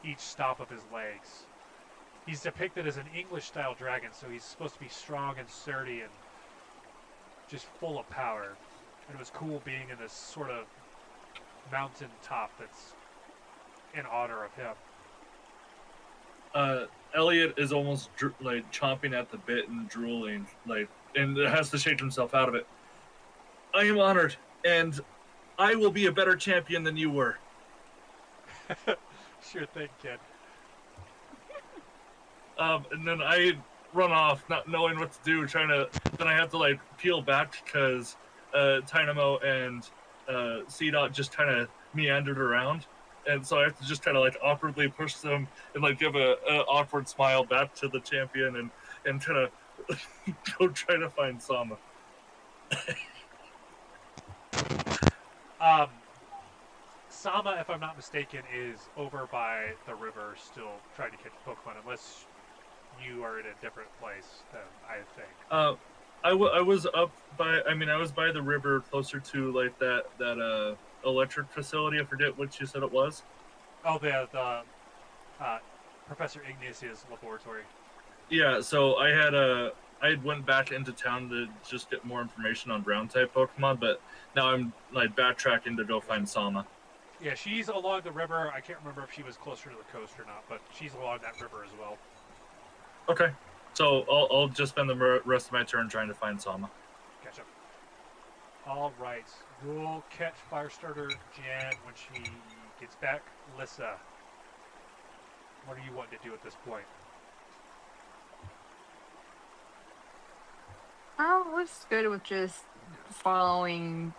[SPEAKER 1] each stop of his legs. He's depicted as an English-style dragon, so he's supposed to be strong and sturdy and just full of power. And it was cool being in this sort of mountain top that's in honor of him.
[SPEAKER 2] Elliot is almost chomping at the bit and drooling, and has to shake himself out of it. I am honored, and I will be a better champion than you were.
[SPEAKER 1] Sure thing, kid.
[SPEAKER 2] And then I run off, not knowing what to do, then I have to peel back because Tynamo and C-Dot just kind of meandered around. And so I have to just kind of awkwardly push them and give a awkward smile back to the champion and kind of go try to find Sama.
[SPEAKER 1] Sama, if I'm not mistaken, is over by the river still trying to catch Pokemon, unless you are in a different place than I think.
[SPEAKER 2] I was up by, I was by the river closer to that electric facility. I forget what you said it was.
[SPEAKER 1] Oh, the Professor Ignatius laboratory.
[SPEAKER 2] Yeah, so I had went back into town to just get more information on ground type Pokemon, but now I'm backtracking to go find Sama.
[SPEAKER 1] Yeah, she's along the river. I can't remember if she was closer to the coast or not, but she's along that river as well.
[SPEAKER 2] Okay, so I'll just spend the rest of my turn trying to find Sama.
[SPEAKER 1] Gotcha. All right, we'll catch Firestarter Jan when she gets back. Lissa, what do you want to do at this point?
[SPEAKER 6] I was good with just following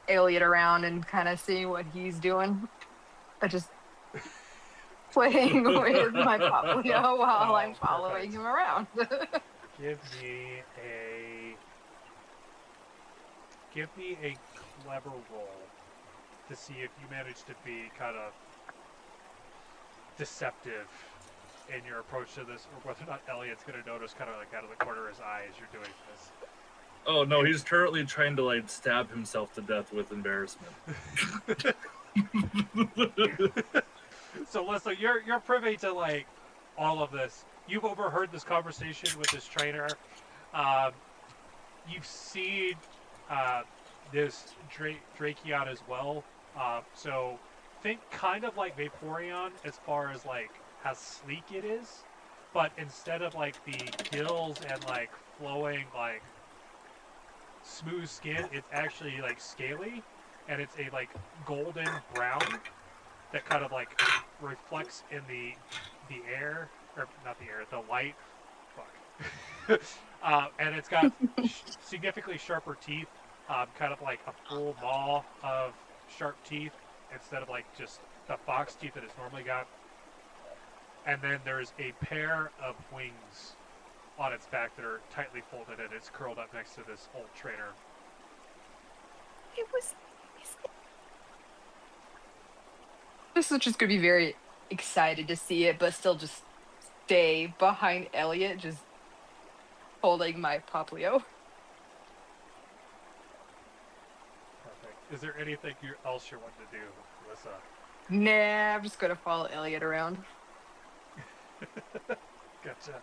[SPEAKER 6] Elliot around and kind of seeing what he's doing. But just playing with my Poplio while I'm following him around.
[SPEAKER 1] Give me a clever roll to see if you manage to be kind of deceptive in your approach to this, or whether or not Elliot's going to notice kind of out of the corner of his eye as you're doing this.
[SPEAKER 2] Oh no, he's currently trying to stab himself to death with embarrassment.
[SPEAKER 1] So Lissa, you're privy to all of this. You've overheard this conversation with this trainer. You've seen this Drakeon as well. So think kind of like Vaporeon as far as how sleek it is, but instead of the gills and flowing smooth skin, it's actually scaly, and it's a golden brown that kind of reflects in the air, or not the air, the light. Fuck. And it's got significantly sharper teeth kind of like a full maw of sharp teeth instead of like just the fox teeth that it's normally got. And then there's a pair of wings on its back that are tightly folded, and it's curled up next to this old trainer.
[SPEAKER 6] This is just gonna be very excited to see it, but still just stay behind Elliot, just holding my Poplio.
[SPEAKER 1] Perfect. Is there anything else you want to do, Alyssa?
[SPEAKER 6] Nah, I'm just gonna follow Elliot around.
[SPEAKER 1] Gotcha.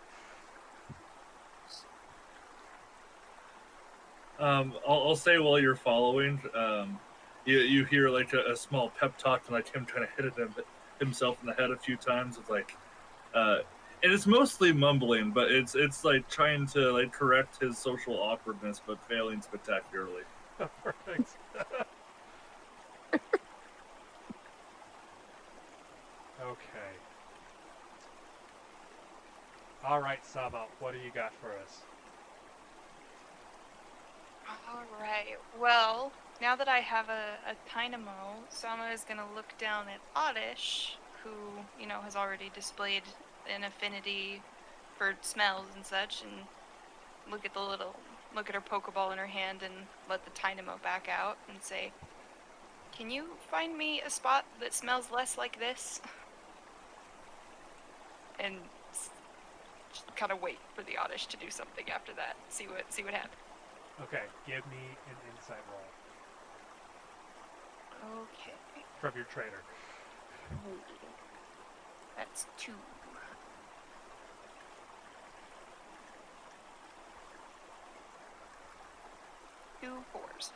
[SPEAKER 2] I'll say while you're following, you hear like a small pep talk and like him trying to hit himself in the head a few times. It's like, and it's mostly mumbling, but it's like trying to like correct his social awkwardness, but failing spectacularly.
[SPEAKER 1] Perfect. Okay. All right, Saba, what do you got for us?
[SPEAKER 3] Alright, well, now that I have a Tynamo, Sama is going to look down at Oddish, who, you know, has already displayed an affinity for smells and such, and look at her Pokeball in her hand and let the Tynamo back out and say, "Can you find me a spot that smells less like this?" And kind of wait for the Oddish to do something after that. See what happens.
[SPEAKER 1] Okay, give me an insight roll
[SPEAKER 3] Okay.
[SPEAKER 1] from your trainer.
[SPEAKER 3] That's 2. Two 4s.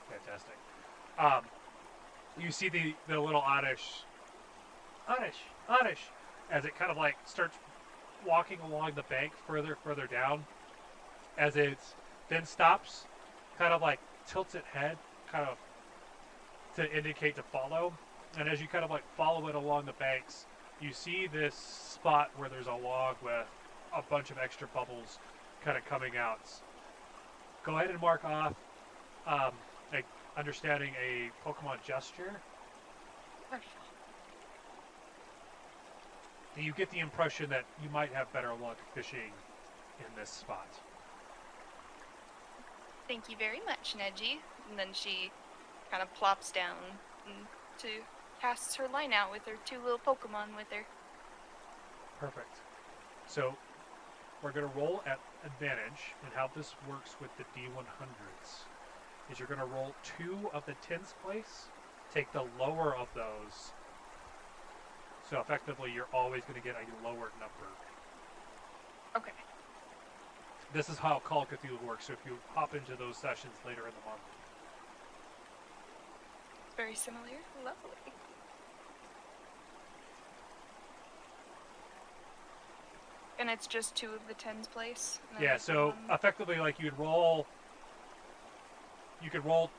[SPEAKER 1] Fantastic. You see the little Oddish, as it kind of like starts walking along the bank further down, as it then stops, kind of like tilts its head, kind of to indicate to follow. And as you kind of like follow it along the banks, you see this spot where there's a log with a bunch of extra bubbles kind of coming out. Go ahead and mark off like understanding a Pokemon gesture. You get the impression that you might have better luck fishing in this spot.
[SPEAKER 3] Thank you very much, Neji. And then she kind of plops down to casts her line out with her 2 little Pokemon with her.
[SPEAKER 1] Perfect. So we're going to roll at advantage, and how this works with the D100s is you're going to roll 2 of the tens place, take the lower of those. So effectively, you're always going to get a lower number.
[SPEAKER 3] Okay.
[SPEAKER 1] This is how Call of Cthulhu works, so if you hop into those sessions later in the month.
[SPEAKER 3] Very similar. Lovely. And it's just 2 of the tens place?
[SPEAKER 1] Yeah, so effectively, like you could roll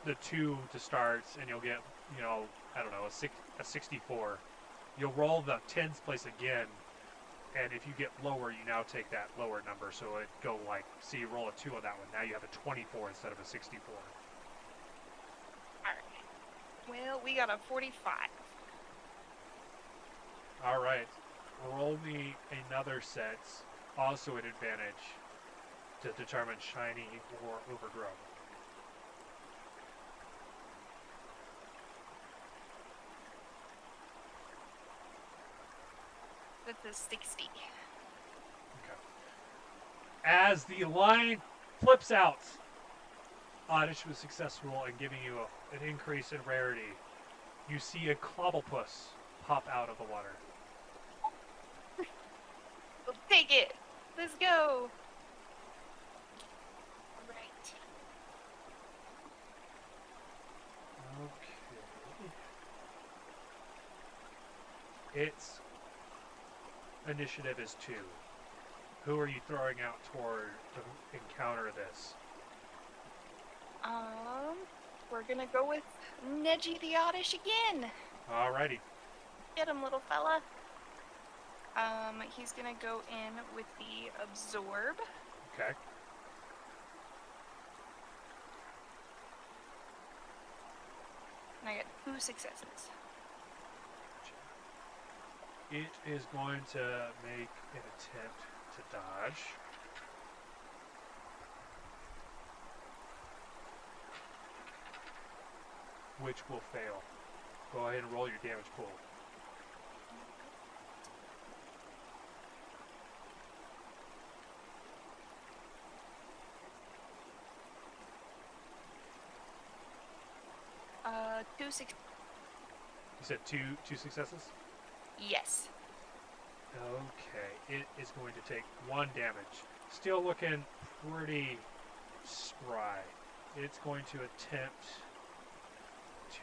[SPEAKER 1] the 2 to start, and you'll get, you know, I don't know, a 64. You'll roll the tens place again, and if you get lower, you now take that lower number. So it go like, see, you roll a 2 on that one. Now you have a 24 instead of a 64.
[SPEAKER 3] Alright. Well, we got a 45.
[SPEAKER 1] All right. Roll me another set, also an advantage, to determine shiny or overgrown.
[SPEAKER 3] That's a 60.
[SPEAKER 1] Okay. As the line flips out, Oddish was successful in giving you an increase in rarity. You see a Clobblepus pop out of the water.
[SPEAKER 3] We'll take it. Let's go. Right.
[SPEAKER 1] Okay. Its initiative is 2. Who are you throwing out toward to encounter this?
[SPEAKER 3] We're gonna go with Neji the Oddish again.
[SPEAKER 1] Alrighty.
[SPEAKER 3] Get him, little fella. He's gonna go in with the Absorb.
[SPEAKER 1] Okay.
[SPEAKER 3] I get 2 successes.
[SPEAKER 1] It is going to make an attempt to dodge. Which will fail. Go ahead and roll your damage pool.
[SPEAKER 3] Two six.
[SPEAKER 1] You said two successes?
[SPEAKER 3] Yes.
[SPEAKER 1] Okay, it is going to take 1 damage. Still looking pretty spry. It's going to attempt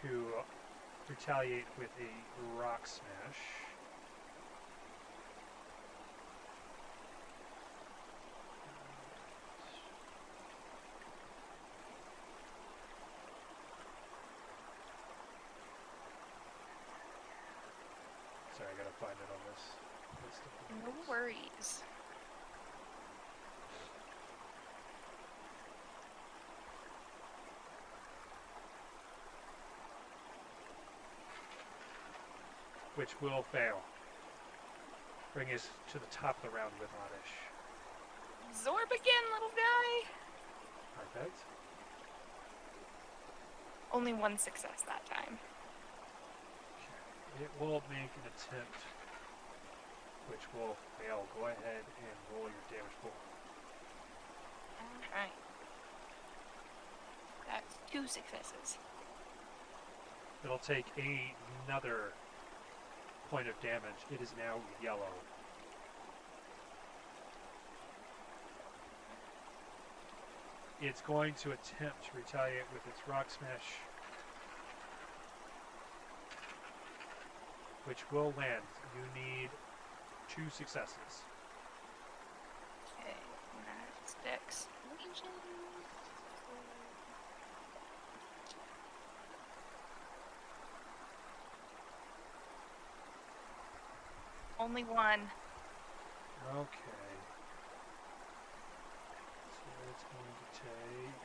[SPEAKER 1] to retaliate with a rock smash. Sorry, I gotta find it on this list of
[SPEAKER 3] No
[SPEAKER 1] things.
[SPEAKER 3] worries.
[SPEAKER 1] Which will fail. Bring us to the top of the round with Oddish.
[SPEAKER 3] Zorb again, little guy.
[SPEAKER 1] Perfect.
[SPEAKER 3] Only 1 success that time.
[SPEAKER 1] It will make an attempt, which will fail. Go ahead and roll your damage pool.
[SPEAKER 3] Alright. That's 2 successes.
[SPEAKER 1] It'll take another point of damage. It is now yellow. It's going to attempt to retaliate with its rock smash, which will land. You need 2 successes.
[SPEAKER 3] Okay, that's Dex. Only 1.
[SPEAKER 1] Okay. So it's going to take...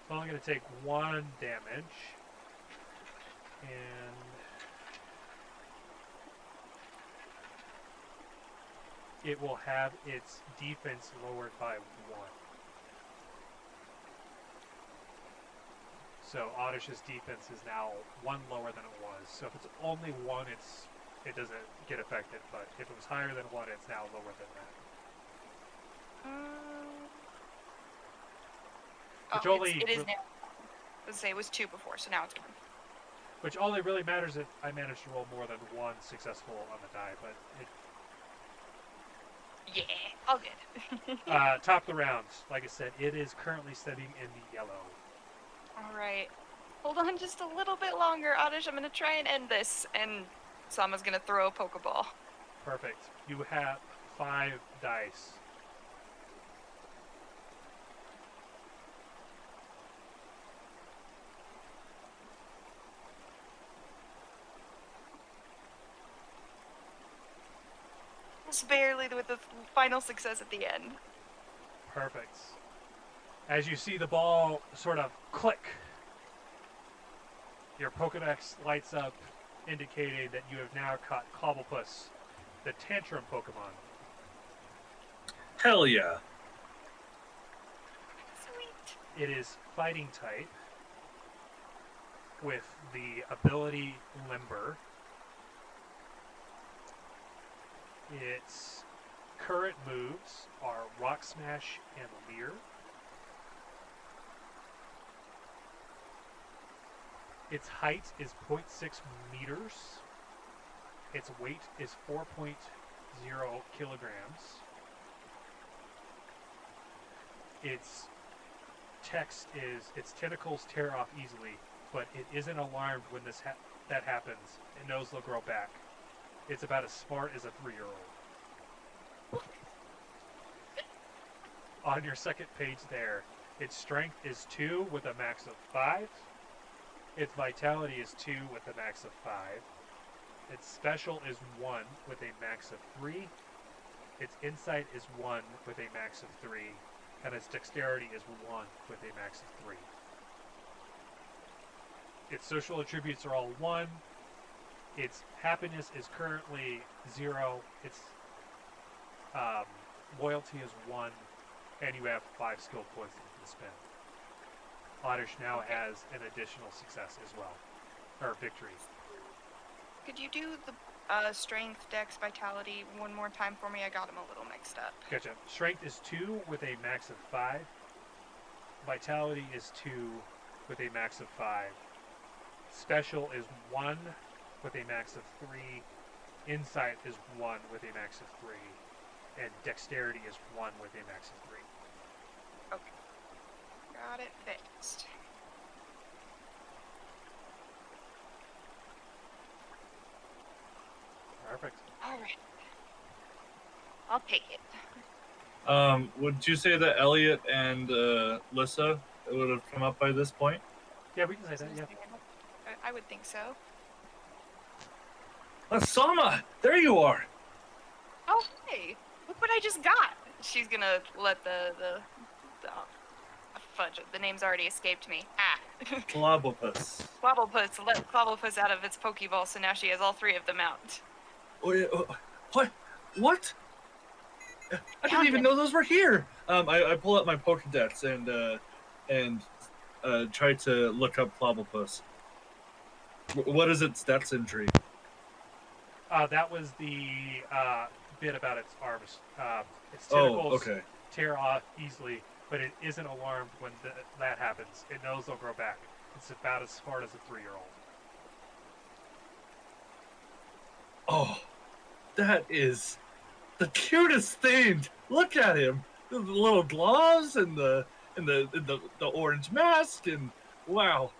[SPEAKER 1] It's only going to take 1 damage. And... it will have its defense lowered by 1. So Oddish's defense is now 1 lower than it was. So if it's only 1, it doesn't get affected. But if it was higher than 1, it's now lower than that. Which only
[SPEAKER 3] it is now. Let's say it was 2 before, so now it's 1.
[SPEAKER 1] Which only really matters if I manage to roll more than 1 successful on the die. But it,
[SPEAKER 3] Yeah, all good.
[SPEAKER 1] top of the round, like I said, it is currently sitting in the yellow.
[SPEAKER 3] Alright. Hold on just a little bit longer, Oddish. I'm gonna try and end this, and Sama's gonna throw a Pokeball.
[SPEAKER 1] Perfect. You have 5 dice.
[SPEAKER 3] Just barely with the final success at the end.
[SPEAKER 1] Perfect. As you see the ball sort of click, your Pokedex lights up, indicating that you have now caught Cobblepus, the Tantrum Pokemon.
[SPEAKER 2] Hell yeah.
[SPEAKER 3] Sweet.
[SPEAKER 1] It is fighting type with the ability Limber. Its current moves are Rock Smash and Leer. Its height is 0.6 meters. Its weight is 4.0 kilograms. Its text is, its tentacles tear off easily, but it isn't alarmed when that happens. It knows they'll grow back. It's about as smart as a 3-year-old. On your second page there, its strength is 2 with a max of 5. Its vitality is 2 with a max of 5. Its special is 1 with a max of 3. Its insight is 1 with a max of 3. And its dexterity is 1 with a max of 3. Its social attributes are all 1. Its happiness is currently 0. Its loyalty is 1. And you have 5 skill points that you can spend. Oddish now has an additional success as well. Or victory.
[SPEAKER 3] Could you do the strength, dex, vitality one more time for me? I got them a little mixed up.
[SPEAKER 1] Gotcha. Strength is 2 with a max of 5. Vitality is 2 with a max of 5. Special is 1 with a max of 3. Insight is 1 with a max of 3. And dexterity is 1 with a max of 3.
[SPEAKER 3] Okay. Got it fixed.
[SPEAKER 1] Perfect.
[SPEAKER 3] Alright. I'll take it.
[SPEAKER 2] Would you say that Elliot and Lissa would have come up by this point?
[SPEAKER 1] Yeah, we can say that, yeah.
[SPEAKER 3] I would think so.
[SPEAKER 2] Sama, there you are.
[SPEAKER 3] Oh, hey! Look what I just got! She's gonna let the fudge, the name's already escaped me.
[SPEAKER 2] Clobbopus.
[SPEAKER 3] Clobblepus, let Clobblepus out of its Pokeball, so now she has all 3 of them out.
[SPEAKER 2] Oh, yeah, what? What? I didn't even know those were here. I pull up my Pokedex and try to look up Clobbopus. What is its stats entry?
[SPEAKER 1] That was the bit about its arms. Its tentacles tear off easily, but it isn't alarmed when that happens. It knows they'll grow back. It's about as smart as a 3-year-old.
[SPEAKER 2] Oh, that is the cutest thing. Look at him. The little gloves and the orange mask, and wow.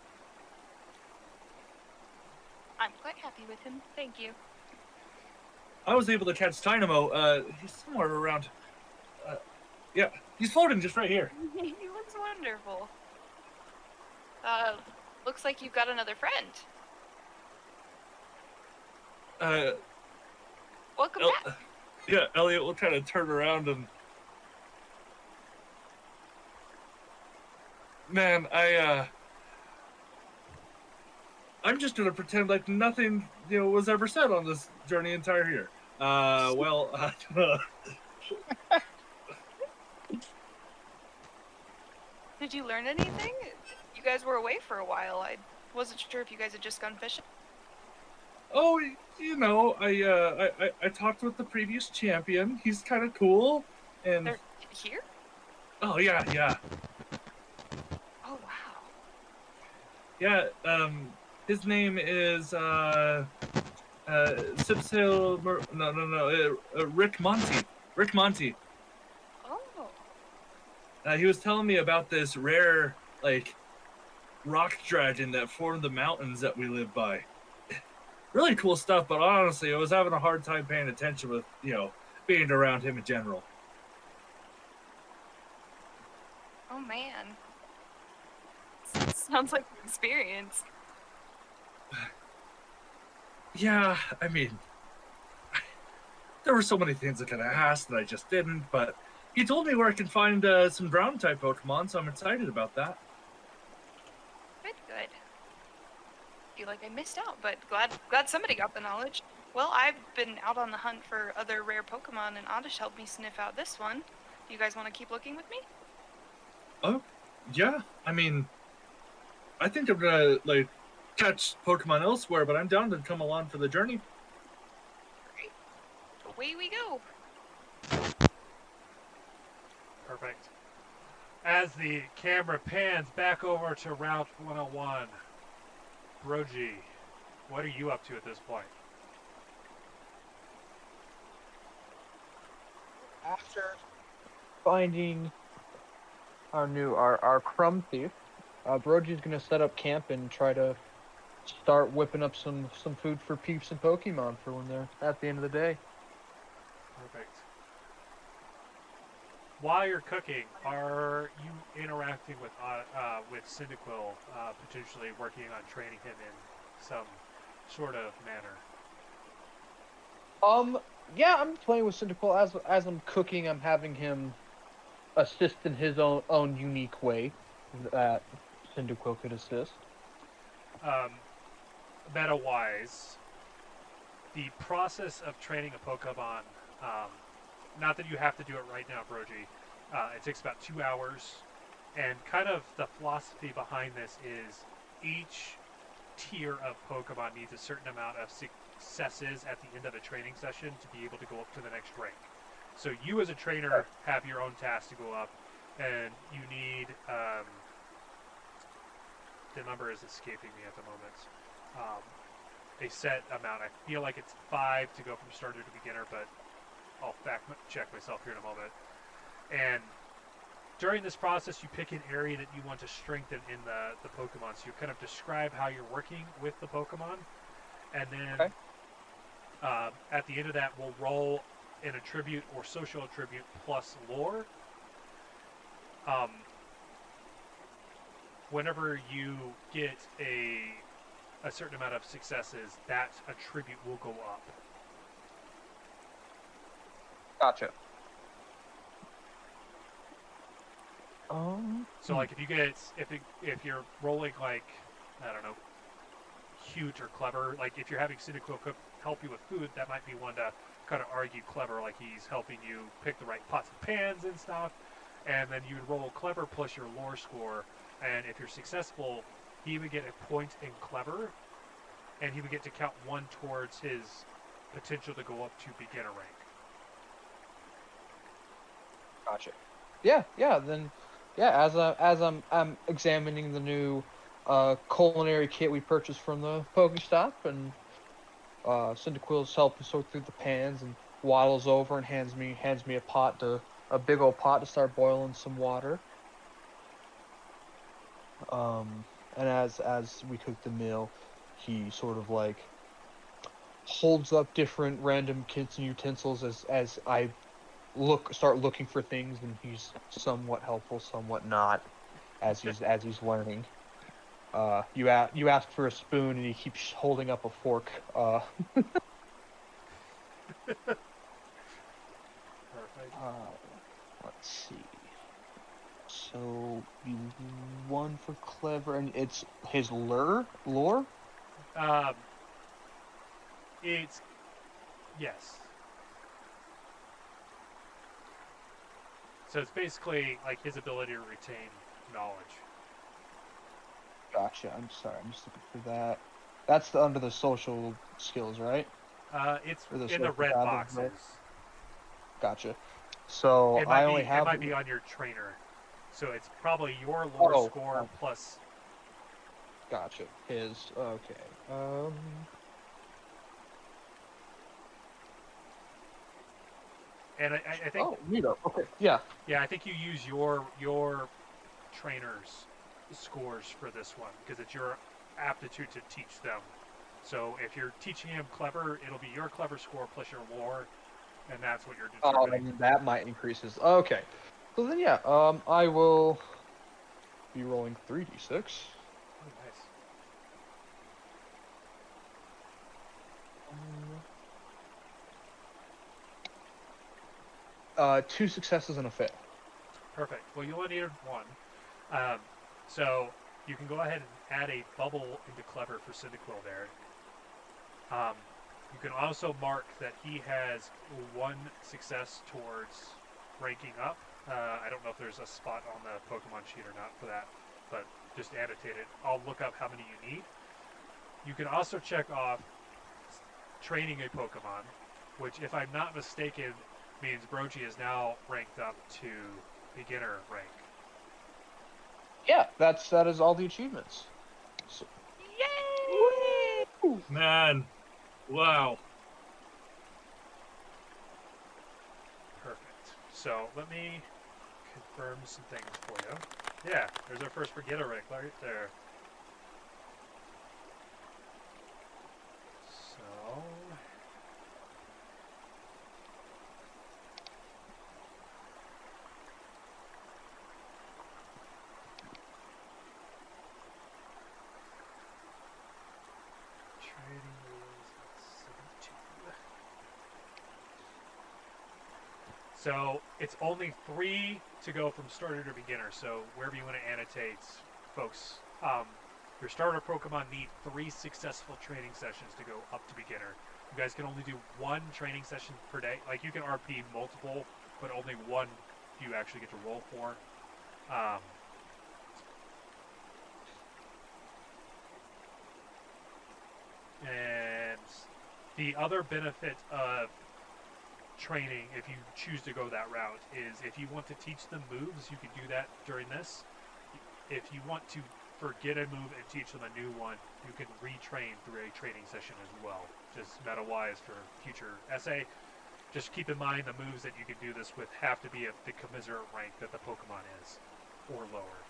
[SPEAKER 3] I'm quite happy with him. Thank you.
[SPEAKER 2] I was able to catch Tynamo. He's somewhere around. Yeah, he's floating just right here.
[SPEAKER 3] He looks wonderful. Looks like you've got another friend. Welcome back.
[SPEAKER 2] Yeah, Elliot will kind of turn around and... Man, I'm just gonna pretend like nothing, was ever said on this journey entire here.
[SPEAKER 3] Did you learn anything? You guys were away for a while. I wasn't sure if you guys had just gone fishing.
[SPEAKER 2] Oh, I talked with the previous champion. He's kind of cool, and
[SPEAKER 3] They're here?
[SPEAKER 2] oh yeah.
[SPEAKER 3] Oh wow.
[SPEAKER 2] Yeah, his name is Sipsil. Rick Monty. Rick Monty.
[SPEAKER 3] Oh.
[SPEAKER 2] He was telling me about this rare, rock dragon that formed the mountains that we live by. Really cool stuff, but honestly, I was having a hard time paying attention with, being around him in general.
[SPEAKER 3] Oh man. Sounds like an experience.
[SPEAKER 2] Yeah, I mean, there were so many things I could have asked that I just didn't, but he told me where I can find some ground-type Pokemon, so I'm excited about that.
[SPEAKER 3] Good. Feel like I missed out, but glad somebody got the knowledge. Well, I've been out on the hunt for other rare Pokemon, and Oddish helped me sniff out this one. Do you guys want to keep looking with me?
[SPEAKER 2] Oh, yeah. I mean, I think I'm gonna, catch Pokemon elsewhere, but I'm down to come along for the journey.
[SPEAKER 3] Great. Away we go.
[SPEAKER 1] Perfect. As the camera pans back over to Route 101, Brogy, what are you up to at this point?
[SPEAKER 5] After finding our crumb thief, Brogy's gonna set up camp and try to start whipping up some food for peeps and Pokemon for when they're at the end of the day.
[SPEAKER 1] Perfect. While you're cooking, are you interacting with Cyndaquil, potentially working on training him in some sort of manner?
[SPEAKER 5] Yeah, I'm playing with Cyndaquil as I'm cooking. I'm having him assist in his own unique way that Cyndaquil could assist.
[SPEAKER 1] Meta-wise, the process of training a Pokemon, not that you have to do it right now, Brogy, it takes about 2 hours, and kind of the philosophy behind this is each tier of Pokemon needs a certain amount of successes at the end of a training session to be able to go up to the next rank. So you as a trainer have your own task to go up, and you need, the number is escaping me at the moment, a set amount. I feel like it's 5 to go from starter to beginner, but I'll fact check myself here in a moment. And during this process, you pick an area that you want to strengthen in the Pokemon. So you kind of describe how you're working with the Pokemon, and then at the end of that, we'll roll an attribute or social attribute plus lore. Whenever you get a certain amount of successes, that attribute will go up.
[SPEAKER 5] Gotcha.
[SPEAKER 1] So like if you get if you're rolling like, I don't know, cute or clever, like if you're having Cyndaquil help you with food, that might be one to kind of argue clever, like he's helping you pick the right pots and pans and stuff. And then you would roll clever plus your lore score, and if you're successful, he would get a point in clever, and he would get to count 1 towards his potential to go up to beginner rank.
[SPEAKER 5] Gotcha. Yeah. Then, yeah. As I'm examining the new culinary kit we purchased from the Pokestop, and Cyndaquil's helping sort through the pans and waddles over and hands me a big old pot to start boiling some water. And as we cook the meal, he sort of like holds up different random kits and utensils as I start looking for things, and he's somewhat helpful, somewhat not, as he's learning. You ask for a spoon, and he keeps holding up a fork.
[SPEAKER 1] Perfect.
[SPEAKER 5] Let's see. So you 1 for clever, and it's his lore.
[SPEAKER 1] It's yes. So it's basically like his ability to retain knowledge.
[SPEAKER 5] Gotcha. I'm sorry. I'm just looking for that. That's under the social skills, right?
[SPEAKER 1] It's
[SPEAKER 5] Or the
[SPEAKER 1] in the
[SPEAKER 5] social
[SPEAKER 1] red
[SPEAKER 5] tab,
[SPEAKER 1] boxes.
[SPEAKER 5] right? Gotcha. So
[SPEAKER 1] It
[SPEAKER 5] I only have.
[SPEAKER 1] might be on your trainer. So it's probably your lore score plus.
[SPEAKER 5] Gotcha. His okay.
[SPEAKER 1] And I think.
[SPEAKER 5] Oh, neato. Okay. Yeah.
[SPEAKER 1] Yeah, I think you use your trainer's scores for this one because it's your aptitude to teach them. So if you're teaching him clever, it'll be your clever score plus your lore, and that's what you're determining.
[SPEAKER 5] Oh, that might increase his. Okay. So then, yeah. I will be rolling 3d6.
[SPEAKER 1] Oh, nice.
[SPEAKER 5] 2 successes and a fail.
[SPEAKER 1] Perfect. Well, you only needed 1. So you can go ahead and add a bubble into clever for Cyndaquil there. You can also mark that he has 1 success towards ranking up. I don't know if there's a spot on the Pokemon sheet or not for that, but just annotate it. I'll look up how many you need. You can also check off training a Pokemon, which, if I'm not mistaken, means Brogy is now ranked up to beginner rank.
[SPEAKER 5] Yeah, that is all the achievements. So,
[SPEAKER 3] Yay!
[SPEAKER 2] Man, wow.
[SPEAKER 1] Perfect. So let me confirm some things for you. Yeah, there's our first beginner rank right there. So trading rules at 17. So it's only 3 to go from starter to beginner. So wherever you want to annotate, folks, your starter Pokemon need 3 successful training sessions to go up to beginner. You guys can only do 1 training session per day. Like, you can RP multiple, but only 1 do you actually get to roll for. And the other benefit of training, if you choose to go that route, is if you want to teach them moves, you can do that during this. If you want to forget a move and teach them a new one, you can retrain through a training session as well, just meta-wise for future essay. Just keep in mind the moves that you can do this with have to be at the commensurate rank that the Pokemon is, or lower.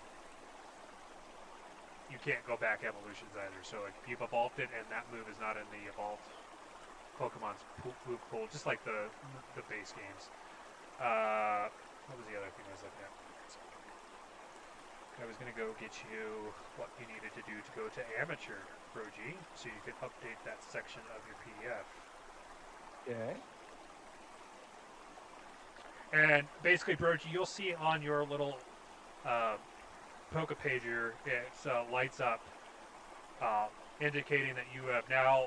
[SPEAKER 1] You can't go back evolutions either, so like, if you've evolved it and that move is not in the evolved Pokemon's move pool, just like the base games. What was the other thing I was looking at? I was going to go get you what you needed to do to go to Amateur, Brogy, so you could update that section of your PDF.
[SPEAKER 5] Okay.
[SPEAKER 1] And basically, Brogy, you'll see on your little Pokepager, it lights up indicating that you have now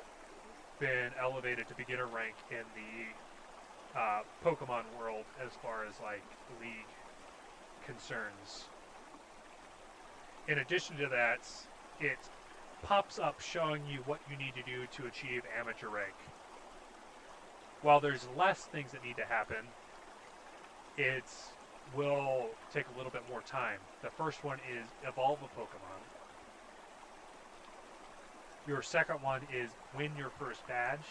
[SPEAKER 1] been elevated to beginner rank in the Pokemon world as far as like league concerns. In addition to that, it pops up showing you what you need to do to achieve amateur rank. While there's less things that need to happen, it will take a little bit more time. The first one is evolve a Pokemon. Your second one is win your first badge.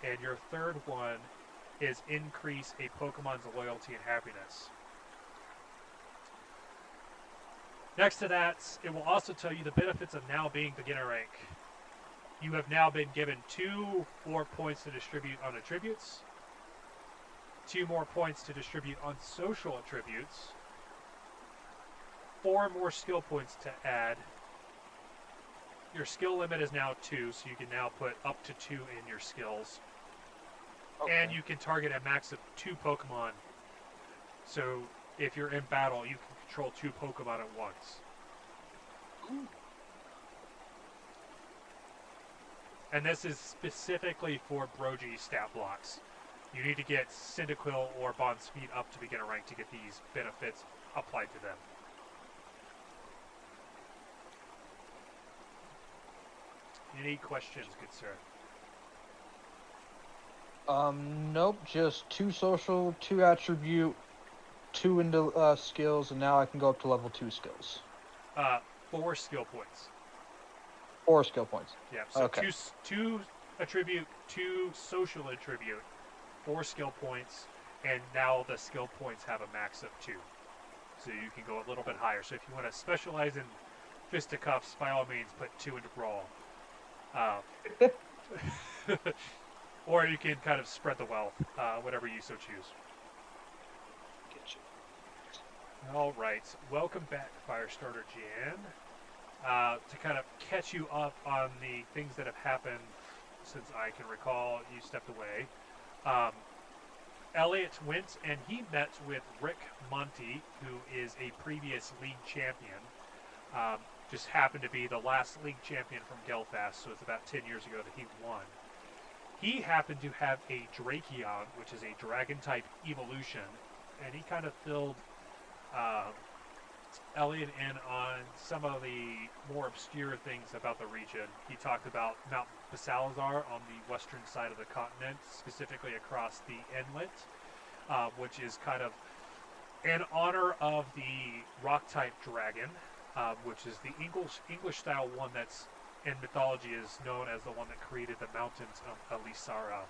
[SPEAKER 1] And your third one is increase a Pokemon's loyalty and happiness. Next to that, it will also tell you the benefits of now being beginner rank. You have now been given 2 more points to distribute on attributes, 2 more points to distribute on social attributes, 4 more skill points to add. Your skill limit is now 2, so you can now put up to 2 in your skills.
[SPEAKER 5] Okay.
[SPEAKER 1] And you can target a max of 2 Pokemon. So if you're in battle, you can control 2 Pokemon at once.
[SPEAKER 5] Ooh.
[SPEAKER 1] And this is specifically for Brogy stat blocks. You need to get Cyndaquil or Bondspeed up to beginner rank to get these benefits applied to them. Any questions, good sir?
[SPEAKER 5] Nope, just 2 social, 2 attribute, 2 into skills, and now I can go up to level 2 skills.
[SPEAKER 1] 4 skill points.
[SPEAKER 5] 4 skill points.
[SPEAKER 1] Yeah, so
[SPEAKER 5] Okay.
[SPEAKER 1] 2 attribute, 2 social attribute, 4 skill points, and now the skill points have a max of 2. So you can go a little bit higher. So if you want to specialize in fisticuffs, by all means, put 2 into brawl. Or you can kind of spread the wealth, whatever you so choose.
[SPEAKER 5] Get you.
[SPEAKER 1] All right, welcome back, Firestarter Jan. To kind of catch you up on the things that have happened since I can recall you stepped away. Elliot went and he met with Rick Monty, who is a previous league champion. Just happened to be the last league champion from Gelfast, so it's about 10 years ago that he won. He happened to have a Drakeon, which is a dragon-type evolution, and he kind of filled Elliot in on some of the more obscure things about the region. He talked about Mount Basalazar on the western side of the continent, specifically across the inlet, which is kind of in honor of the rock-type dragon, which is the English-style one that's in mythology is known as the one that created the mountains of Elysara.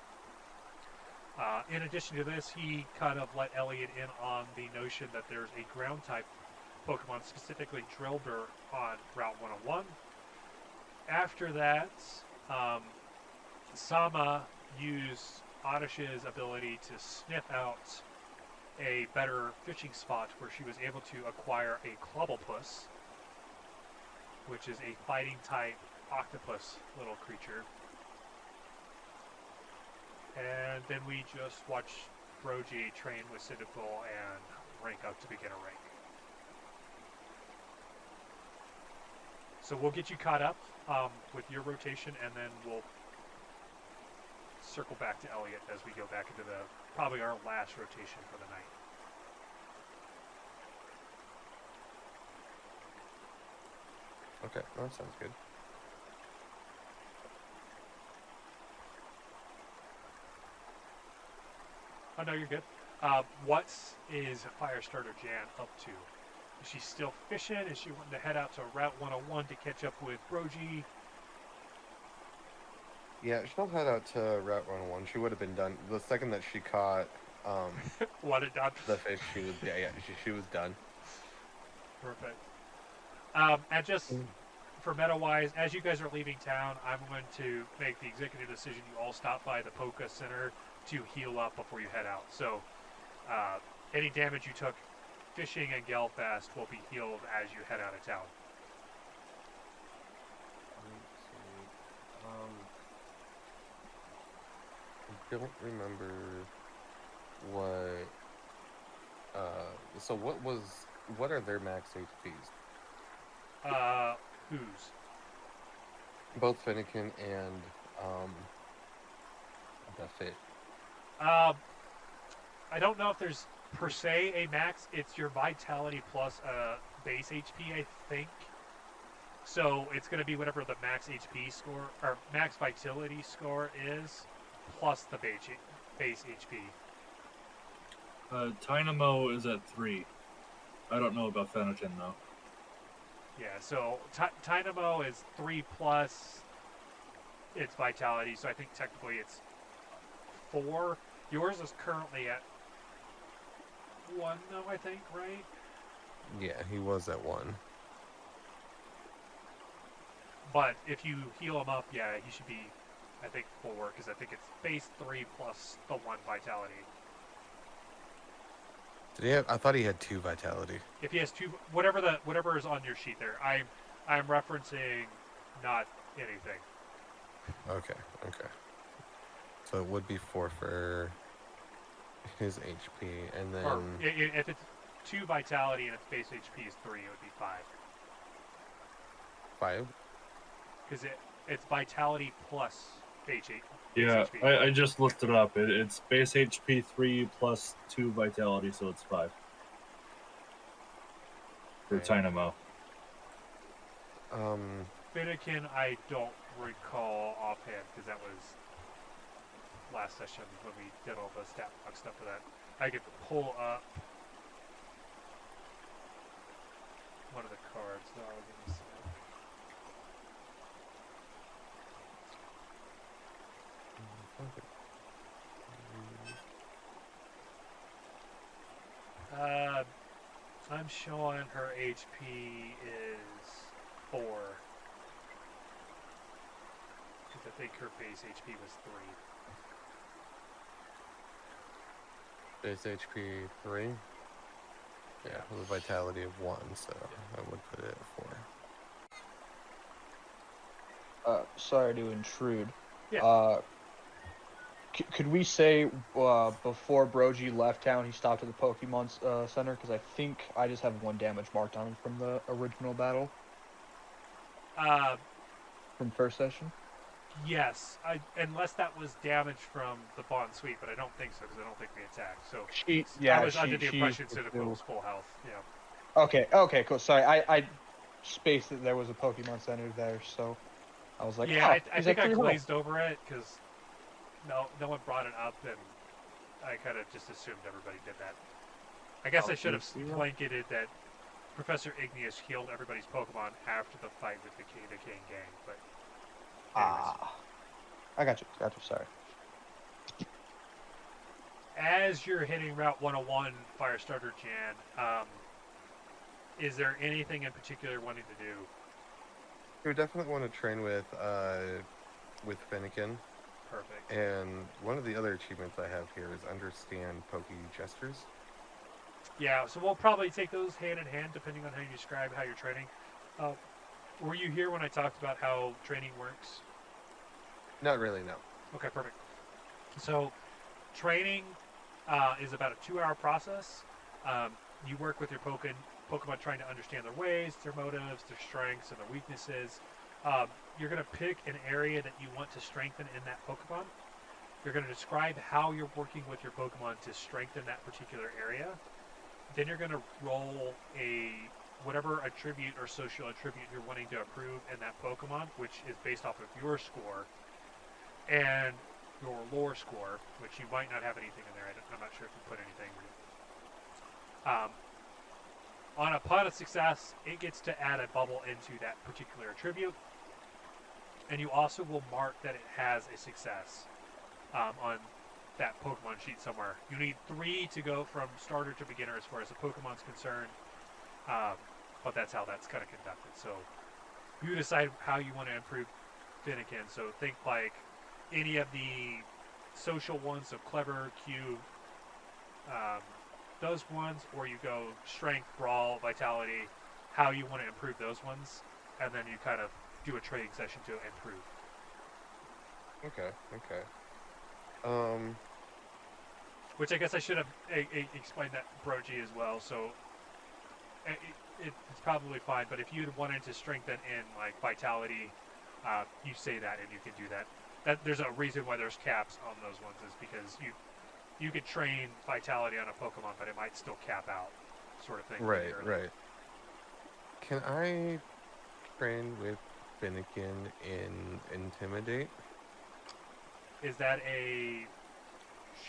[SPEAKER 1] In addition to this, he kind of let Elliot in on the notion that there's a ground-type Pokemon, specifically Drillbur, on Route 101. After that, Sama used Oddish's ability to sniff out a better fishing spot where she was able to acquire a Clobblepus, which is a fighting-type octopus little creature. And then we just watched Brogy train with Cyndaquil and rank up to beginner rank. So we'll get you caught up with your rotation, and then we'll circle back to Eliot as we go back into probably our last rotation for the night.
[SPEAKER 4] Okay, that sounds good.
[SPEAKER 1] Oh, no, you're good. What is Firestarter Jan up to? Is she still fishing? Is she wanting to head out to Route 101 to catch up with Brogy?
[SPEAKER 4] Yeah, she'll head out to Route 101. She would have been done the second that she caught
[SPEAKER 1] What it done?
[SPEAKER 4] the fish. She was she was done.
[SPEAKER 1] Perfect. And just for meta-wise, as you guys are leaving town, I'm going to make the executive decision you all stop by the Poke Center to heal up before you head out. So any damage you took fishing and Gelfast will be healed as you head out of town.
[SPEAKER 4] I don't remember what. So what are their max HPs?
[SPEAKER 1] Whose?
[SPEAKER 4] Both Finnegan and the Fit.
[SPEAKER 1] I don't know if there's per se a max. It's your vitality plus base HP, I think. So it's going to be whatever the max HP score or max vitality score is, plus the base HP.
[SPEAKER 2] Tynamo is at 3. I don't know about Fennekin though.
[SPEAKER 1] Yeah, so Tynamo is 3 plus its vitality, so I think technically it's 4. Yours is currently at 1, though, I think, right?
[SPEAKER 4] Yeah, he was at 1.
[SPEAKER 1] But if you heal him up, yeah, he should be, I think, 4, because I think it's base 3 plus the 1 vitality.
[SPEAKER 4] Did he have, I thought he had 2 vitality.
[SPEAKER 1] If he has 2, whatever is on your sheet there, I'm referencing not anything.
[SPEAKER 4] Okay. So it would be 4 for his HP, and then
[SPEAKER 1] Or if it's 2 vitality and its base HP is 3, it would be 5.
[SPEAKER 4] 5.
[SPEAKER 1] Because it's vitality plus base HP.
[SPEAKER 2] Yeah, I just looked it up. It's base HP 3 plus 2 vitality, so it's 5. For
[SPEAKER 4] Okay.
[SPEAKER 2] Tynamo.
[SPEAKER 1] Finnegan, I don't recall offhand because that was last session when we did all the stat block stuff for that. I could pull up one of the cards though. Give me a second. I'm showing her HP is 4. Because I think her base HP was 3.
[SPEAKER 4] Base HP 3. Yeah, with a vitality of 1, so I would put it at 4.
[SPEAKER 5] Sorry to intrude.
[SPEAKER 1] Yeah.
[SPEAKER 5] Could we say before Brogy left town, he stopped at the Pokemon Center? Because I think I just have 1 damage marked on him from the original battle. From first session?
[SPEAKER 1] Yes, unless that was damage from the Bond Suite, but I don't think so, because I don't think we attacked. So I was under the impression Cyndaquil was full health. Yeah.
[SPEAKER 5] Okay, cool. Sorry, I spaced that there was a Pokemon Center there, so I was like,
[SPEAKER 1] yeah,
[SPEAKER 5] oh,
[SPEAKER 1] I think I glazed over it because no one brought it up, and I kind of just assumed everybody did that. I guess I should have blanketed that Professor Igneous healed everybody's Pokemon after the fight with the King gang, but anyways.
[SPEAKER 5] I got you, sorry.
[SPEAKER 1] As you're hitting Route 101, Firestarter Jan, is there anything in particular you're wanting to do?
[SPEAKER 4] You definitely want to train with Finnegan.
[SPEAKER 1] Perfect.
[SPEAKER 4] And one of the other achievements I have here is understand Poke gestures.
[SPEAKER 1] Yeah, so we'll probably take those hand in hand depending on how you describe how you're training. Were you here when I talked about how training works?
[SPEAKER 4] Not really, no.
[SPEAKER 1] Okay, perfect. So, training, is about a 2-hour process. You work with your Pokemon trying to understand their ways, their motives, their strengths, and their weaknesses. You're going to pick an area that you want to strengthen in that Pokemon. You're going to describe how you're working with your Pokemon to strengthen that particular area. Then you're going to roll whatever attribute or social attribute you're wanting to improve in that Pokemon, which is based off of your score, and your lore score, which you might not have anything in there. I'm not sure if you put anything. Upon a success, it gets to add a bubble into that particular attribute, and you also will mark that it has a success on that Pokemon sheet somewhere. You need 3 to go from starter to beginner as far as the Pokemon's concerned, but that's how that's kind of conducted. So you decide how you want to improve Fennekin. So think like any of the social ones, so clever, cute, those ones, or you go strength, brawl, vitality, how you want to improve those ones, and then you kind of do a training session to improve.
[SPEAKER 4] Okay.
[SPEAKER 1] Which I guess I should have explained that Brogy as well. So it's probably fine. But if you wanted to strengthen in like vitality, you say that and you can do that. There's a reason why there's caps on those ones, is because you could train vitality on a Pokemon, but it might still cap out, sort of thing.
[SPEAKER 4] Right. Can I train with Fennekin in Intimidate?
[SPEAKER 1] Is that a...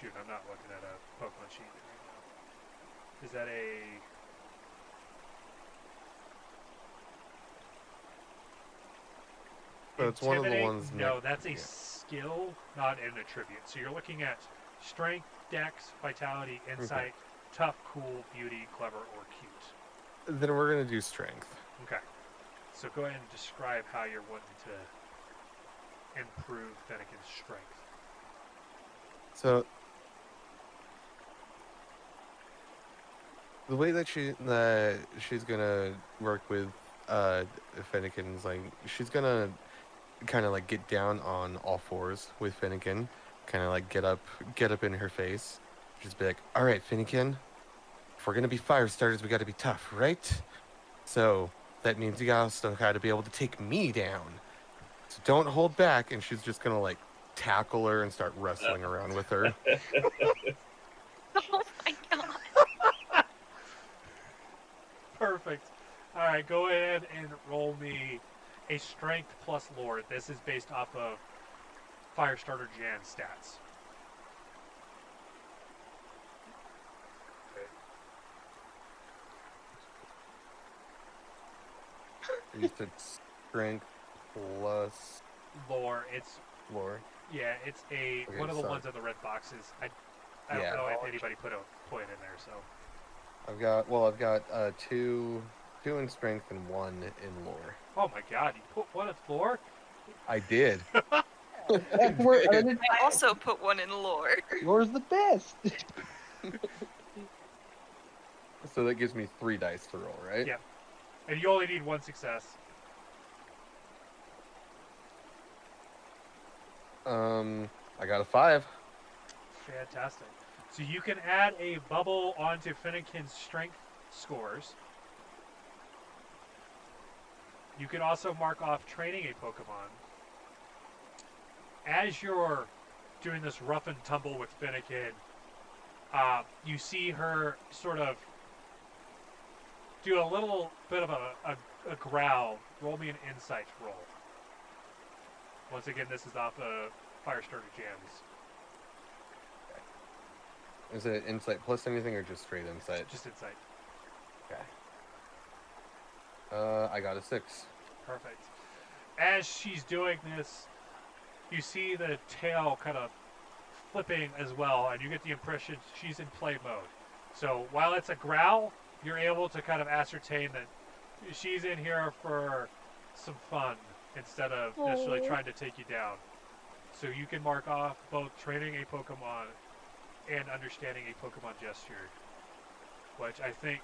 [SPEAKER 1] Shoot, I'm not looking at a Pokemon sheet right now. Is that a...
[SPEAKER 4] So it's one of the ones...
[SPEAKER 1] No, that's a skill, not an attribute. So you're looking at strength, dex, vitality, insight, tough, cool, beauty, clever, or cute.
[SPEAKER 4] Then we're going to do strength.
[SPEAKER 1] Okay. So go ahead and describe how you're wanting to improve Fennekin's strength.
[SPEAKER 4] So the way that she's gonna work with Fennekin is like she's gonna kind of like get down on all fours with Fennekin, kind of like get up in her face, just be like, "All right, Fennekin, if we're gonna be fire starters, we got to be tough, right? So that means you also got to be able to take me down. So don't hold back." And she's just gonna like tackle her and start wrestling around with her.
[SPEAKER 3] Oh my god.
[SPEAKER 1] Perfect. All right, go ahead and roll me a strength plus lore. This is based off of Firestarter Jan stats.
[SPEAKER 4] You said strength plus
[SPEAKER 1] Lore, it's
[SPEAKER 4] lore.
[SPEAKER 1] yeah, it's a
[SPEAKER 4] Okay,
[SPEAKER 1] one of the
[SPEAKER 4] so-
[SPEAKER 1] ones in the red boxes. I don't
[SPEAKER 4] Yeah.
[SPEAKER 1] know if anybody put a point in there, so
[SPEAKER 4] I've got two in strength and 1 in lore.
[SPEAKER 1] oh my god, you put one in lore?
[SPEAKER 4] I did.
[SPEAKER 5] That's where
[SPEAKER 3] I also put one in lore.
[SPEAKER 5] yours the best.
[SPEAKER 4] So that gives me 3 dice to roll, right?
[SPEAKER 1] Yeah. And you only need 1 success.
[SPEAKER 4] I got a 5.
[SPEAKER 1] Fantastic. So you can add a bubble onto Fennekin's strength scores. You can also mark off training a Pokemon. As you're doing this rough and tumble with Fennekin, you see her sort of do a little bit of a growl. Roll me an insight roll. Once again, this is off of Firestarter Jan's.
[SPEAKER 4] Is it insight plus anything or just straight insight?
[SPEAKER 1] Just insight.
[SPEAKER 4] Okay. I got a 6.
[SPEAKER 1] Perfect. As she's doing this, you see the tail kind of flipping as well, and you get the impression she's in play mode. So while it's a growl, you're able to kind of ascertain that she's in here for some fun instead of necessarily trying to take you down. So you can mark off both training a Pokemon and understanding a Pokemon gesture, which I think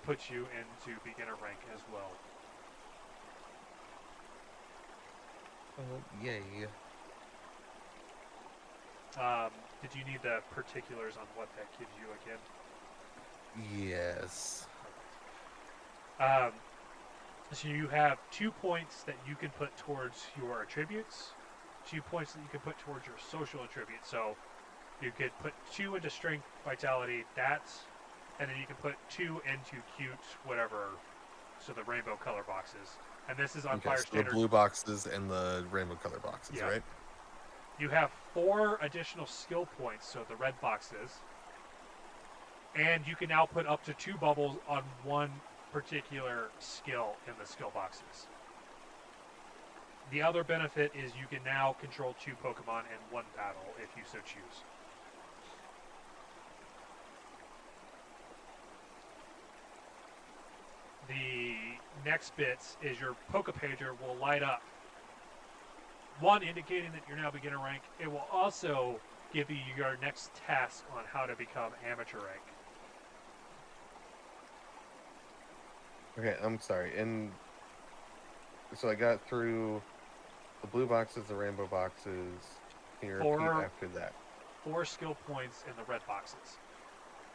[SPEAKER 1] puts you into beginner rank as well.
[SPEAKER 4] Yay.
[SPEAKER 1] Did you need the particulars on what that gives you again?
[SPEAKER 4] Yes.
[SPEAKER 1] So you have 2 points that you can put towards your attributes, 2 points that you can put towards your social attributes. So you could put 2 into strength, vitality, that's, and then you can put 2 into cute, whatever. So the rainbow color boxes, and this is on
[SPEAKER 4] Okay,
[SPEAKER 1] Fire
[SPEAKER 4] so the
[SPEAKER 1] Standard.
[SPEAKER 4] blue boxes and the rainbow color boxes,
[SPEAKER 1] Yeah.
[SPEAKER 4] right?
[SPEAKER 1] You have 4 additional skill points, so the red boxes, and you can now put up to 2 bubbles on one particular skill in the skill boxes. The other benefit is you can now control 2 Pokemon in one battle if you so choose. The next bits is your Pokepager will light up. One, indicating that you're now beginner rank. It will also give you your next task on how to become amateur rank.
[SPEAKER 4] Okay, I'm sorry. And so I got through the blue boxes, the rainbow boxes. Can you repeat
[SPEAKER 1] 4
[SPEAKER 4] after that?
[SPEAKER 1] 4 skill points in the red boxes.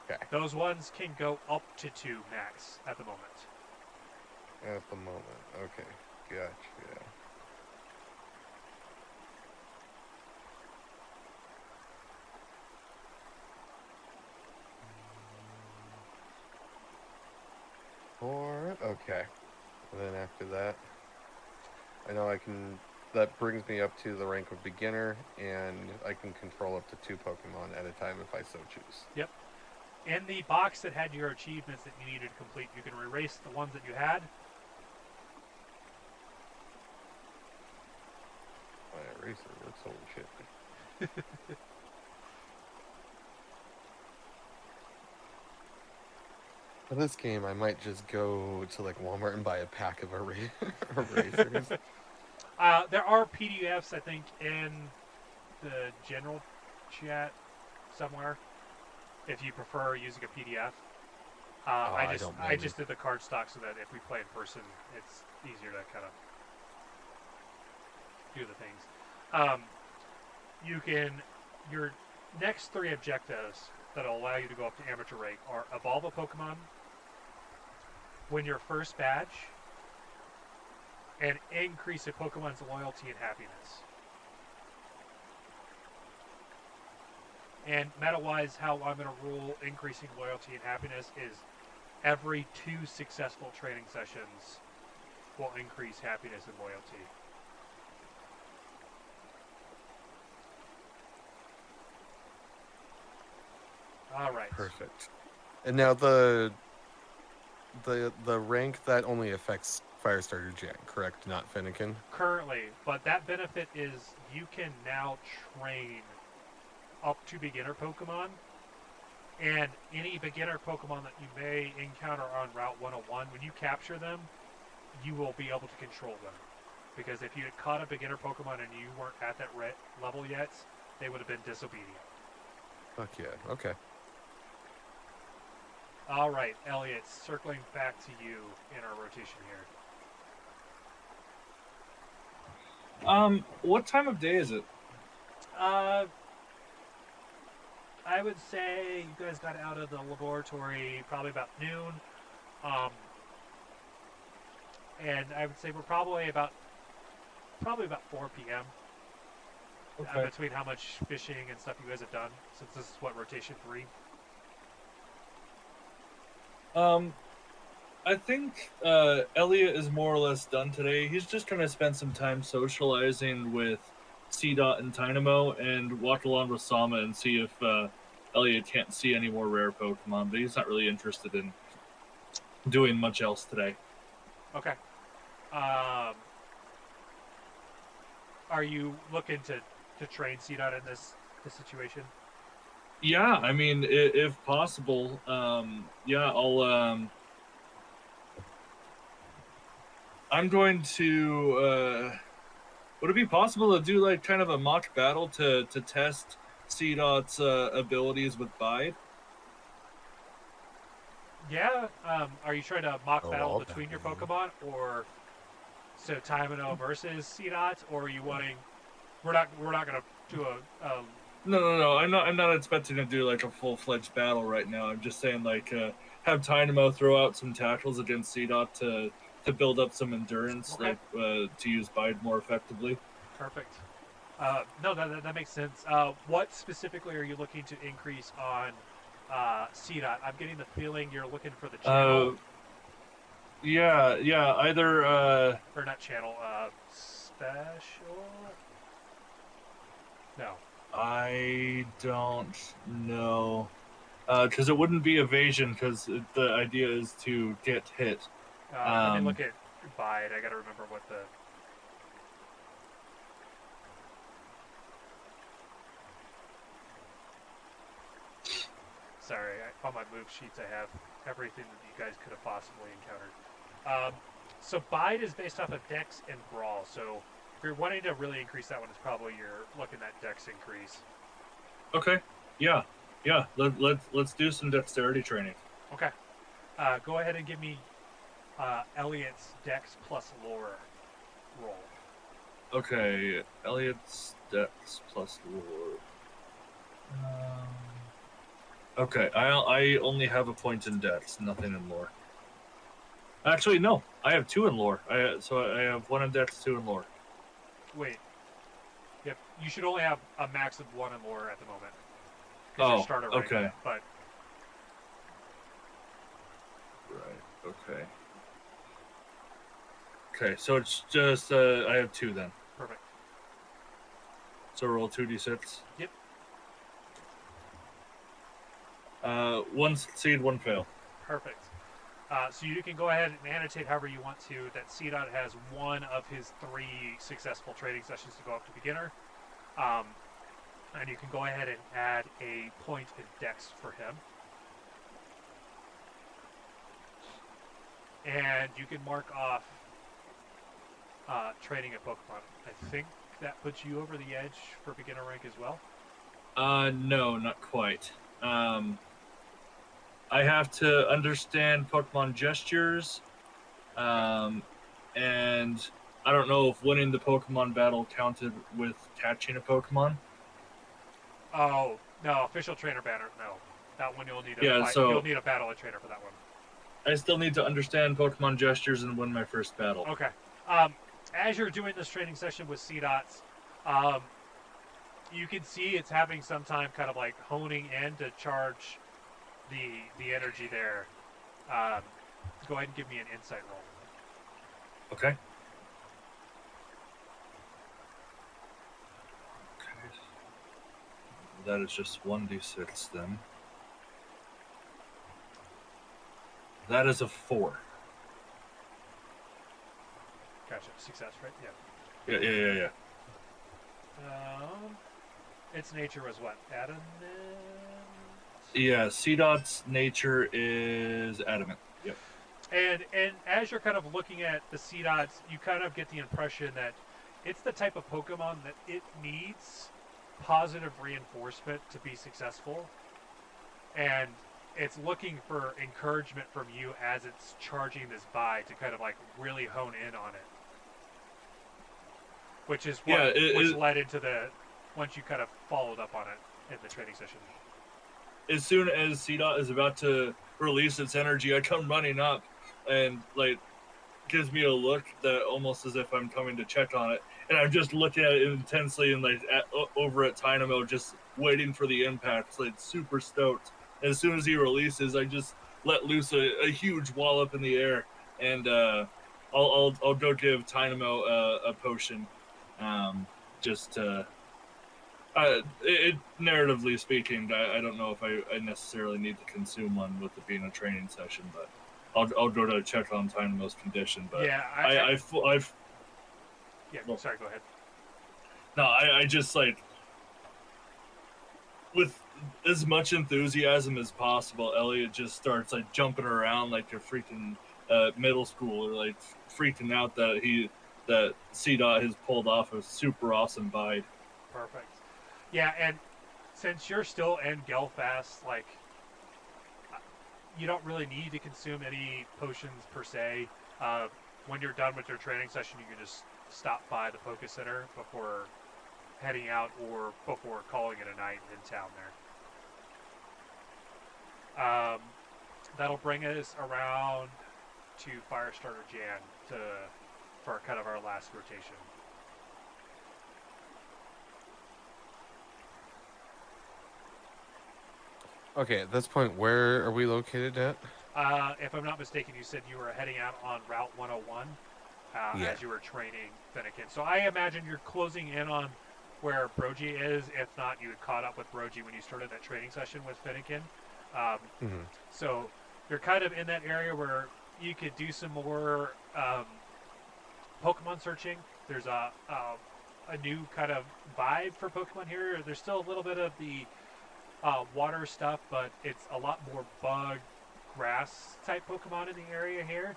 [SPEAKER 4] Okay.
[SPEAKER 1] Those ones can go up to 2 max at the moment.
[SPEAKER 4] At the moment. Okay. Gotcha. Four. Okay. And then after that, I know I can. That brings me up to the rank of beginner, and I can control up to 2 Pokemon at a time if I so choose.
[SPEAKER 1] Yep. In the box that had your achievements that you needed to complete, you can erase the ones that you had.
[SPEAKER 4] My eraser works. Holy shit. For this game, I might just go to like Walmart and buy a pack of erasers.
[SPEAKER 1] There are PDFs, I think, in the general chat somewhere. If you prefer using a PDF, I just did the card stock so that if we play in person, it's easier to kind of do the things. Your next 3 objectives that'll allow you to go up to amateur rank are evolve a Pokemon, win your first badge, and increase a Pokemon's loyalty and happiness. And meta-wise, how I'm going to rule increasing loyalty and happiness is every 2 successful training sessions will increase happiness and loyalty. All right.
[SPEAKER 4] Perfect. And now the rank that only affects Firestarter Jan, correct? Not Finnegan.
[SPEAKER 1] Currently, but that benefit is you can now train up to beginner Pokemon, and any beginner Pokemon that you may encounter on Route 101, when you capture them, you will be able to control them. Because if you had caught a beginner Pokemon and you weren't at that level yet, they would have been disobedient.
[SPEAKER 4] Fuck yeah. Okay.
[SPEAKER 1] All right, Elliot, circling back to you in our rotation here.
[SPEAKER 2] What time of day is it?
[SPEAKER 1] I would say you guys got out of the laboratory probably about noon. And I would say we're probably about 4 p.m.
[SPEAKER 2] Okay.
[SPEAKER 1] Between how much fishing and stuff you guys have done, since this is what, rotation 3?
[SPEAKER 2] I think Elliot is more or less done today. He's just trying to spend some time socializing with C-Dot and Tynamo and walk along with Sama and see if Elliot can't see any more rare Pokemon, but he's not really interested in doing much else today.
[SPEAKER 1] Okay. Are you looking to train C-Dot in this situation?
[SPEAKER 2] Yeah, I mean, if possible, yeah, I'm going to, would it be possible to do, like, kind of a mock battle to test C-Dot's abilities with Bide?
[SPEAKER 1] Yeah. Are you trying to mock
[SPEAKER 4] Oh,
[SPEAKER 1] battle
[SPEAKER 4] I'll
[SPEAKER 1] between your
[SPEAKER 4] bet.
[SPEAKER 1] Pokemon, or so Tynamo versus C-Dot, or are you wanting? We're not gonna do a
[SPEAKER 2] No. I'm not expecting to do like a full-fledged battle right now. I'm just saying like have Tynamo throw out some tackles against CDOT to build up some endurance,
[SPEAKER 1] Okay.
[SPEAKER 2] like to use Bide more effectively.
[SPEAKER 1] Perfect. No, that makes sense. What specifically are you looking to increase on CDOT? I'm getting the feeling you're looking for the channel.
[SPEAKER 2] Yeah. Either
[SPEAKER 1] Or not channel, special? No.
[SPEAKER 2] I don't know. Because it wouldn't be evasion, because the idea is to get hit.
[SPEAKER 1] Let me look at Bide. I gotta remember what the... Sorry, on my move sheets I have everything that you guys could have possibly encountered. So Bide is based off of Dex and Brawl, so if you're wanting to really increase that one, it's probably you're looking at Dex increase.
[SPEAKER 2] Okay. Yeah. Let's do some dexterity training.
[SPEAKER 1] Okay. Go ahead and give me Elliot's Dex plus Lore roll.
[SPEAKER 2] Okay, Elliot's Dex plus Lore. Okay, I only have a point in Dex, nothing in Lore. Actually, no, I have 2 in Lore. So I have 1 in Dex, 2 in Lore.
[SPEAKER 1] Wait. Yep. You should only have a max of 1 in Lore at the moment.
[SPEAKER 2] Oh,
[SPEAKER 1] your starter rank,
[SPEAKER 2] okay.
[SPEAKER 1] But
[SPEAKER 2] Right. Okay. Okay, so it's just I have 2 then.
[SPEAKER 1] perfect.
[SPEAKER 2] So roll 2d6.
[SPEAKER 1] Yep.
[SPEAKER 2] 1 succeed, 1 fail.
[SPEAKER 1] Perfect. So you can go ahead and annotate however you want to that CDOT has 1 of his 3 successful training sessions to go up to beginner. And you can go ahead and add a point in Dex for him. And you can mark off training a Pokemon. I think that puts you over the edge for beginner rank as well.
[SPEAKER 2] No, not quite. I have to understand Pokemon gestures, and I don't know if winning the Pokemon battle counted with catching a Pokemon.
[SPEAKER 1] Oh no, official trainer banner. No, that one you'll need you'll need a battle trainer for that one.
[SPEAKER 2] I still need to understand Pokemon gestures and win my first battle.
[SPEAKER 1] Okay. As you're doing this training session with CDOTs, you can see it's having some time kind of like honing in to charge the energy there. Go ahead and give me an insight roll.
[SPEAKER 2] Okay. That is just 1d6 then. That is a 4.
[SPEAKER 1] Gotcha. Success, right? Yeah.
[SPEAKER 2] Yeah.
[SPEAKER 1] Its nature was what? Adamant?
[SPEAKER 2] Yeah, C-Dot's nature is adamant. Yep.
[SPEAKER 1] And as you're kind of looking at the C-Dots, you kind of get the impression that it's the type of Pokemon that it needs positive reinforcement to be successful. And it's looking for encouragement from you as it's charging this Bide to kind of like really hone in on it. Which is what which led into the once you kind of followed up on it in the training session.
[SPEAKER 2] As soon as C-Dot is about to release its energy, I come running up and like gives me a look that almost as if I'm coming to check on it, and I'm just looking at it intensely and like over at Tynamo, just waiting for the impact, like super stoked. And as soon as he releases, I just let loose a huge wallop in the air, and I'll go give Tynamo a potion, narratively speaking, I don't know if I necessarily need to consume one with it being a training session, but I'll go to check on Tynamo's condition. But
[SPEAKER 1] yeah,
[SPEAKER 2] I've
[SPEAKER 1] yeah. Sorry, go ahead.
[SPEAKER 2] No, I just like with as much enthusiasm as possible. Elliot just starts like jumping around like a freaking middle schooler, like freaking out that C-Dot has pulled off a super awesome Bide.
[SPEAKER 1] Perfect. Yeah, and since you're still in Gelfast, like, you don't really need to consume any potions per se. When you're done with your training session, you can just stop by the Poké Center before heading out or before calling it a night in town there. That'll bring us around to Firestarter Jan for kind of our last rotation.
[SPEAKER 4] Okay, at this point, where are we located at?
[SPEAKER 1] If I'm not mistaken, you said you were heading out on Route 101
[SPEAKER 4] Yeah.
[SPEAKER 1] as you were training Finnegan. So I imagine you're closing in on where Brogy is. If not, you had caught up with Brogy when you started that training session with Finnegan.
[SPEAKER 4] Mhm.
[SPEAKER 1] So you're kind of in that area where you could do some more Pokemon searching. There's a new kind of vibe for Pokemon here. There's still a little bit of the water stuff, but it's a lot more bug, grass type Pokemon in the area here.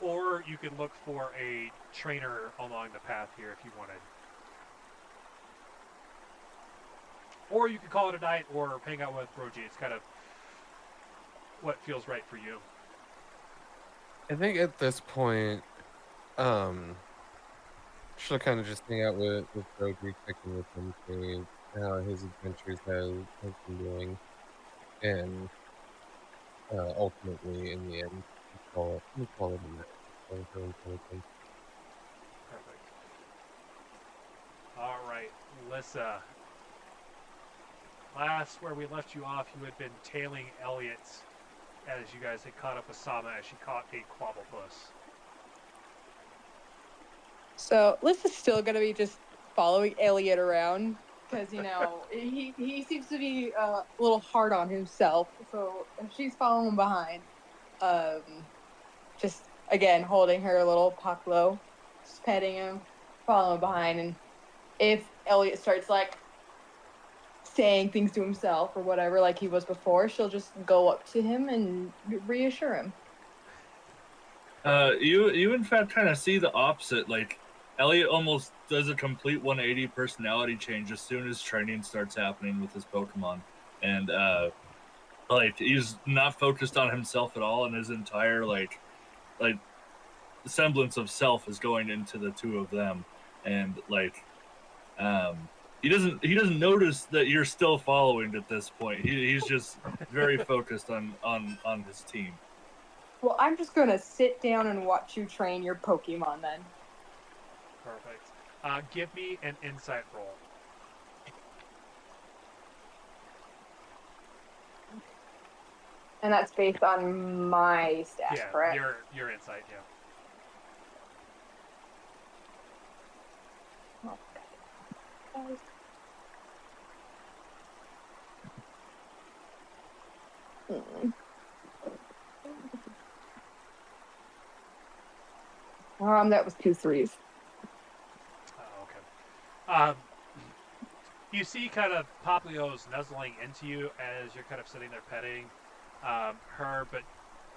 [SPEAKER 1] Or you could look for a trainer along the path here if you wanted. Or you could call it a night or hang out with Brogy. It's kind of what feels right for you.
[SPEAKER 4] I think at this point, should kind of just hang out with Brody, checking with him, seeing how his adventures has been doing, and ultimately, in the end, we call it a night.
[SPEAKER 1] Perfect. All right, Lissa. Last where we left you off, you had been tailing Elliot as you guys had caught up with Sama as she caught a Quabblepuss.
[SPEAKER 6] So Lissa's still gonna be just following Elliot around because he seems to be a little hard on himself. So she's following him behind, just again holding her little Pucklow, just petting him, following behind, and if Elliot starts like saying things to himself or whatever like he was before, she'll just go up to him and reassure him.
[SPEAKER 2] You in fact kind of see the opposite. Like Elliot almost does a complete 180 personality change as soon as training starts happening with his Pokemon, and like he's not focused on himself at all, and his entire like semblance of self is going into the two of them, and like he doesn't notice that you're still following at this point. He's just very focused on his team.
[SPEAKER 6] Well, I'm just gonna sit down and watch you train your Pokemon then.
[SPEAKER 1] Perfect. Give me an insight roll.
[SPEAKER 6] And that's based on my stats,
[SPEAKER 1] Yeah,
[SPEAKER 6] correct?
[SPEAKER 1] your insight, yeah.
[SPEAKER 6] That was 2 3s.
[SPEAKER 1] Oh, okay. You see kind of Poplio's nuzzling into you as you're kind of sitting there petting her, but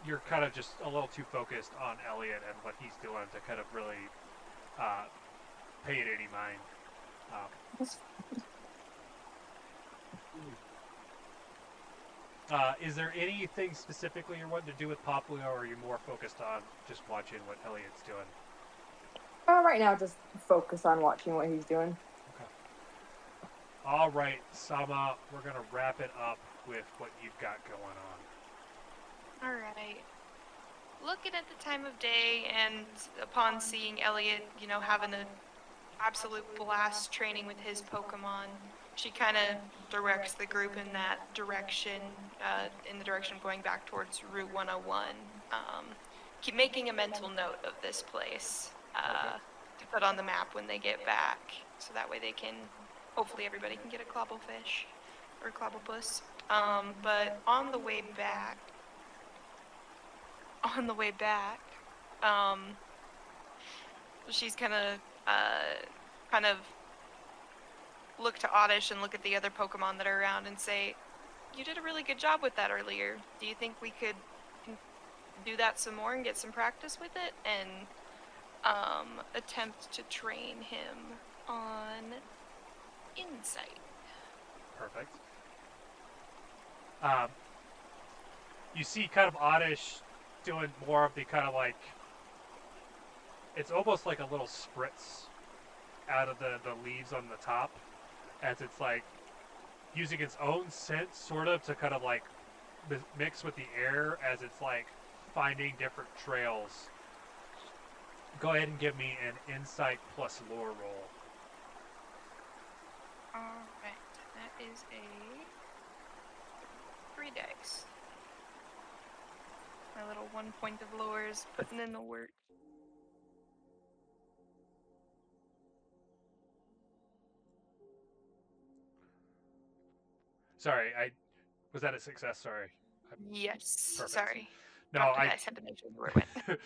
[SPEAKER 1] you're kind of just a little too focused on Elliot and what he's doing to kind of really pay it any mind. Is there anything specifically you're wanting to do with Poplio, or are you more focused on just watching what Elliot's doing?
[SPEAKER 6] Right now, just focus on watching what he's doing.
[SPEAKER 1] Okay. All right, Sama, we're going to wrap it up with what you've got going on.
[SPEAKER 3] All right. Looking at the time of day and upon seeing Elliot, having an absolute blast training with his Pokemon, she kind of directs the group in that direction, in the direction of going back towards Route 101. Keep making a mental note of this place to put on the map when they get back, so that way they can, hopefully everybody can get a Clobblefish or Clobblepuss. But on the way back, she's gonna kind of look to Oddish and look at the other Pokemon that are around and say, you did a really good job with that earlier. Do you think we could do that some more and get some practice with it and attempt to train him on insight?
[SPEAKER 1] Perfect. You see kind of Oddish doing more of the kind of like, it's almost like a little spritz out of the leaves on the top, as it's like using its own scent, sort of, to kind of like mix with the air as it's like finding different trails. Go ahead and give me an insight plus lore roll.
[SPEAKER 3] Alright, that is a 3 dice. My little 1 point of lore is putting in the work.
[SPEAKER 1] Sorry, was that a success? Sorry.
[SPEAKER 3] Yes.
[SPEAKER 1] Perfect.
[SPEAKER 3] Sorry.
[SPEAKER 1] No,
[SPEAKER 3] Dropped the dice, had to make sure where it went.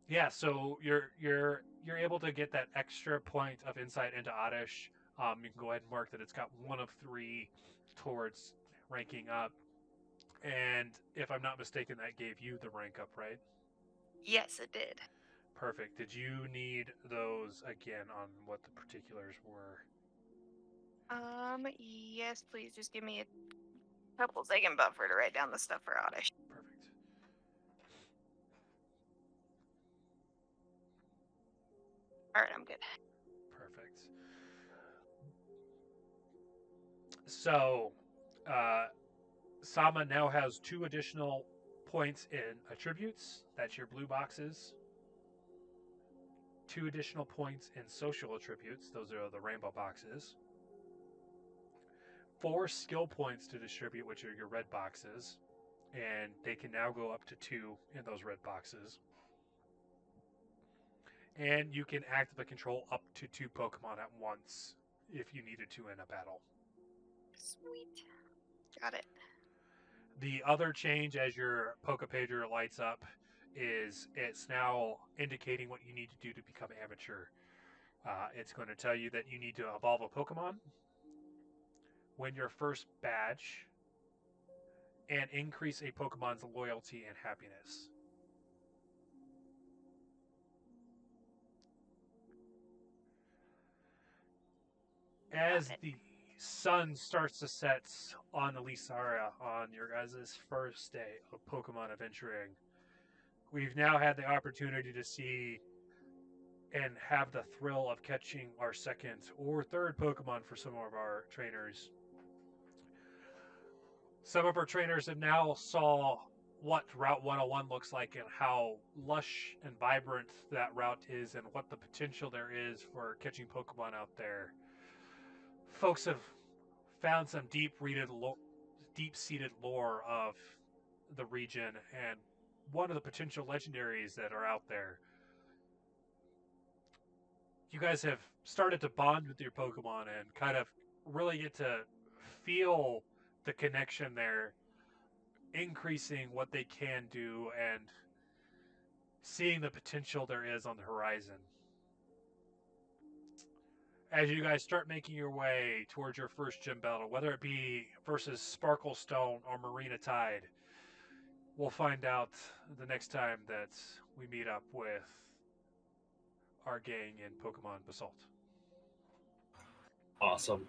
[SPEAKER 1] Yeah, so you're able to get that extra point of insight into Oddish. You can go ahead and mark that it's got 1 of 3 towards ranking up. And if I'm not mistaken, that gave you the rank up, right?
[SPEAKER 3] Yes, it did.
[SPEAKER 1] Perfect. Did you need those again on what the particulars were?
[SPEAKER 3] Yes, please. Just give me a couple second buffer to write down the stuff for Oddish.
[SPEAKER 1] Perfect.
[SPEAKER 3] Alright, I'm good.
[SPEAKER 1] Perfect. So, Sama now has 2 additional points in attributes. That's your blue boxes. 2 additional points in social attributes. Those are the rainbow boxes. 4 skill points to distribute, which are your red boxes. And they can now go up to 2 in those red boxes. And you can actively control up to 2 Pokemon at once if you needed to in a battle.
[SPEAKER 3] Sweet. Got it.
[SPEAKER 1] The other change as your Pokepager lights up is it's now indicating what you need to do to become amateur. It's going to tell you that you need to evolve a Pokemon, win your first badge, and increase a Pokemon's loyalty and happiness. As the sun starts to set on Elysara on your guys' first day of Pokemon adventuring, we've now had the opportunity to see and have the thrill of catching our second or third Pokemon for some of our trainers. Some of our trainers have now saw what Route 101 looks like and how lush and vibrant that route is and what the potential there is for catching Pokemon out there. Folks have found some deep-seated lore of the region and one of the potential legendaries that are out there. You guys have started to bond with your Pokemon and kind of really get to feel the connection there, increasing what they can do and seeing the potential there is on the horizon. As you guys start making your way towards your first gym battle, whether it be versus Sparkle Stone or Marina Tide, we'll find out the next time that we meet up with our gang in Pokemon Basalt.
[SPEAKER 2] Awesome.